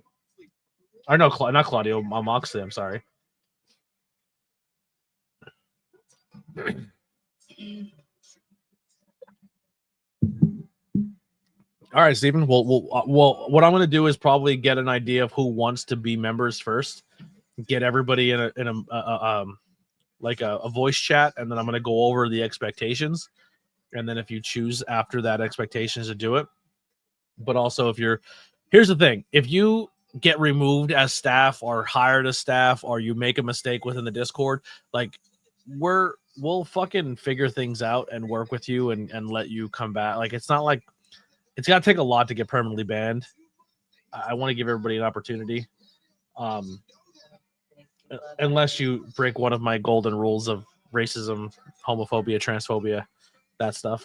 Or no, not Claudio. Moxley. I'm sorry. All right, Stephen. Well, what I'm going to do is probably get an idea of who wants to be members first. Get everybody in a voice chat, and then I'm going to go over the expectations. And then if you choose after that expectations to do it, but also here's the thing, if you get removed as staff or hired as staff, or you make a mistake within the Discord, like we'll fucking figure things out and work with you and let you come back. Like, it's not like it's got to take a lot to get permanently banned. I want to give everybody an opportunity. Unless you break one of my golden rules of racism, homophobia, transphobia, that stuff.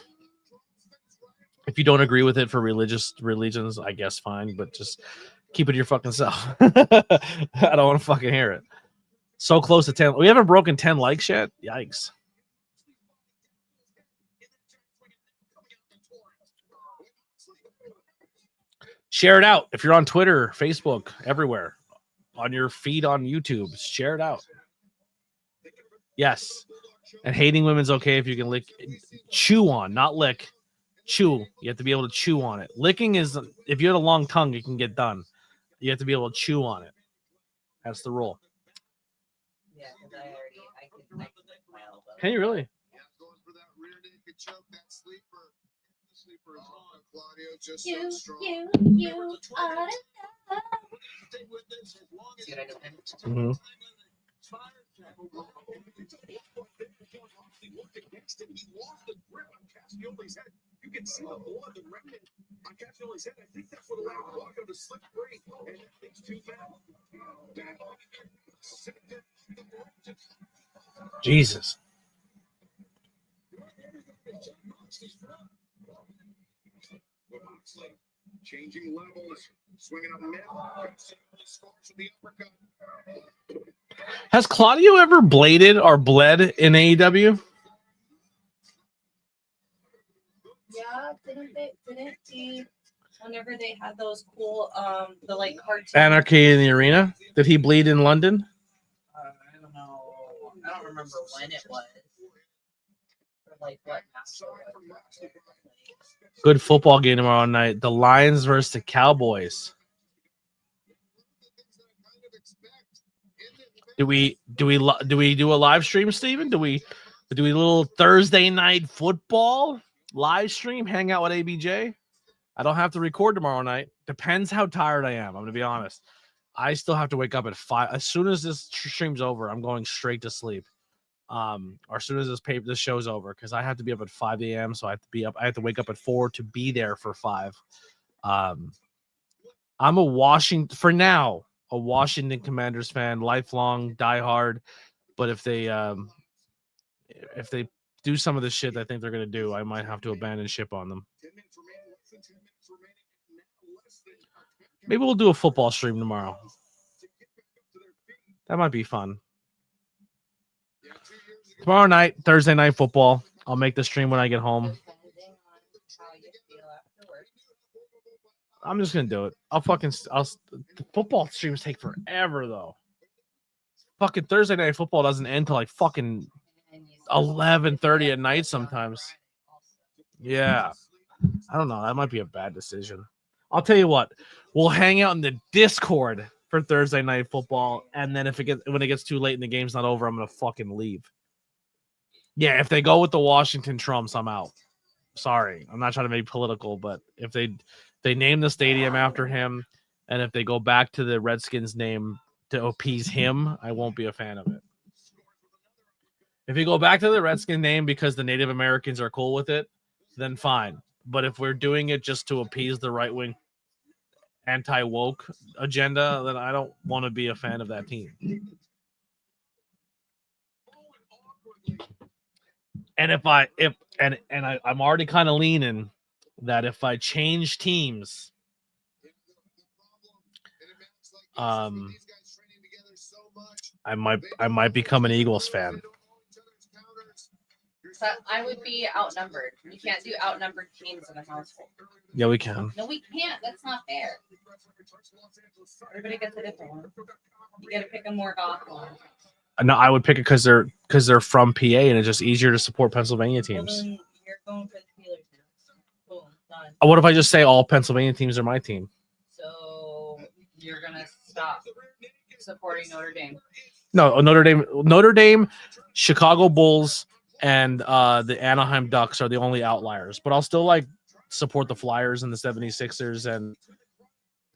If you don't agree with it for religions, I guess fine, but just keep it to your fucking self. I don't want to fucking hear it. So close to 10. We haven't broken 10 likes yet. Yikes. Share it out. If you're on Twitter, Facebook, everywhere. On your feed on YouTube, share it out. Yes. And hating women's okay if you can chew on, not lick. Chew. You have to be able to chew on it. Licking is, if you have a long tongue, it can get done. You have to be able to chew on it. That's the rule. Yeah, because I can lick my elbow. Can you really? Yeah, going for that rear naked choke, that sleeper. The sleeper is on. Claudio just You are are Mm-hmm. You can see the blood, the remnant on Castagnoli's head. I think that's what allowed Claudio to slip free, and that thing's too bad. Jesus. Changing levels, swinging up mid, scores with the uppercut. Has Claudio ever bladed or bled in AEW? Yeah, didn't he? Whenever they had those cool, the like cartoon. Anarchy in the Arena? Did he bleed in London? I don't know. I don't remember when it was. Or like what match it was. Good football game tomorrow night. The Lions versus the Cowboys. Do we do a live stream, Steven? Do we a little Thursday night football live stream? Hang out with ABJ. I don't have to record tomorrow night. Depends how tired I am. I'm gonna be honest. I still have to wake up at 5. As soon as this stream's over, I'm going straight to sleep. Or as soon as this show's over, because I have to be up at 5 a.m. So I have to wake up at 4 to be there for 5. I'm a Washington Commanders fan, lifelong, diehard. But if they do some of the shit I think they're gonna do, I might have to abandon ship on them. Maybe we'll do a football stream tomorrow. That might be fun. Tomorrow night, Thursday night football. I'll make the stream when I get home. I'm just gonna do it. The football streams take forever though. Fucking Thursday night football doesn't end till like fucking 11:30 at night sometimes. Yeah, I don't know. That might be a bad decision. I'll tell you what. We'll hang out in the Discord for Thursday Night Football, and then when it gets too late and the game's not over, I'm gonna fucking leave. Yeah, if they go with the Washington Trumps, I'm out. Sorry, I'm not trying to be political, but if they name the stadium after him, and if they go back to the Redskins name to appease him, I won't be a fan of it. If you go back to the Redskin name because the Native Americans are cool with it, then fine. But if we're doing it just to appease the right-wing anti-woke agenda, then I don't want to be a fan of that team. And I'm already kind of leaning that if I change teams, I might become an Eagles fan. But I would be outnumbered. You can't do outnumbered teams in a household. Yeah, we can. No, we can't. That's not fair. Everybody gets a different one. You got to pick a more goth one. No, I would pick it because they're from PA and it's just easier to support Pennsylvania teams. Well, then you're going for the Steelers now. Boom, done. What if I just say all Pennsylvania teams are my team? So you're gonna stop supporting Notre Dame. No, Notre Dame, Chicago Bulls, and the Anaheim Ducks are the only outliers. But I'll still like support the Flyers and the 76ers and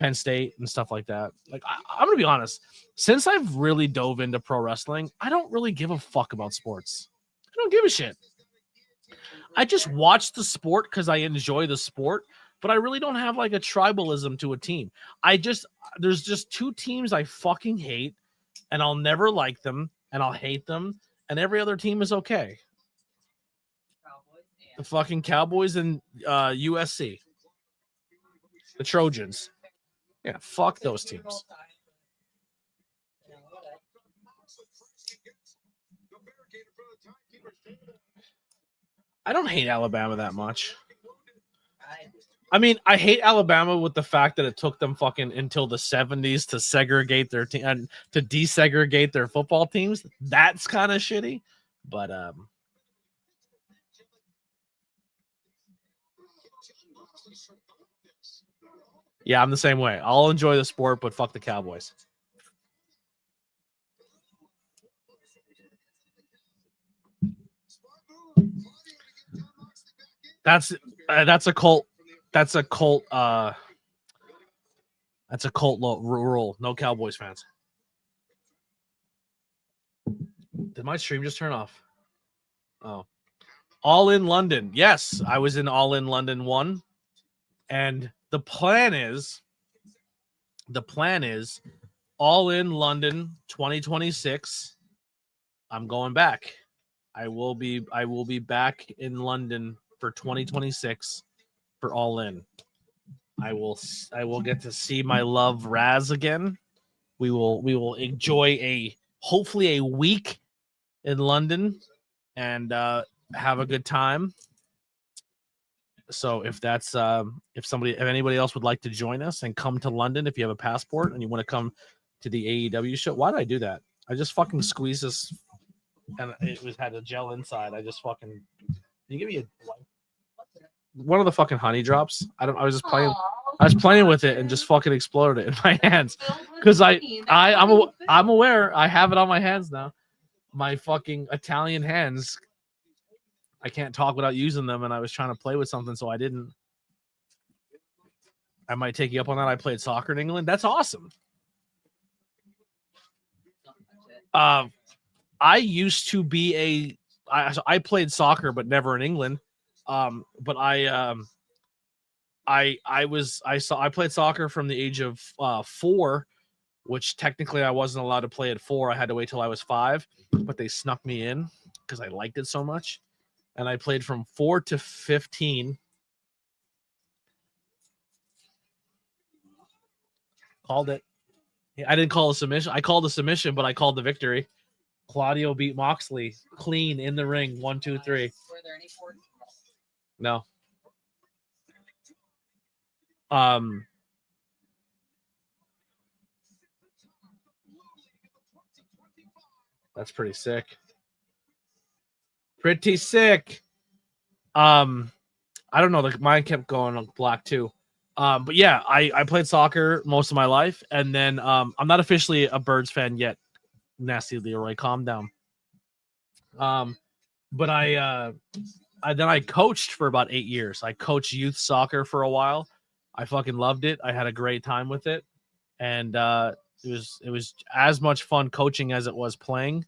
Penn State and stuff like that. Like I'm gonna be honest, since I've really dove into pro wrestling, I don't really give a fuck about sports. I don't give a shit. I just watch the sport because I enjoy the sport, but I really don't have like a tribalism to a team. There's just two teams I fucking hate, and I'll never like them, and I'll hate them, and every other team is okay. The fucking Cowboys and USC. The Trojans. Yeah, fuck those teams. I don't hate Alabama that much. I mean, I hate Alabama with the fact that it took them fucking until the 70s to segregate their team and to desegregate their football teams. That's kind of shitty, but yeah, I'm the same way. I'll enjoy the sport, but fuck the Cowboys. That's a cult. That's a cult. That's a cult rule. No Cowboys fans. Did my stream just turn off? Oh, All in London. Yes, I was in All in London 1, and the plan is All in London 2026. I'm going back. I will be back in London for 2026 for All In. I will get to see my love Raz again. We will enjoy hopefully a week in London and have a good time. So if anybody else would like to join us and come to London, if you have a passport and you want to come to the AEW show, why did I do that? I just fucking squeezed this and had a gel inside. I just fucking. Can you give me one of the fucking honey drops? I was just playing. I was playing with it and just fucking exploded it in my hands because I'm aware I have it on my hands now. My fucking Italian hands. I can't talk without using them, and I was trying to play with something, so I didn't. I might take you up on that. I played soccer in England. That's awesome. I used to be I played soccer, but never in England. But I played soccer from the age of 4, which technically I wasn't allowed to play at 4. I had to wait till I was 5, but they snuck me in because I liked it so much. And I played from 4 to 15. Called it. I didn't call a submission. I called a submission, but I called the victory. Claudio beat Moxley clean in the ring. 1, 2, 3. Were there any forts? No. That's pretty sick. Pretty sick. I don't know. Mine kept going on black too. But yeah, I played soccer most of my life, and then I'm not officially a Birds fan yet. Nasty Leroy, calm down. But I coached for about 8 years. I coached youth soccer for a while. I fucking loved it. I had a great time with it, and it was as much fun coaching as it was playing.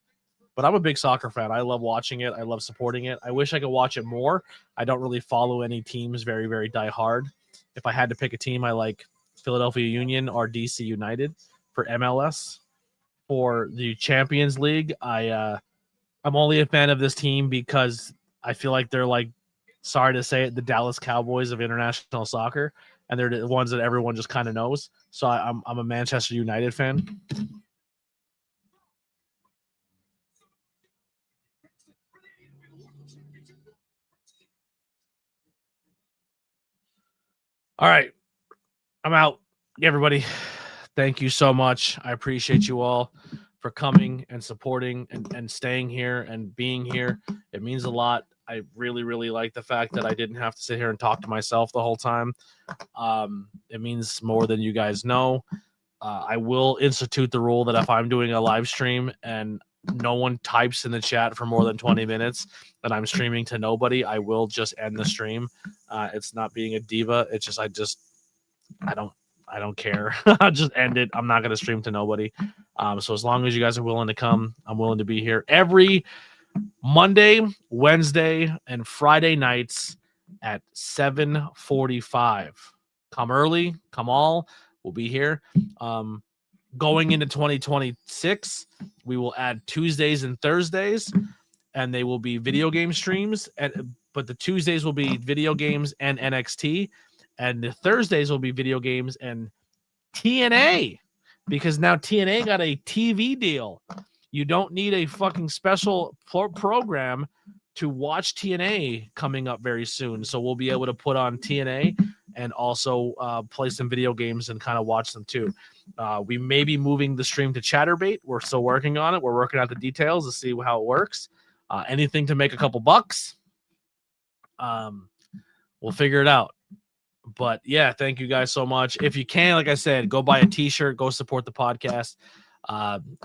But I'm a big soccer fan. I love watching it. I love supporting it. I wish I could watch it more. I don't really follow any teams very, very die hard. If I had to pick a team, I like Philadelphia Union or DC United for MLS. For the Champions League, I'm only a fan of this team because I feel like they're like, sorry to say it, the Dallas Cowboys of international soccer, and they're the ones that everyone just kind of knows. So I'm a Manchester United fan. All right, I'm out, everybody. Thank you so much. I appreciate you all for coming and supporting and staying here and being here. It means a lot. I really, really like the fact that I didn't have to sit here and talk to myself the whole time. It means more than you guys know. I will institute the rule that if I'm doing a live stream and no one types in the chat for more than 20 minutes and I'm streaming to nobody, I will just end the stream. It's not being a diva. It's just I don't care. I'll just end it. I'm not going to stream to nobody. So as long as you guys are willing to come, I'm willing to be here every Monday, Wednesday, and Friday nights at 7:45. Come early, come all. We'll be here. Going into 2026, we will add Tuesdays and Thursdays, and they will be video game streams. But the Tuesdays will be video games and NXT, and the Thursdays will be video games and TNA, because now TNA got a TV deal. You don't need a fucking special program to watch TNA coming up very soon. So we'll be able to put on TNA and also play some video games and kind of watch them too. We may be moving the stream to Chatterbait. We're still working on it. We're working out the details to see how it works. Anything to make a couple bucks. We'll figure it out. But yeah, thank you guys so much. If you can, like I said, go buy a t-shirt, go support the podcast.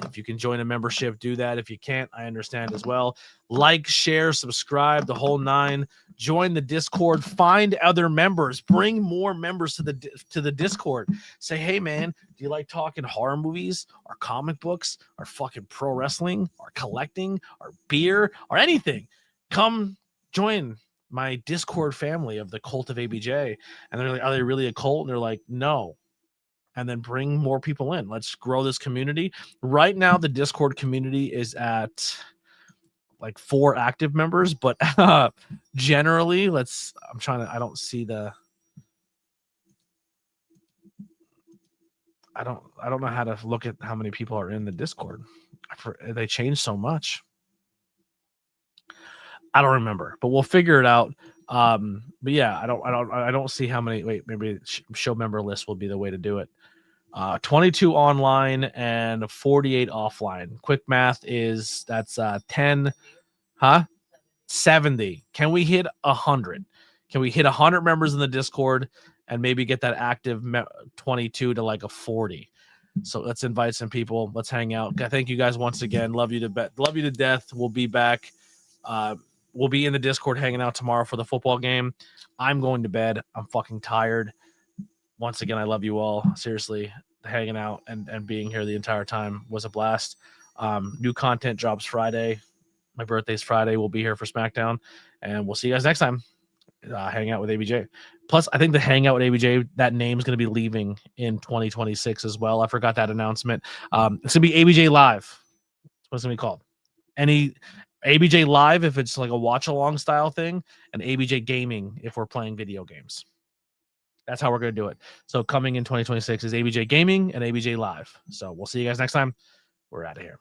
If you can join a membership, do that. If you can't, I understand as well. Like, share, subscribe, the whole nine. Join the Discord. Find other members. Bring more members to the Discord. Say, hey man, do you like talking horror movies or comic books or fucking pro wrestling or collecting or beer or anything? Come join my Discord family of the Cult of ABJ. And they're like, are they really a cult? And they're like, no. And then bring more people in. Let's grow this community. Right now, the Discord community is at like 4 active members, but generally, I don't see the, I don't know how to look at how many people are in the Discord. They changed so much. I don't remember, but we'll figure it out. But yeah, I don't see how many. Wait, maybe show member list will be the way to do it. 22 online and 48 offline. Quick math is that's 10, 70. Can we hit 100? Can we hit 100 members in the Discord and maybe get that active 22 to like a 40? So let's invite some people. Let's hang out. Thank you guys once again. Love you to death. We'll be back. We'll be in the Discord hanging out tomorrow for the football game. I'm going to bed. I'm fucking tired. Once again, I love you all. Seriously, hanging out and being here the entire time was a blast. New content drops Friday. My birthday's Friday. We'll be here for SmackDown, and we'll see you guys next time. Hang out with ABJ. Plus, I think the Hangout with ABJ, that name's going to be leaving in 2026 as well. I forgot that announcement. It's going to be ABJ Live. That's what it's going to be called. Any ABJ Live if it's like a watch-along style thing, and ABJ Gaming if we're playing video games. That's how we're going to do it. So coming in 2026 is ABJ Gaming and ABJ Live. So we'll see you guys next time. We're out of here.